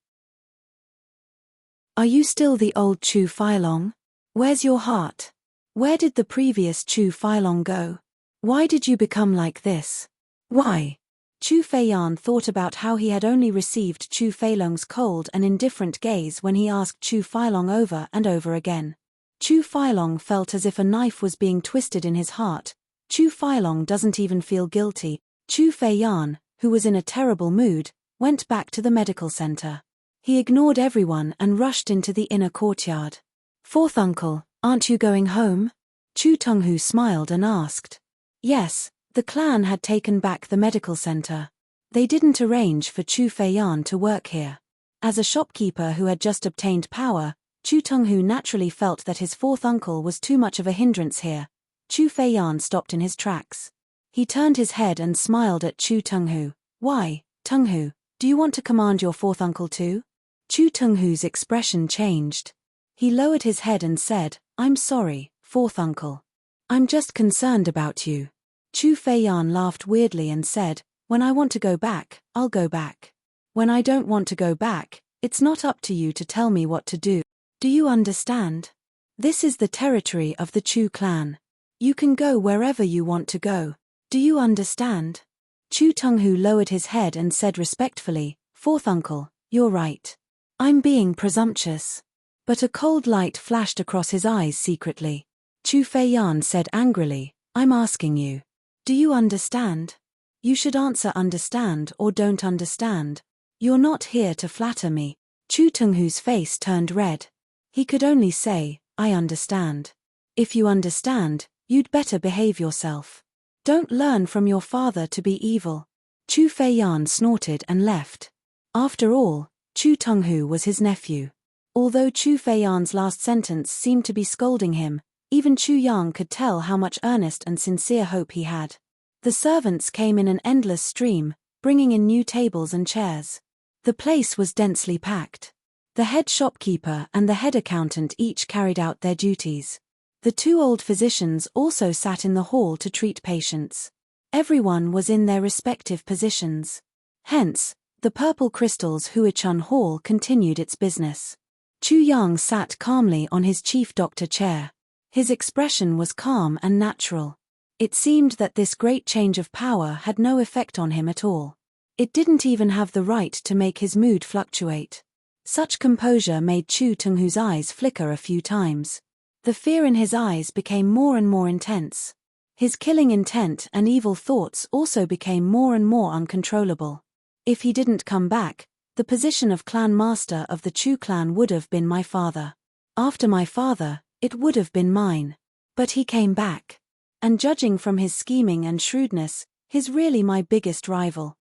Are you still the old Chu Feilong? Where's your heart? Where did the previous Chu Feilong go? Why did you become like this? Why?" Chu Feiyan thought about how he had only received Chu Feilong's cold and indifferent gaze when he asked Chu Feilong over and over again. Chu Feilong felt as if a knife was being twisted in his heart. Chu Feilong doesn't even feel guilty. Chu Feiyan, who was in a terrible mood, went back to the medical center. He ignored everyone and rushed into the inner courtyard. "Fourth uncle, aren't you going home?" Chu Tonghu smiled and asked. Yes, the clan had taken back the medical center. They didn't arrange for Chu Feiyan to work here. As a shopkeeper who had just obtained power, Chu Tonghu naturally felt that his fourth uncle was too much of a hindrance here. Chu Feiyan stopped in his tracks. He turned his head and smiled at Chu Tonghu. "Why, Tonghu, do you want to command your fourth uncle too?" Chu Tonghu's expression changed. He lowered his head and said, "I'm sorry, fourth uncle. I'm just concerned about you." Chu Feiyan laughed weirdly and said, "When I want to go back, I'll go back. When I don't want to go back, it's not up to you to tell me what to do. Do you understand? This is the territory of the Chu clan. You can go wherever you want to go. Do you understand?" Chu Tonghu lowered his head and said respectfully, "Fourth uncle, you're right. I'm being presumptuous." But a cold light flashed across his eyes secretly. Chu Feiyan said angrily, "I'm asking you. Do you understand? You should answer understand or don't understand. You're not here to flatter me." Chu Tonghu's face turned red. He could only say, "I understand. If you understand, you'd better behave yourself. Don't learn from your father to be evil." Chu Feiyan snorted and left. After all, Chu Tonghu was his nephew. Although Chu Feiyan's last sentence seemed to be scolding him, even Chu Yang could tell how much earnest and sincere hope he had. The servants came in an endless stream, bringing in new tables and chairs. The place was densely packed. The head shopkeeper and the head accountant each carried out their duties. The two old physicians also sat in the hall to treat patients. Everyone was in their respective positions. Hence, the Purple Crystal's Huichun Hall continued its business. Chu Yang sat calmly on his chief doctor chair. His expression was calm and natural. It seemed that this great change of power had no effect on him at all. It didn't even have the right to make his mood fluctuate. Such composure made Chu Tenghu's eyes flicker a few times. The fear in his eyes became more and more intense. His killing intent and evil thoughts also became more and more uncontrollable. If he didn't come back, the position of clan master of the Chu clan would have been my father. After my father, it would have been mine. But he came back. And judging from his scheming and shrewdness, he's really my biggest rival.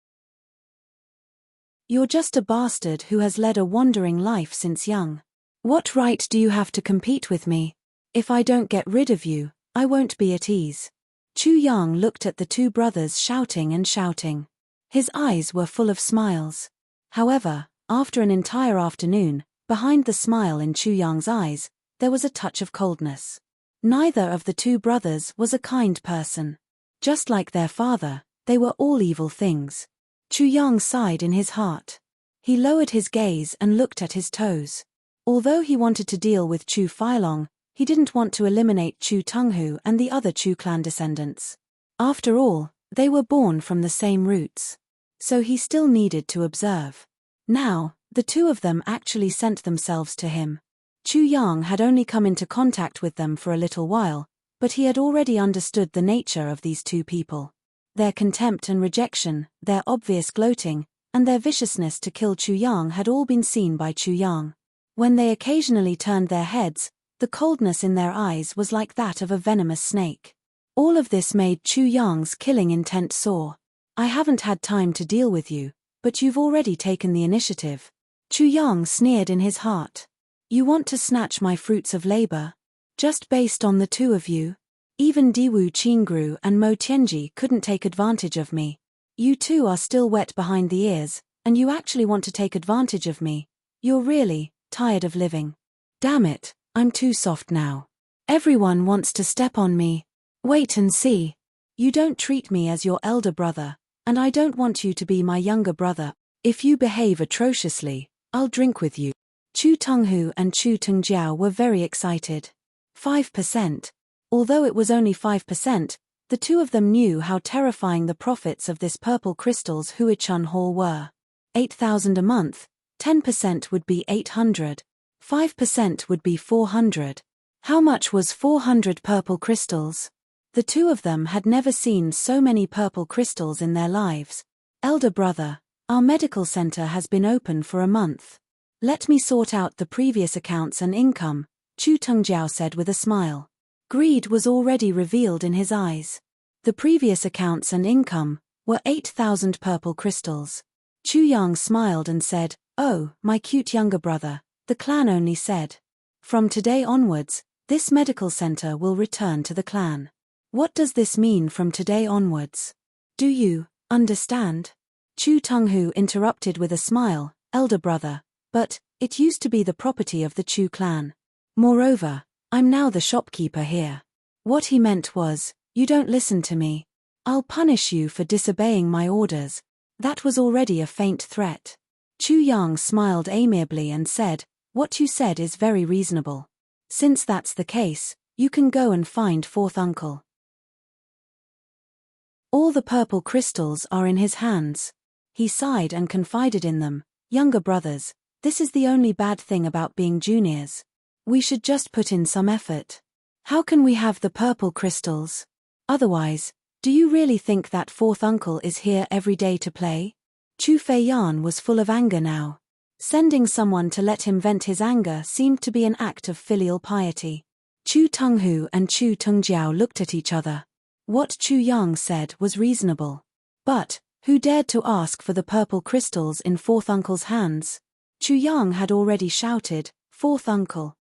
You're just a bastard who has led a wandering life since young. What right do you have to compete with me? If I don't get rid of you, I won't be at ease. Chu Yang looked at the two brothers shouting and shouting. His eyes were full of smiles. However, after an entire afternoon, behind the smile in Chu Yang's eyes, there was a touch of coldness. Neither of the two brothers was a kind person. Just like their father, they were all evil things. Chu Yang sighed in his heart. He lowered his gaze and looked at his toes. Although he wanted to deal with Chu Feilong, he didn't want to eliminate Chu Tenghu and the other Chu clan descendants. After all, they were born from the same roots. So he still needed to observe. Now, the two of them actually sent themselves to him. Chu Yang had only come into contact with them for a little while, but he had already understood the nature of these two people. Their contempt and rejection, their obvious gloating, and their viciousness to kill Chu Yang had all been seen by Chu Yang. When they occasionally turned their heads, the coldness in their eyes was like that of a venomous snake. All of this made Chu Yang's killing intent soar. I haven't had time to deal with you, but you've already taken the initiative. Chu Yang sneered in his heart. You want to snatch my fruits of labor? Just based on the two of you? Even Diwu Qingru and Mo Tianji couldn't take advantage of me. You two are still wet behind the ears, and you actually want to take advantage of me. You're really tired of living. Damn it, I'm too soft now. Everyone wants to step on me. Wait and see. You don't treat me as your elder brother, and I don't want you to be my younger brother. If you behave atrociously, I'll drink with you. Chu Tenghu and Chu Tengjiao were very excited. 5%. Although it was only 5%, the two of them knew how terrifying the profits of this purple crystal's Huichun Hall were. 8,000 a month, 10% would be 800. 5% would be 400. How much was 400 purple crystals? The two of them had never seen so many purple crystals in their lives. Elder brother, our medical center has been open for a month. Let me sort out the previous accounts and income, Chu Tengjiao said with a smile. Greed was already revealed in his eyes. The previous accounts and income were 8,000 purple crystals. Chu Yang smiled and said, "Oh, my cute younger brother," the clan only said. "From today onwards, this medical center will return to the clan." What does this mean from today onwards? Do you understand? Chu Tenghu interrupted with a smile, elder brother, but it used to be the property of the Chu clan. Moreover, I'm now the shopkeeper here. What he meant was, you don't listen to me. I'll punish you for disobeying my orders. That was already a faint threat. Chu Yang smiled amiably and said, what you said is very reasonable. Since that's the case, you can go and find fourth uncle. All the purple crystals are in his hands. He sighed and confided in them, younger brothers, this is the only bad thing about being juniors. We should just put in some effort. How can we have the purple crystals? Otherwise, do you really think that fourth uncle is here every day to play? Chu Feiyan was full of anger now. Sending someone to let him vent his anger seemed to be an act of filial piety. Chu Tenghu and Chu Tengjiao looked at each other. What Chu Yang said was reasonable. But, who dared to ask for the purple crystals in fourth uncle's hands? Chu Yang had already shouted, fourth uncle,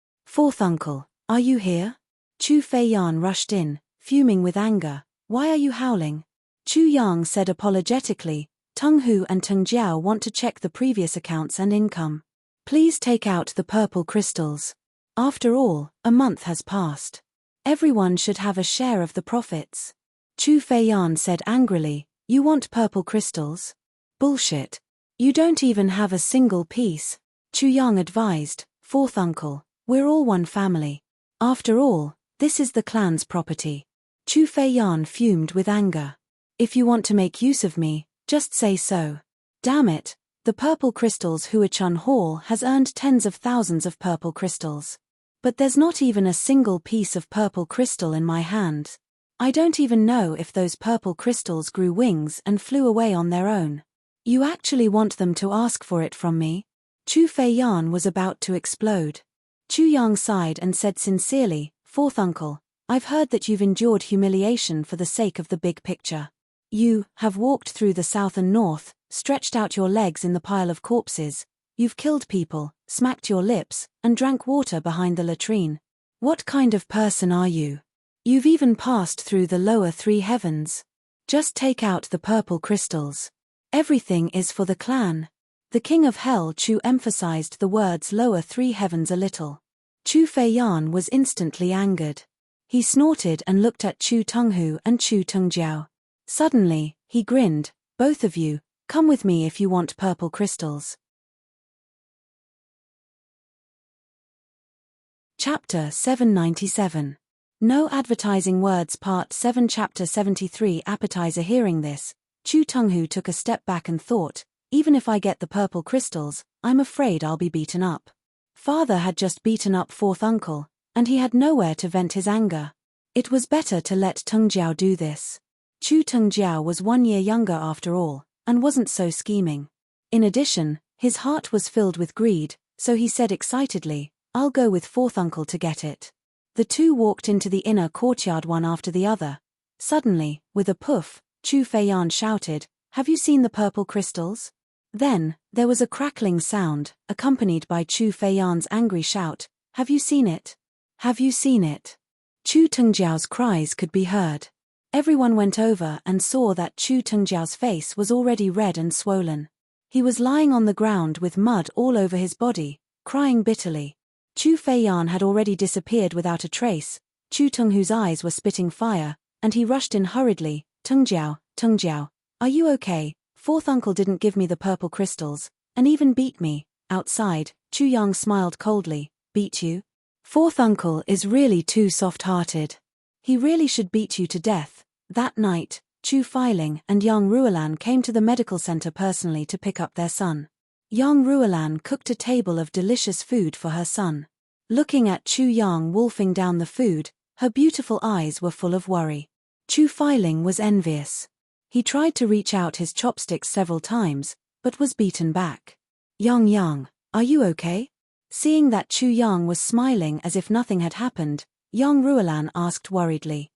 are you here? Chu Feiyan rushed in, fuming with anger. Why are you howling? Chu Yang said apologetically, Tenghu and Tengjiao want to check the previous accounts and income. Please take out the purple crystals. After all, a month has passed. Everyone should have a share of the profits. Chu Feiyan said angrily, you want purple crystals? Bullshit. You don't even have a single piece. Chu Yang advised, fourth uncle, we're all one family. After all, this is the clan's property. Chu Feiyan fumed with anger. If you want to make use of me, just say so. Damn it, the purple crystals Huachun Hall has earned tens of thousands of purple crystals. But there's not even a single piece of purple crystal in my hand. I don't even know if those purple crystals grew wings and flew away on their own. You actually want them to ask for it from me? Chu Feiyan was about to explode. Chu Yang sighed and said sincerely, "Fourth uncle, I've heard that you've endured humiliation for the sake of the big picture. You have walked through the south and north, stretched out your legs in the pile of corpses. You've killed people, smacked your lips, and drank water behind the latrine. What kind of person are you? You've even passed through the lower three heavens. Just take out the purple crystals. Everything is for the clan." The king of hell Chu emphasized the words lower three heavens a little. Chu Feiyan was instantly angered. He snorted and looked at Chu Tunghu and Chu Tungjiao. Suddenly, he grinned, "Both of you, come with me if you want purple crystals." Chapter 797. No Advertising Words Part 7 Chapter 73 Appetizer. Hearing this, Chu Tunghu took a step back and thought, even if I get the purple crystals, I'm afraid I'll be beaten up. Father had just beaten up fourth uncle, and he had nowhere to vent his anger. It was better to let Tungjiao do this. Chu Tungjiao was 1 year younger after all, and wasn't so scheming. In addition, his heart was filled with greed, so he said excitedly, "I'll go with fourth uncle to get it." The two walked into the inner courtyard one after the other. Suddenly, with a poof, Chu Feiyan shouted, "Have you seen the purple crystals?" Then, there was a crackling sound, accompanied by Chu Feiyan's angry shout, "Have you seen it? Have you seen it?" Chu Tungjiao's cries could be heard. Everyone went over and saw that Chu Tungjiao's face was already red and swollen. He was lying on the ground with mud all over his body, crying bitterly. Chu Feiyan had already disappeared without a trace. Chu Tunghu's eyes were spitting fire, and he rushed in hurriedly, Tungjiao, are you okay? Fourth uncle didn't give me the purple crystals, and even beat me." Outside, Chu Yang smiled coldly, "Beat you? Fourth uncle is really too soft-hearted. He really should beat you to death." That night, Chu Feiling and Yang Ruolan came to the medical center personally to pick up their son. Yang Ruolan cooked a table of delicious food for her son. Looking at Chu Yang wolfing down the food, her beautiful eyes were full of worry. Chu Feiling was envious. He tried to reach out his chopsticks several times, but was beaten back. Yang, are you okay?" Seeing that Chu Yang was smiling as if nothing had happened, Yang Ruolan asked worriedly,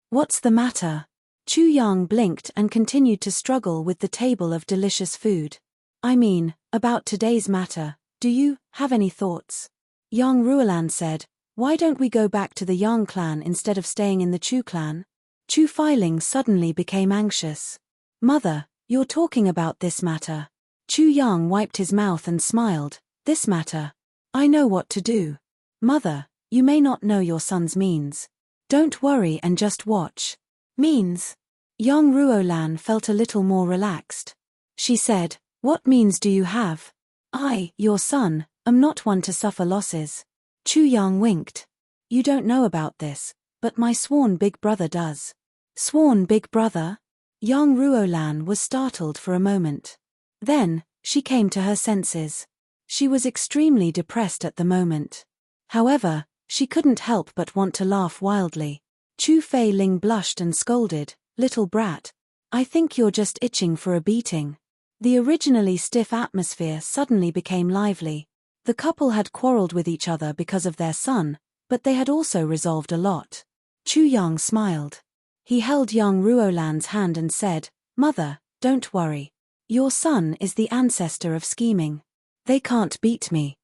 "What's the matter?" Chu Yang blinked and continued to struggle with the table of delicious food. "I mean, about today's matter, do you have any thoughts?" Yang Ruolan said, "Why don't we go back to the Yang clan instead of staying in the Chu clan?" Chu Feiling suddenly became anxious. "Mother, you're talking about this matter." Chu Yang wiped his mouth and smiled, "This matter? I know what to do. Mother, you may not know your son's means. Don't worry and just watch." "Means?" Yang Ruolan felt a little more relaxed. She said, "What means do you have?" "I, your son, am not one to suffer losses." Chu Yang winked. "You don't know about this, but my sworn big brother does." "Sworn big brother?" Yang Ruolan was startled for a moment. Then, she came to her senses. She was extremely depressed at the moment. However, she couldn't help but want to laugh wildly. Chu Feiling blushed and scolded, "Little brat. I think you're just itching for a beating." The originally stiff atmosphere suddenly became lively. The couple had quarreled with each other because of their son, but they had also resolved a lot. Chu Yang smiled. He held Yang Ruolan's hand and said, "Mother, don't worry. Your son is the ancestor of scheming. They can't beat me.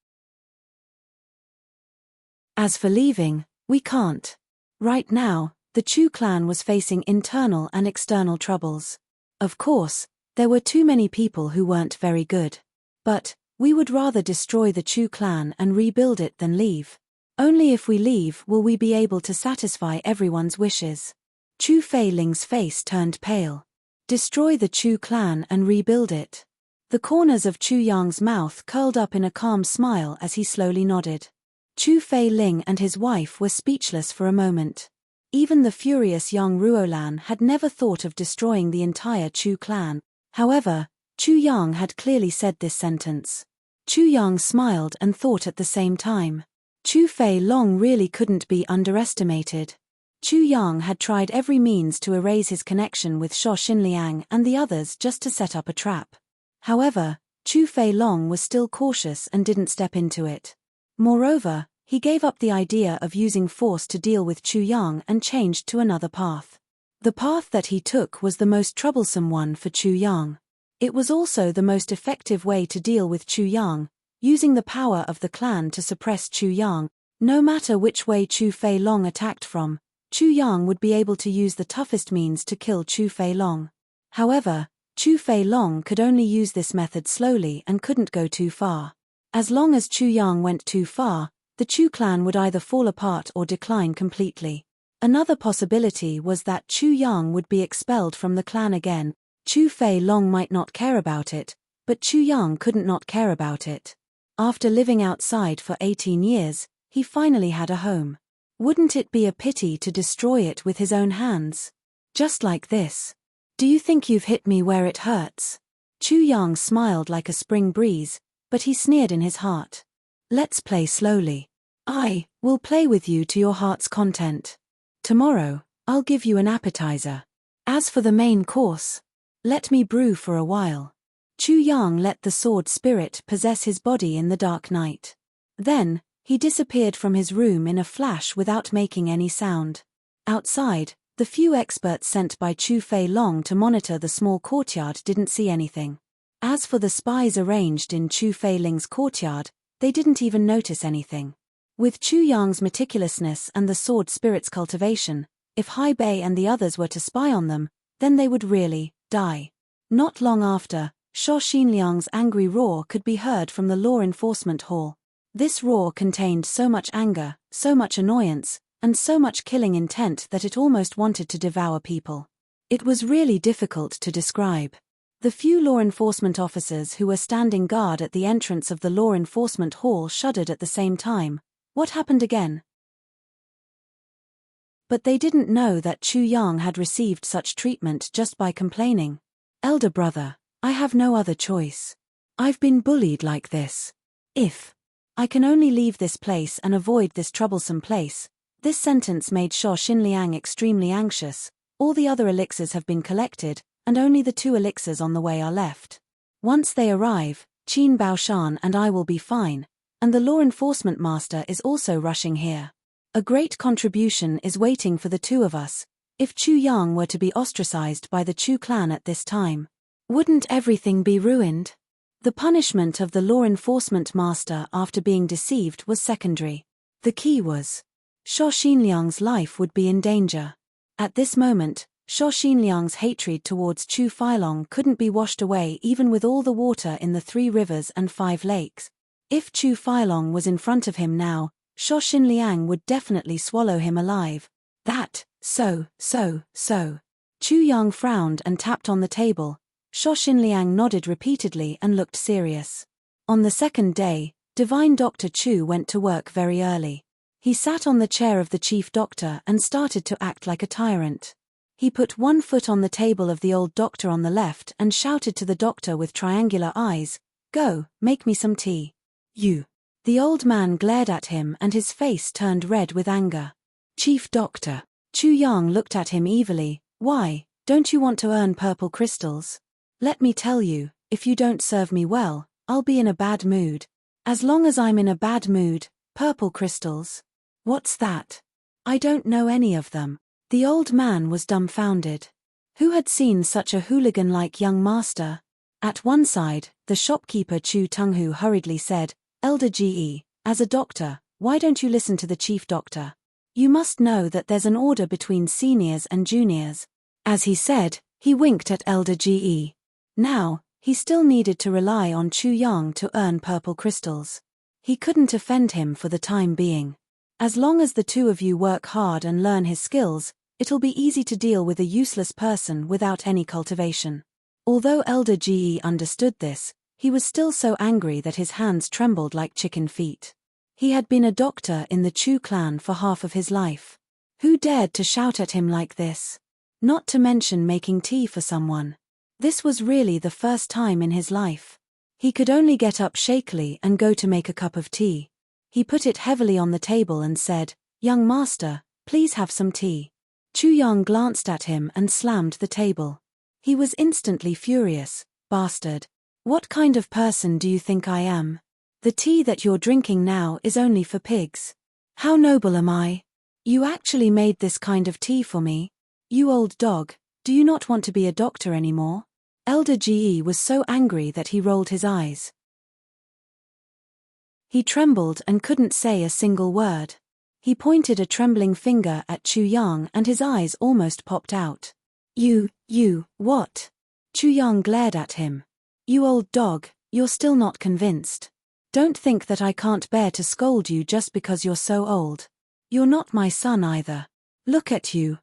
As for leaving, we can't." Right now, the Chu clan was facing internal and external troubles. Of course, there were too many people who weren't very good. But, we would rather destroy the Chu clan and rebuild it than leave. Only if we leave will we be able to satisfy everyone's wishes. Chu Feiling's face turned pale. Destroy the Chu clan and rebuild it. The corners of Chu Yang's mouth curled up in a calm smile as he slowly nodded. Chu Feiling and his wife were speechless for a moment. Even the furious young Ruolan had never thought of destroying the entire Chu clan. However, Chu Yang had clearly said this sentence. Chu Yang smiled and thought at the same time. Chu Fei Long really couldn't be underestimated. Chu Yang had tried every means to erase his connection with Sho Xinliang and the others just to set up a trap. However, Chu Fei Long was still cautious and didn't step into it. Moreover, he gave up the idea of using force to deal with Chu Yang and changed to another path. The path that he took was the most troublesome one for Chu Yang. It was also the most effective way to deal with Chu Yang, using the power of the clan to suppress Chu Yang. No matter which way Chu Fei Long attacked from, Chu Yang would be able to use the toughest means to kill Chu Fei Long. However, Chu Fei Long could only use this method slowly and couldn't go too far. As long as Chu Yang went too far, the Chu clan would either fall apart or decline completely. Another possibility was that Chu Yang would be expelled from the clan again. Chu Fei Long might not care about it, but Chu Yang couldn't not care about it. After living outside for 18 years, he finally had a home. Wouldn't it be a pity to destroy it with his own hands? Just like this. Do you think you've hit me where it hurts? Chu Yang smiled like a spring breeze, but he sneered in his heart. Let's play slowly. I will play with you to your heart's content. Tomorrow, I'll give you an appetizer. As for the main course, let me brew for a while. Chu Yang let the sword spirit possess his body in the dark night. Then, he disappeared from his room in a flash without making any sound. Outside, the few experts sent by Chu Fei Long to monitor the small courtyard didn't see anything. As for the spies arranged in Chu Fei Ling's courtyard, they didn't even notice anything. With Chu Yang's meticulousness and the sword spirit's cultivation, if Hai Bei and the others were to spy on them, then they would really die. Not long after, Sho Xinliang's angry roar could be heard from the law enforcement hall. This roar contained so much anger, so much annoyance, and so much killing intent that it almost wanted to devour people. It was really difficult to describe. The few law enforcement officers who were standing guard at the entrance of the law enforcement hall shuddered at the same time. What happened again? But they didn't know that Chu Yang had received such treatment just by complaining. Elder brother, I have no other choice. I've been bullied like this. If I can only leave this place and avoid this troublesome place. This sentence made Sho Xinliang extremely anxious. All the other elixirs have been collected, and only the 2 elixirs on the way are left. Once they arrive, Qin Baoshan and I will be fine, and the law enforcement master is also rushing here. A great contribution is waiting for the 2 of us. If Chu Yang were to be ostracized by the Chu clan at this time, wouldn't everything be ruined? The punishment of the law enforcement master after being deceived was secondary. The key was Sho Xinliang's life would be in danger. At this moment, Sho Xinliang's hatred towards Chu Feilong couldn't be washed away even with all the water in the 3 rivers and 5 lakes. If Chu Feilong was in front of him now, Sho Xinliang would definitely swallow him alive. So. Chu Yang frowned and tapped on the table. Sho Xinliang nodded repeatedly and looked serious. On the second day, Divine Dr. Chu went to work very early. He sat on the chair of the chief doctor and started to act like a tyrant. He put one foot on the table of the old doctor on the left and shouted to the doctor with triangular eyes, "Go, make me some tea." "You." The old man glared at him and his face turned red with anger. "Chief doctor." Chu Yang looked at him evilly. "Why, don't you want to earn purple crystals? Let me tell you, if you don't serve me well, I'll be in a bad mood." "As long as I'm in a bad mood, purple crystals? What's that? I don't know any of them." The old man was dumbfounded. Who had seen such a hooligan-like young master? At one side, the shopkeeper Chu Tunghu hurriedly said, "Elder Ge, as a doctor, why don't you listen to the chief doctor? You must know that there's an order between seniors and juniors." As he said, he winked at Elder Ge. Now, he still needed to rely on Chu Yang to earn purple crystals. He couldn't offend him for the time being. As long as the 2 of you work hard and learn his skills, it'll be easy to deal with a useless person without any cultivation. Although Elder Ge understood this, he was still so angry that his hands trembled like chicken feet. He had been a doctor in the Chu clan for half of his life. Who dared to shout at him like this? Not to mention making tea for someone. This was really the first time in his life. He could only get up shakily and go to make a cup of tea. He put it heavily on the table and said, "Young master, please have some tea." Chu Yang glanced at him and slammed the table. He was instantly furious. "Bastard. What kind of person do you think I am? The tea that you're drinking now is only for pigs. How noble am I? You actually made this kind of tea for me? You old dog, do you not want to be a doctor anymore?" Elder Ge was so angry that he rolled his eyes. He trembled and couldn't say a single word. He pointed a trembling finger at Chu Yang and his eyes almost popped out. You, what? Chu Yang glared at him. "You old dog, you're still not convinced. Don't think that I can't bear to scold you just because you're so old. You're not my son either. Look at you,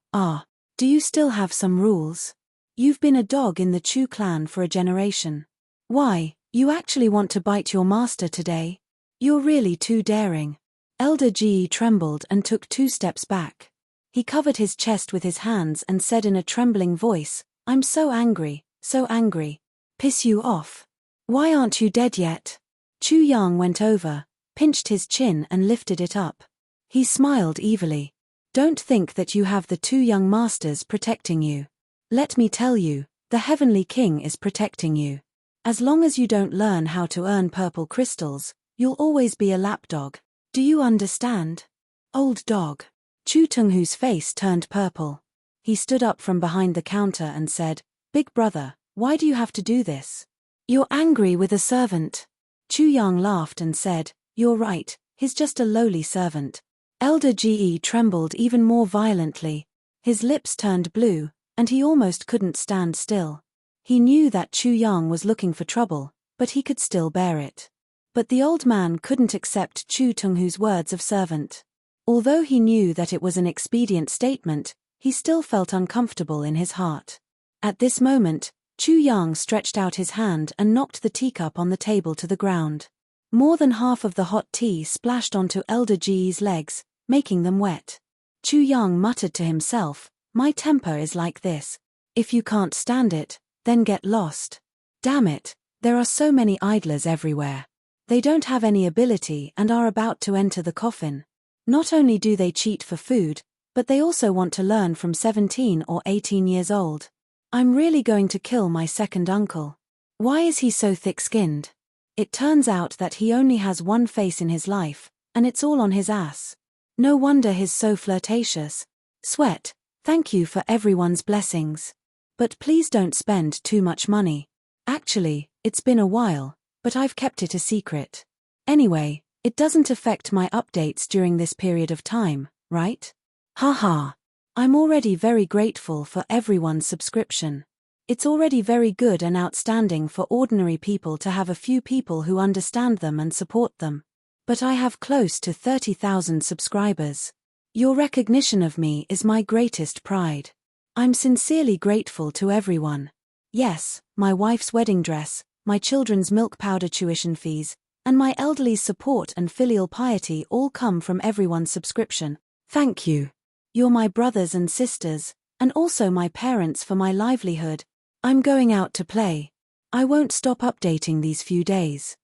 do you still have some rules? You've been a dog in the Chu clan for a generation. Why, you actually want to bite your master today? You're really too daring." Elder Ge trembled and took 2 steps back. He covered his chest with his hands and said in a trembling voice, "I'm so angry, so angry. Piss you off? Why aren't you dead yet?" Chu Yang went over, pinched his chin and lifted it up. He smiled evilly. "Don't think that you have the 2 young masters protecting you. Let me tell you, the Heavenly King is protecting you. As long as you don't learn how to earn purple crystals, you'll always be a lapdog. Do you understand? Old dog." Chu Tunghu's face turned purple. He stood up from behind the counter and said, "Big brother, why do you have to do this? You're angry with a servant." Chu Yang laughed and said, "You're right, he's just a lowly servant." Elder Ge trembled even more violently. His lips turned blue, and he almost couldn't stand still. He knew that Chu Yang was looking for trouble, but he could still bear it. But the old man couldn't accept Chu Tunghu's words of servant. Although he knew that it was an expedient statement, he still felt uncomfortable in his heart. At this moment, Chu Yang stretched out his hand and knocked the teacup on the table to the ground. More than half of the hot tea splashed onto Elder Ge's legs, making them wet. Chu Yang muttered to himself, "My temper is like this. If you can't stand it, then get lost. Damn it, there are so many idlers everywhere. They don't have any ability and are about to enter the coffin. Not only do they cheat for food, but they also want to learn from 17 or 18 years old. I'm really going to kill my second uncle. Why is he so thick-skinned? It turns out that he only has one face in his life, and it's all on his ass. No wonder he's so flirtatious. Sweat, thank you for everyone's blessings. But please don't spend too much money. Actually, it's been a while, but I've kept it a secret. Anyway, it doesn't affect my updates during this period of time, right? Haha. I'm already very grateful for everyone's subscription. It's already very good and outstanding for ordinary people to have a few people who understand them and support them. But I have close to 30,000 subscribers. Your recognition of me is my greatest pride. I'm sincerely grateful to everyone. Yes, my wife's wedding dress, my children's milk powder tuition fees, and my elderly's support and filial piety all come from everyone's subscription. Thank you. You're my brothers and sisters, and also my parents for my livelihood. I'm going out to play. I won't stop updating these few days.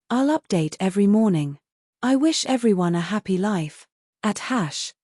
I'll update every morning. I wish everyone a happy life. @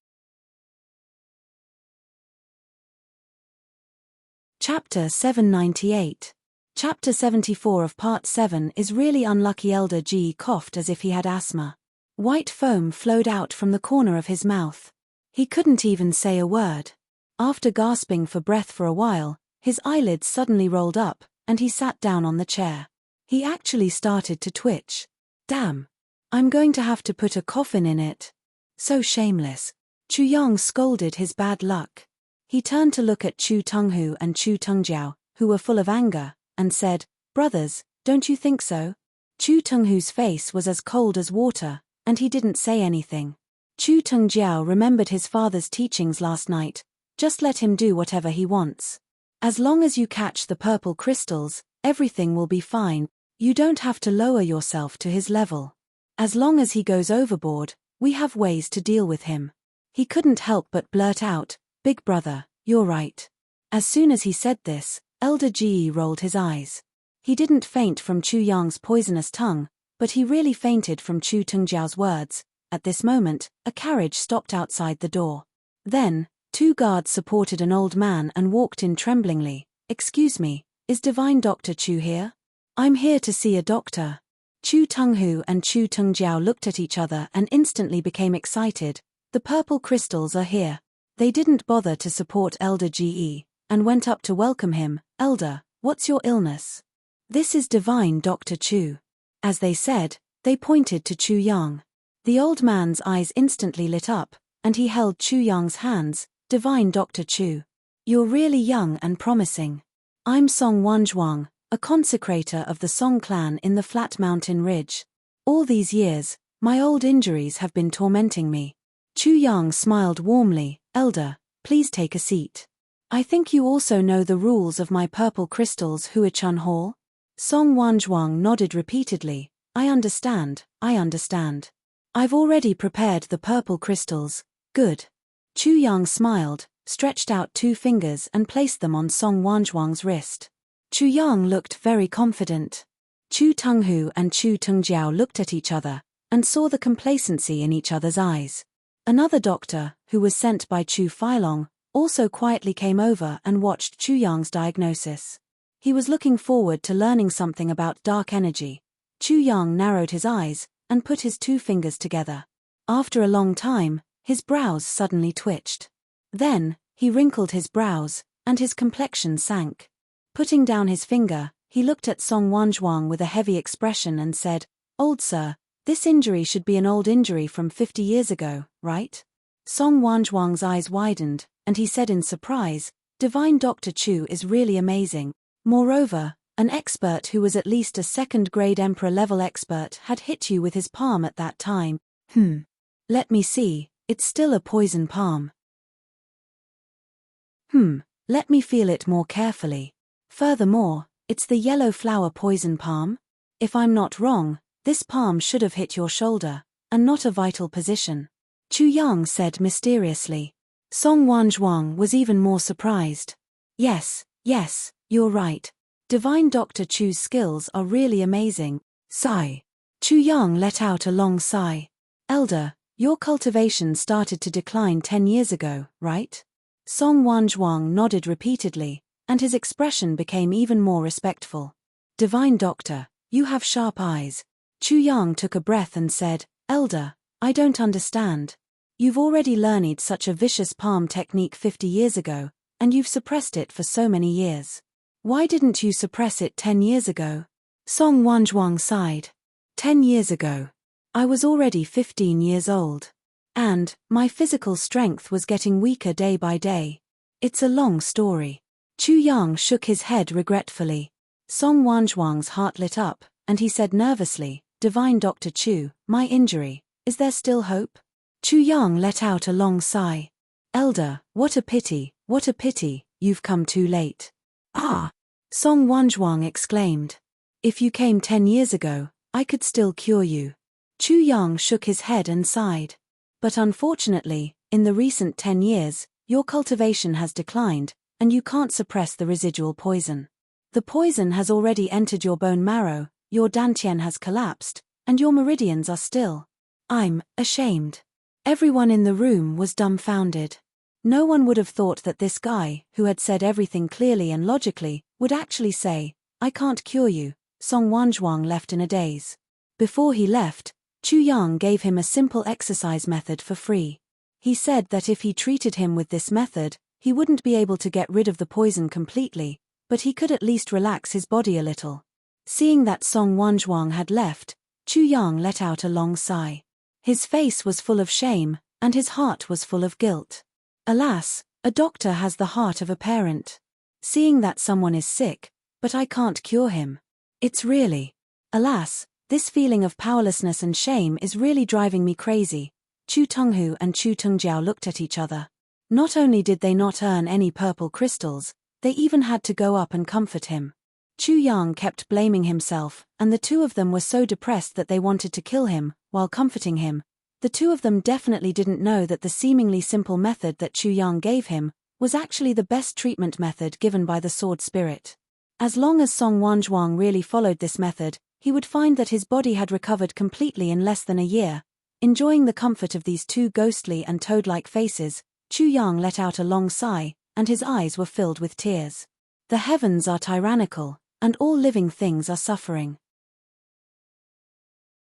Chapter 798. Chapter 74 of Part 7 is really unlucky. Elder Ge coughed as if he had asthma. White foam flowed out from the corner of his mouth. He couldn't even say a word. After gasping for breath for a while, his eyelids suddenly rolled up, and he sat down on the chair. He actually started to twitch. Damn. I'm going to have to put a coffin in it. So shameless. Chu Yang scolded his bad luck. He turned to look at Chu Tunghu and Chu Tungjiao, who were full of anger, and said, "Brothers, don't you think so?" Chu Tunghu's face was as cold as water, and he didn't say anything. Chu Tungjiao remembered his father's teachings last night. Just let him do whatever he wants. As long as you catch the purple crystals, everything will be fine. You don't have to lower yourself to his level. As long as he goes overboard, we have ways to deal with him. He couldn't help but blurt out, "Big brother, you're right." As soon as he said this, Elder Ge rolled his eyes. He didn't faint from Chu Yang's poisonous tongue, but he really fainted from Chu Tengjiao's words. At this moment, a carriage stopped outside the door. Then, two guards supported an old man and walked in tremblingly. "Excuse me, is Divine Dr. Chu here?" "I'm here to see a doctor." Chu Tenghu and Chu Tengjiao looked at each other and instantly became excited. "The purple crystals are here." They didn't bother to support Elder Ge, and went up to welcome him. "Elder, what's your illness?" "This is Divine Dr. Chu." As they said, they pointed to Chu Yang. The old man's eyes instantly lit up, and he held Chu Yang's hands. "Divine Dr. Chu. You're really young and promising. I'm Song Wanzhuang, a consecrator of the Song clan in the Flat Mountain Ridge. All these years, my old injuries have been tormenting me." Chu Yang smiled warmly. "Elder, please take a seat. I think you also know the rules of my purple crystals Huichan Hall?" Song Wanzhuang nodded repeatedly. I understand. I've already prepared the purple crystals." "Good." Chu Yang smiled, stretched out two fingers and placed them on Song Wanzhuang's wrist. Chu Yang looked very confident. Chu Tenghu and Chu Tengjiao looked at each other, and saw the complacency in each other's eyes. Another doctor, who was sent by Chu Filong, also quietly came over and watched Chu Yang's diagnosis. He was looking forward to learning something about dark energy. Chu Yang narrowed his eyes, and put his two fingers together. After a long time, his brows suddenly twitched. Then, he wrinkled his brows, and his complexion sank. Putting down his finger, he looked at Song Wanzhuang with a heavy expression and said, "Old sir, this injury should be an old injury from 50 years ago, right?" Song Wanzhuang's eyes widened, and he said in surprise, "Divine Dr. Chu is really amazing. Moreover, an expert who was at least a second-grade emperor-level expert had hit you with his palm at that time." Let me see, it's still a poison palm." Let me feel it more carefully. Furthermore, it's the yellow flower poison palm? If I'm not wrong, this palm should have hit your shoulder, and not a vital position." Chu Yang said mysteriously. Song Wanzhuang was even more surprised. Yes, you're right. Divine Dr. Chu's skills are really amazing." Sigh. Chu Yang let out a long sigh. "Elder, your cultivation started to decline 10 years ago, right?" Song Wanzhuang nodded repeatedly, and his expression became even more respectful. "Divine Doctor, you have sharp eyes." Chu Yang took a breath and said, "Elder, I don't understand. You've already learned such a vicious palm technique 50 years ago, and you've suppressed it for so many years. Why didn't you suppress it 10 years ago?" Song Wanzhuang sighed. 10 years ago. I was already 15 years old. And, my physical strength was getting weaker day by day. It's a long story. Chu Yang shook his head regretfully. Song Wanzhuang's heart lit up, and he said nervously, "Divine Dr. Chu, my injury, is there still hope?" Chu Yang let out a long sigh. "Elder, what a pity, you've come too late." "Ah!" Song Wanzhuang exclaimed. "If you came 10 years ago, I could still cure you." Chu Yang shook his head and sighed. "But unfortunately, in the recent 10 years, your cultivation has declined, and you can't suppress the residual poison. The poison has already entered your bone marrow, your dantian has collapsed, and your meridians are still." I'm ashamed. Everyone in the room was dumbfounded. No one would have thought that this guy, who had said everything clearly and logically, would actually say, "I can't cure you." Song Wanzhuang left in a daze. Before he left, Chu Yang gave him a simple exercise method for free. He said that if he treated him with this method, he wouldn't be able to get rid of the poison completely, but he could at least relax his body a little. Seeing that Song Wanzhuang had left, Chu Yang let out a long sigh. His face was full of shame, and his heart was full of guilt. Alas, a doctor has the heart of a parent. Seeing that someone is sick, but I can't cure him. It's really. Alas, this feeling of powerlessness and shame is really driving me crazy. Chu Tenghu and Chu Tengjiao looked at each other. Not only did they not earn any purple crystals, they even had to go up and comfort him. Chu Yang kept blaming himself, and the two of them were so depressed that they wanted to kill him. While comforting him, The two of them definitely didn't know that the seemingly simple method that Chu Yang gave him was actually the best treatment method given by the sword spirit. As long as Song Wanzhuang really followed this method, he would find that his body had recovered completely in less than a year. Enjoying the comfort of these two ghostly and toad-like faces, Chu Yang let out a long sigh, and his eyes were filled with tears. The heavens are tyrannical, and all living things are suffering.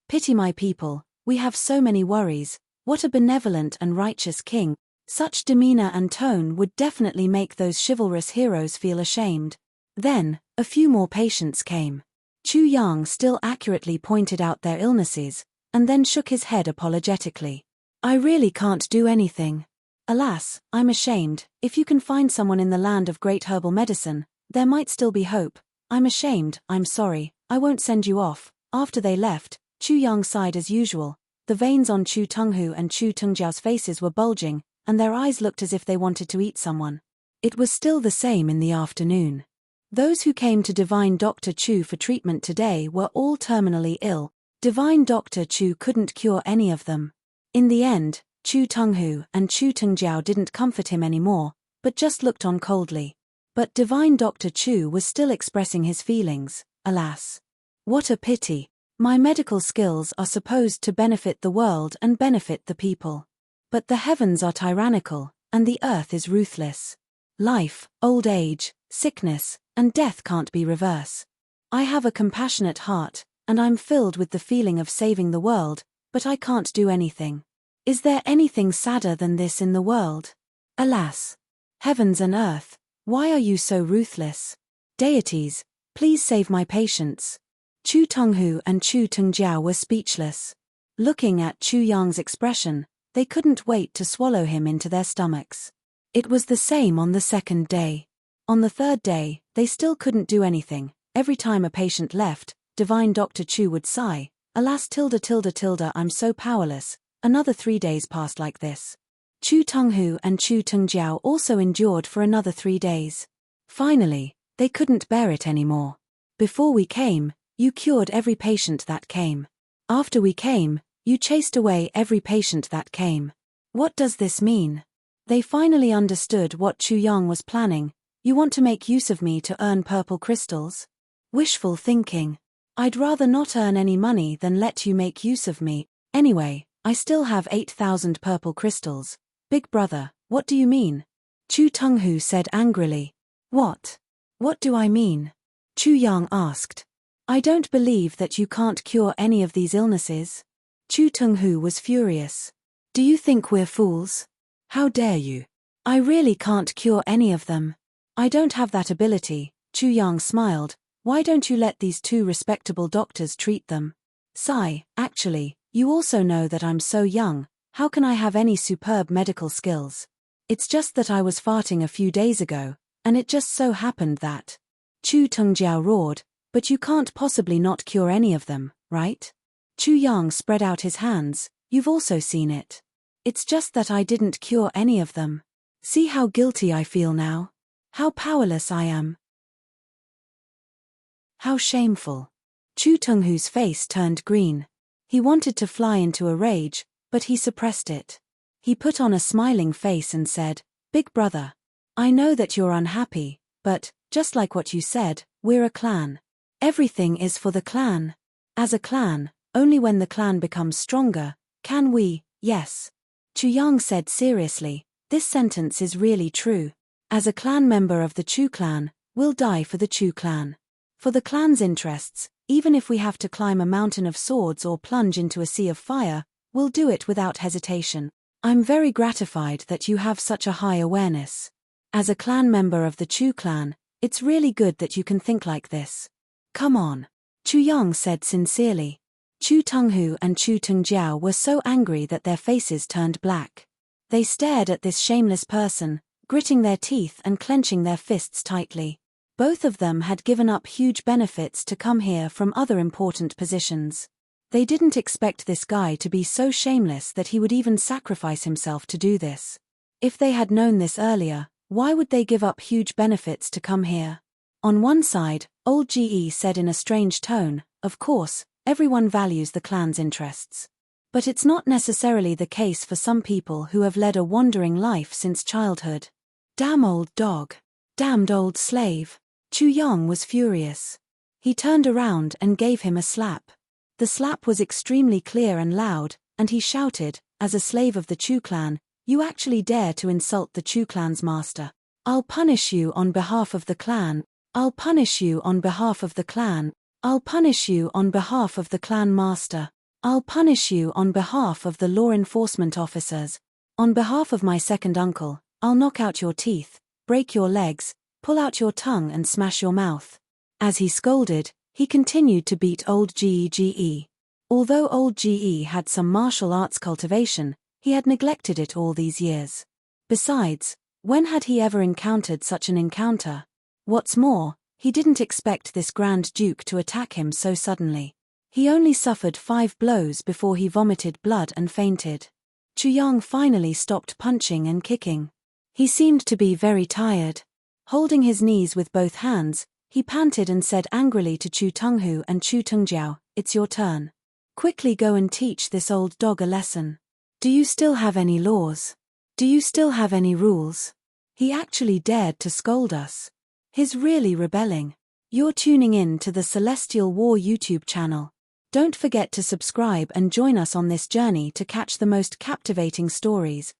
Pity my people, we have so many worries. What a benevolent and righteous king. Such demeanor and tone would definitely make those chivalrous heroes feel ashamed. Then, a few more patients came. Chu Yang still accurately pointed out their illnesses, and then shook his head apologetically. I really can't do anything. Alas, I'm ashamed. If you can find someone in the land of great herbal medicine, there might still be hope. I'm ashamed, I'm sorry, I won't send you off. After they left, Chu Yang sighed as usual. The veins on Chu Tenghu and Chu Tengjiao's faces were bulging, and their eyes looked as if they wanted to eat someone. It was still the same in the afternoon. Those who came to Divine Dr. Chu for treatment today were all terminally ill. Divine Dr. Chu couldn't cure any of them. In the end, Chu Tenghu and Chu Tengjiao didn't comfort him anymore, but just looked on coldly. But Divine Dr. Chu was still expressing his feelings. Alas. What a pity. My medical skills are supposed to benefit the world and benefit the people. But the heavens are tyrannical, and the earth is ruthless. Life, old age, sickness, and death can't be reversed. I have a compassionate heart, and I'm filled with the feeling of saving the world, but I can't do anything. Is there anything sadder than this in the world? Alas. Heavens and earth, why are you so ruthless? Deities, please save my patients. Chu Tenghu and Chu Tengjiao were speechless. Looking at Chu Yang's expression, they couldn't wait to swallow him into their stomachs. It was the same on the second day. On the third day, they still couldn't do anything. Every time a patient left, Divine Dr. Chu would sigh, alas I'm so powerless. Another 3 days passed like this. Chu Tenghu and Chu Tengjiao also endured for another 3 days. Finally, they couldn't bear it anymore. Before we came, you cured every patient that came. After we came, you chased away every patient that came. What does this mean? They finally understood what Chu Yang was planning. You want to make use of me to earn purple crystals? Wishful thinking. I'd rather not earn any money than let you make use of me. Anyway, I still have 8,000 purple crystals. Big brother, what do you mean? Chu Tenghu said angrily. What? What do I mean? Chu Yang asked. I don't believe that you can't cure any of these illnesses. Chu Tenghu was furious. Do you think we're fools? How dare you? I really can't cure any of them. I don't have that ability. Chu Yang smiled. Why don't you let these two respectable doctors treat them? Sigh, actually, you also know that I'm so young. How can I have any superb medical skills? It's just that I was farting a few days ago, and it just so happened that. Chu Tengjiao roared. But you can't possibly not cure any of them, right? Chu Yang spread out his hands. You've also seen it. It's just that I didn't cure any of them. See how guilty I feel now? How powerless I am. How shameful. Chu Tenghu's face turned green. He wanted to fly into a rage, but he suppressed it. He put on a smiling face and said, Big brother, I know that you're unhappy, but, just like what you said, we're a clan. Everything is for the clan. As a clan, only when the clan becomes stronger, can we, yes. Chu Yang said seriously, this sentence is really true. As a clan member of the Chu clan, we'll die for the Chu clan. For the clan's interests, even if we have to climb a mountain of swords or plunge into a sea of fire, we'll do it without hesitation. I'm very gratified that you have such a high awareness. As a clan member of the Chu clan, it's really good that you can think like this. Come on. Chu Yang said sincerely. Chu Tenghu and Chu Tengjiao were so angry that their faces turned black. They stared at this shameless person, gritting their teeth and clenching their fists tightly. Both of them had given up huge benefits to come here from other important positions. They didn't expect this guy to be so shameless that he would even sacrifice himself to do this. If they had known this earlier, why would they give up huge benefits to come here? On one side, old GE said in a strange tone, of course, everyone values the clan's interests. But it's not necessarily the case for some people who have led a wandering life since childhood. Damn old dog. Damned old slave. Chu Yong was furious. He turned around and gave him a slap. The slap was extremely clear and loud, and he shouted, as a slave of the Chu clan, "You actually dare to insult the Chu clan's master. I'll punish you on behalf of the clan. I'll punish you on behalf of the clan. I'll punish you on behalf of the clan master. I'll punish you on behalf of the law enforcement officers. On behalf of my second uncle, I'll knock out your teeth, break your legs, pull out your tongue and smash your mouth." As he scolded, he continued to beat old Gege. Although old Ge had some martial arts cultivation, he had neglected it all these years. Besides, when had he ever encountered such an encounter? What's more, he didn't expect this Grand Duke to attack him so suddenly. He only suffered 5 blows before he vomited blood and fainted. Chu Yong finally stopped punching and kicking. He seemed to be very tired. Holding his knees with both hands, he panted and said angrily to Chu Tunghu and Chu Tungjiao, "It's your turn. Quickly go and teach this old dog a lesson. Do you still have any laws? Do you still have any rules? He actually dared to scold us. He's really rebelling." You're tuning in to the Celestial War YouTube channel. Don't forget to subscribe and join us on this journey to catch the most captivating stories.